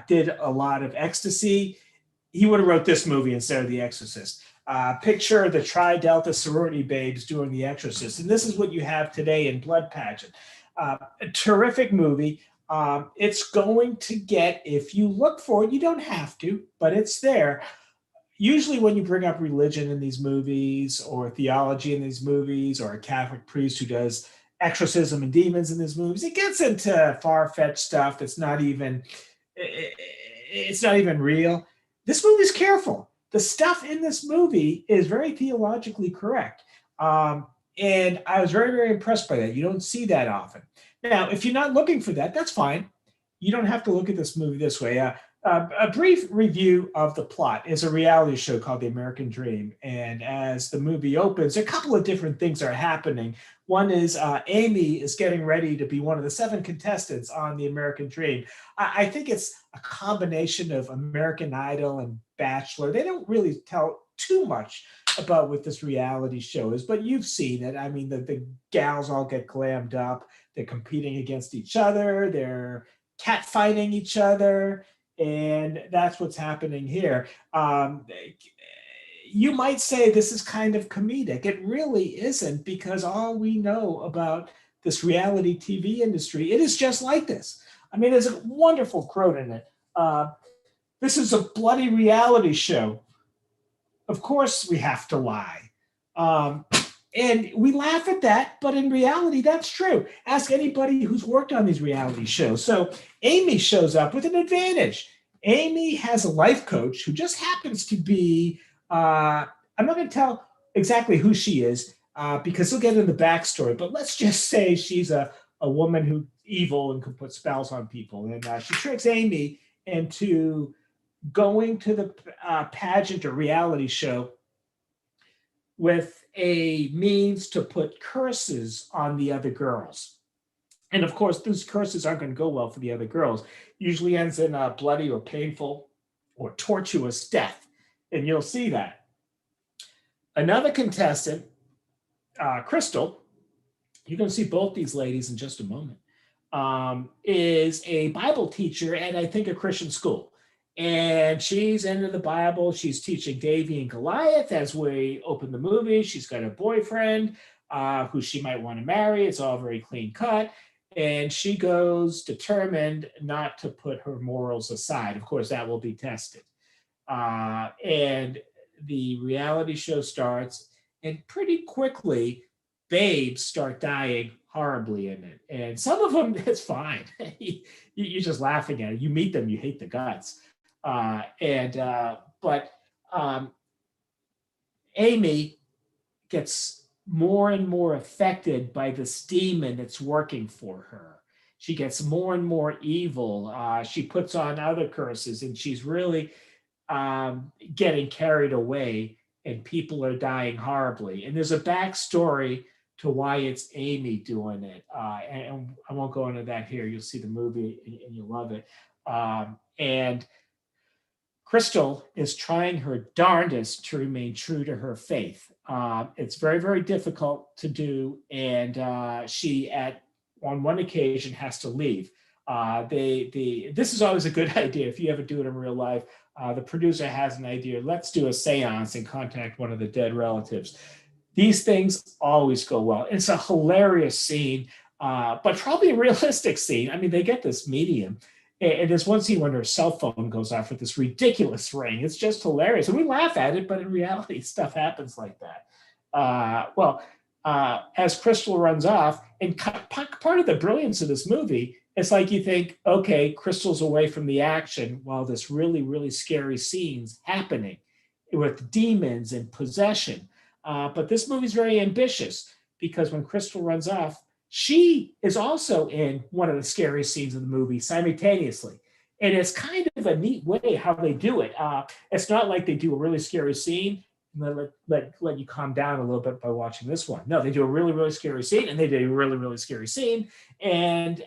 did a lot of ecstasy, he would have wrote this movie instead of The Exorcist. Picture the Tri Delta sorority babes doing The Exorcist. And this is what you have today in Blood Pageant. A terrific movie. It's going to get, if you look for it, you don't have to, but it's there. Usually when you bring up religion in these movies or theology in these movies or a Catholic priest who does exorcism and demons in these movies, it gets into far-fetched stuff that's not even real. This movie's careful. The stuff in this movie is very theologically correct. And I was very, very impressed by that. You don't see that often. Now, if you're not looking for that, that's fine. You don't have to look at this movie this way. A brief review of the plot is a reality show called The American Dream. And as the movie opens, a couple of different things are happening. One is Amy is getting ready to be one of the 7 contestants on The American Dream. I think it's a combination of American Idol and Bachelor. They don't really tell too much about what this reality show is, but you've seen it. I mean, the gals all get glammed up. They're competing against each other. They're catfighting each other. And that's what's happening here. You might say this is kind of comedic. It really isn't, because all we know about this reality TV industry, it is just like this. I mean, there's a wonderful quote in it. This is a bloody reality show. Of course we have to lie. And we laugh at that, but in reality, that's true. Ask anybody who's worked on these reality shows. So Amy shows up with an advantage. Amy has a life coach who just happens to be, I'm not going to tell exactly who she is because he'll get into the backstory, but let's just say she's a woman who's evil and can put spells on people. And she tricks Amy into going to the pageant or reality show with a means to put curses on the other girls. And of course, those curses aren't going to go well for the other girls. Usually ends in a bloody or painful or tortuous death. And you'll see that. Another contestant, Crystal, you're going to see both these ladies in just a moment, is a Bible teacher at, I think, a Christian school. And she's into the Bible. She's teaching Davy and Goliath as we open the movie. She's got a boyfriend who she might want to marry. It's all very clean cut. And she goes determined not to put her morals aside. Of course, that will be tested. And the reality show starts, and pretty quickly, babes start dying horribly in it. And some of them, it's fine. You're just laughing at it. You meet them, you hate the guts. But Amy gets more and more affected by this demon that's working for her. She gets more and more evil. She puts on other curses, and she's really getting carried away, and people are dying horribly. And there's a backstory to why it's Amy doing it. And I won't go into that here. You'll see the movie and you'll love it. And Crystal is trying her darndest to remain true to her faith. It's very, very difficult to do. And she, on one occasion, has to leave. This is always a good idea if you ever do it in real life. The producer has an idea. Let's do a seance and contact one of the dead relatives. These things always go well. It's a hilarious scene, but probably a realistic scene. I mean, they get this medium. And there's one scene when her cell phone goes off with this ridiculous ring. It's just hilarious. And we laugh at it, but in reality, stuff happens like that. As Crystal runs off, and part of the brilliance of this movie, it's like you think, okay, Crystal's away from the action while this really, really scary scene's happening with demons and possession. But this movie's very ambitious because when Crystal runs off, she is also in one of the scariest scenes of the movie simultaneously. And it's kind of a neat way how they do it. It's not like they do a really scary scene and let you calm down a little bit by watching this one. No, they do a really, really scary scene, and they do a really, really scary scene. And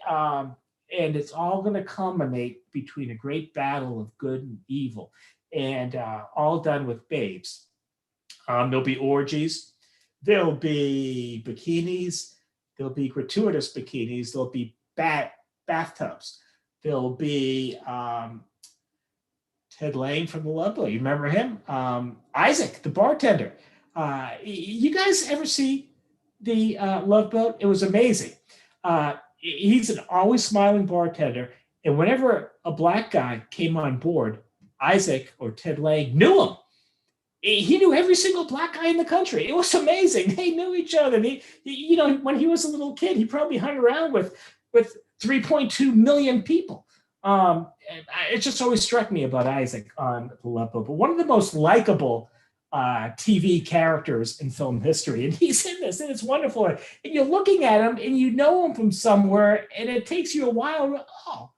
it's all going to culminate between a great battle of good and evil, and all done with babes. There'll be orgies. There'll be bikinis. There'll be gratuitous bikinis. There'll be bathtubs. There'll be Ted Lane from The Love Boat. You remember him? Isaac, the bartender. You guys ever see The Love Boat? It was amazing. He's an always smiling bartender. And whenever a black guy came on board, Isaac or Ted Lane knew him. He knew every single black guy in the country. It was amazing. They knew each other. He, when he was a little kid, he probably hung around with 3.2 million people. It just always struck me about Isaac on The Love Boat. But one of the most likable TV characters in film history, and he's in this, and it's wonderful. And you're looking at him, and you know him from somewhere, and it takes you a while. Oh,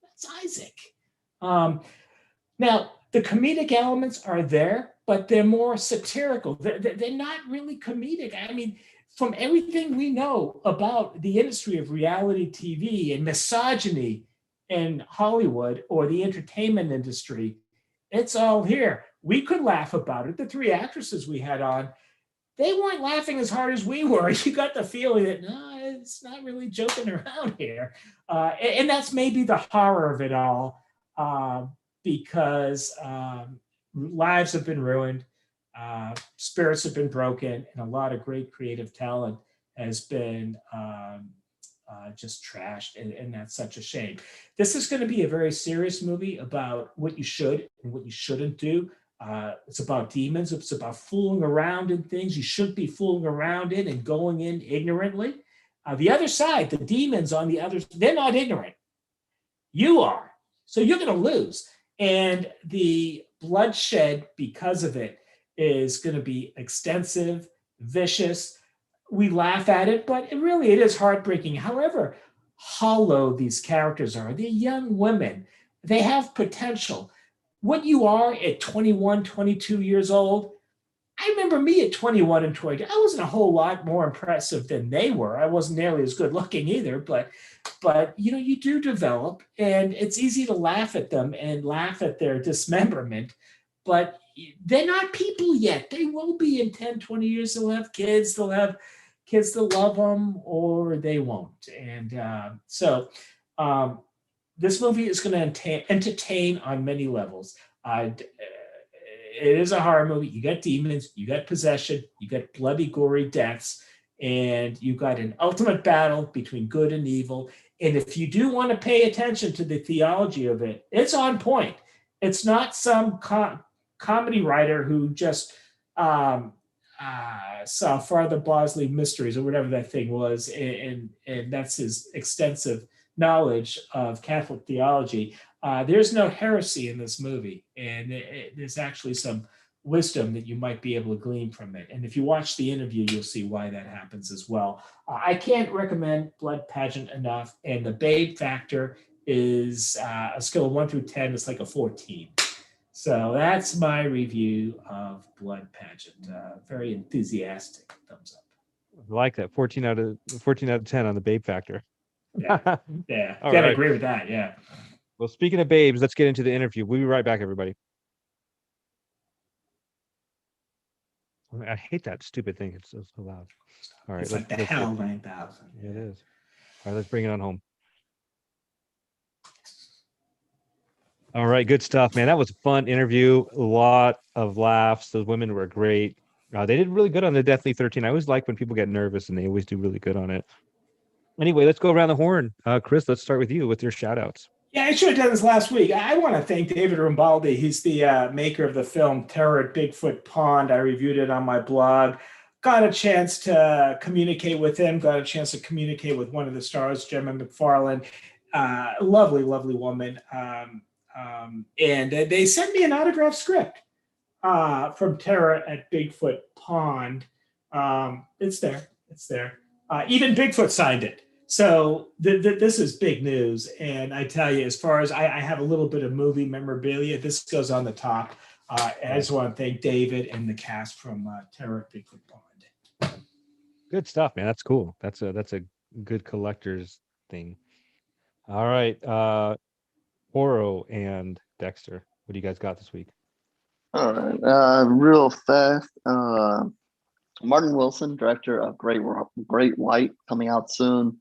that's Isaac. Now, the comedic elements are there, but they're more satirical. They're not really comedic. I mean, from everything we know about the industry of reality TV and misogyny in Hollywood or the entertainment industry, it's all here. We could laugh about it. The three actresses we had on, they weren't laughing as hard as we were. You got the feeling that, no, it's not really joking around here. And that's maybe the horror of it all, because lives have been ruined, spirits have been broken, and a lot of great creative talent has been just trashed, and that's such a shame. This is going to be a very serious movie about what you should and what you shouldn't do. It's about demons. It's about fooling around in things you shouldn't be fooling around in and going in ignorantly. The other side, the demons on the other, they're not ignorant. You are. So you're going to lose. And the bloodshed because of it is going to be extensive, vicious. We laugh at it, but it is heartbreaking. However hollow these characters are. They're young women. They have potential. what you are at 21, 22 years old. I remember me at 21 and 22. I wasn't a whole lot more impressive than they were. I wasn't nearly as good looking either, but you do develop, and it's easy to laugh at them and laugh at their dismemberment, but they're not people yet. They will be in 10, 20 years. They'll have kids. They'll have kids that love them, or they won't. And so this movie is going to entertain on many levels. It is a horror movie. You got demons, you got possession, you got bloody, gory deaths, and you got an ultimate battle between good and evil. And if you do want to pay attention to the theology of it, it's on point. It's not some comedy writer who just saw Father Bosley Mysteries or whatever that thing was, and that's his extensive knowledge of Catholic theology. There's no heresy in this movie, and there's actually some wisdom that you might be able to glean from it. And if you watch the interview, you'll see why that happens as well. I can't recommend Blood Pageant enough, and the babe factor is a scale of 1 through 10. It's like a 14. So that's my review of Blood Pageant. Very enthusiastic. Thumbs up. I like that. 14 out of 10 on the babe factor. Yeah, All gotta right. agree with that. Yeah. Well, speaking of babes, let's get into the interview. We'll be right back, everybody. I hate that stupid thing. It's so loud. All right. It's like the HAL 9000. It is. All right, let's bring it on home. All right, good stuff, man. That was a fun interview. A lot of laughs. Those women were great. They did really good on the Deathly 13. I always like when people get nervous, and they always do really good on it. Anyway, let's go around the horn. Chris, let's start with you with your shout outs. Yeah, I should have done this last week. I want to thank David Rimbaldi. He's the maker of the film Terror at Bigfoot Pond. I reviewed it on my blog. Got a chance to communicate with him. Got a chance to communicate with one of the stars, Gemma McFarland. Lovely, lovely woman. And they sent me an autographed script from Terror at Bigfoot Pond. It's there. Even Bigfoot signed it. So this is big news. And I tell you, as far as I have a little bit of movie memorabilia, this goes on the top. I just want to thank David and the cast from Terror at Bigfoot Pond. Good stuff, man. That's cool. That's a good collector's thing. All right. HorrO and Dexter, what do you guys got this week? All right. Real fast. Martin Wilson, director of Great White, coming out soon.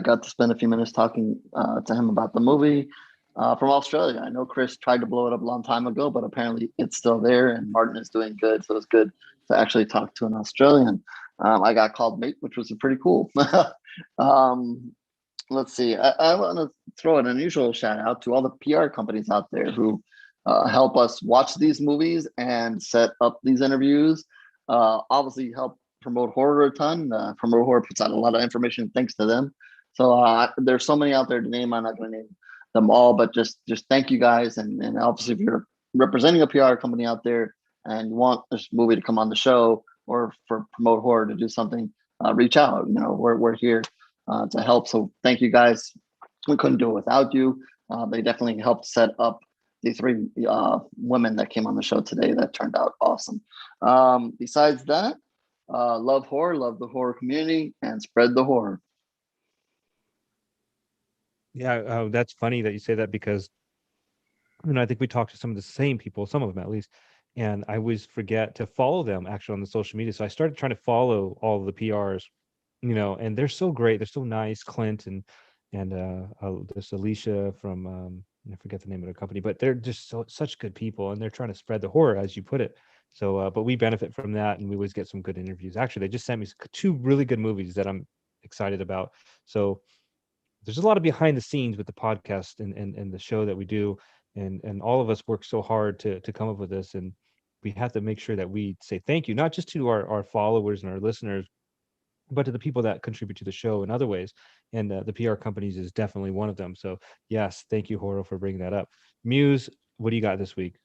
Got to spend a few minutes talking to him about the movie from Australia. I know Chris tried to blow it up a long time ago, but apparently it's still there, and Martin is doing good. So it's good to actually talk to an Australian. I got called mate, which was pretty cool. Let's see. I want to throw an unusual shout out to all the PR companies out there who help us watch these movies and set up these interviews. Obviously help promote horror a ton. Promote horror puts out a lot of information thanks to them. So there's so many out there to name. I'm not going to name them all, but just thank you guys. And obviously, if you're representing a PR company out there and you want this movie to come on the show or for Promote Horror to do something, reach out. We're here to help. So thank you guys. We couldn't do it without you. They definitely helped set up the three women that came on the show today. That turned out awesome. Besides that, love horror, love the horror community, and spread the horror. Yeah, that's funny that you say that because I think we talked to some of the same people, some of them at least, and I always forget to follow them actually on the social media. So I started trying to follow all of the PRs, and they're so great. They're so nice, Clint and this Alicia from I forget the name of the company, but they're just such good people, and they're trying to spread the horror, as you put it. So, but we benefit from that, and we always get some good interviews. Actually, they just sent me 2 really good movies that I'm excited about. So there's a lot of behind the scenes with the podcast and the show that we do, and all of us work so hard to come up with this, and we have to make sure that we say thank you, not just to our followers and our listeners, but to the people that contribute to the show in other ways. And the PR companies is definitely one of them. So yes, thank you, HorrO, for bringing that up. Muse, what do you got this week?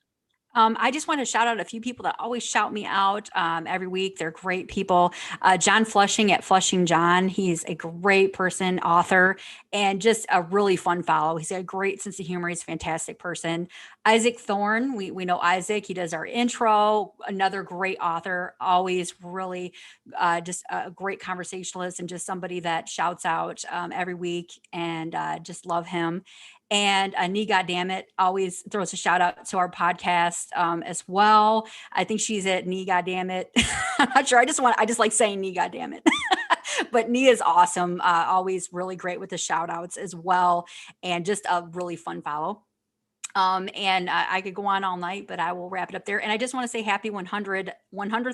I just want to shout out a few people that always shout me out every week. They're great people. John Flushing at Flushing John. He's a great person, author, and just a really fun follow. He's got a great sense of humor. He's a fantastic person. Isaac Thorne. We know Isaac. He does our intro. Another great author. Always really just a great conversationalist and just somebody that shouts out every week, and just love him. And Nee Goddammit always throws a shout out to our podcast as well. I think she's at Nee Goddammit. I'm not sure. I just like saying Nee Goddammit. But Nee is awesome. Always really great with the shout outs as well. And just a really fun follow. And I could go on all night, but I will wrap it up there. And I just want to say happy 100th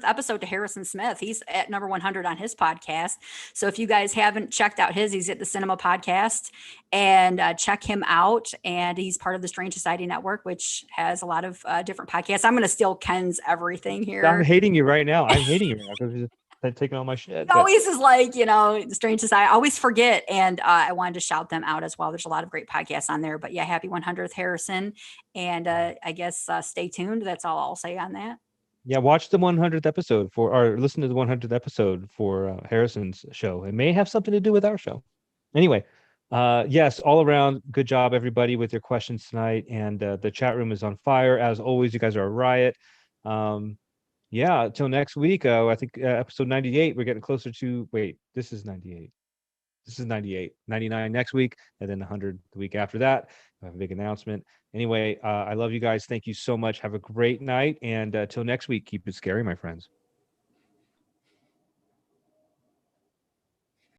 episode to Harrison Smith. He's at number 100 on his podcast. So if you guys haven't checked out he's at the Cinema Podcast, and check him out. And he's part of the Strange Society Network, which has a lot of different podcasts. I'm going to steal Ken's everything here. I'm hating you right now. I'm hating you right now because you're taking all my shit. Always is like, the Strange Society. I always forget. And I wanted to shout them out as well. There's a lot of great podcasts on there. But yeah, happy 100th, Harrison. And I guess stay tuned. That's all I'll say on that. Yeah, watch the 100th episode or listen to the 100th episode for Harrison's show. It may have something to do with our show. Anyway, yes, all around, good job, everybody, with your questions tonight. And the chat room is on fire. As always, you guys are a riot. Yeah, until next week, I think episode 98, we're getting closer to, this is 98. This is 98, 99 next week, and then 100 the week after that. I have a big announcement. Anyway, I love you guys. Thank you so much. Have a great night. And till next week, keep it scary, my friends.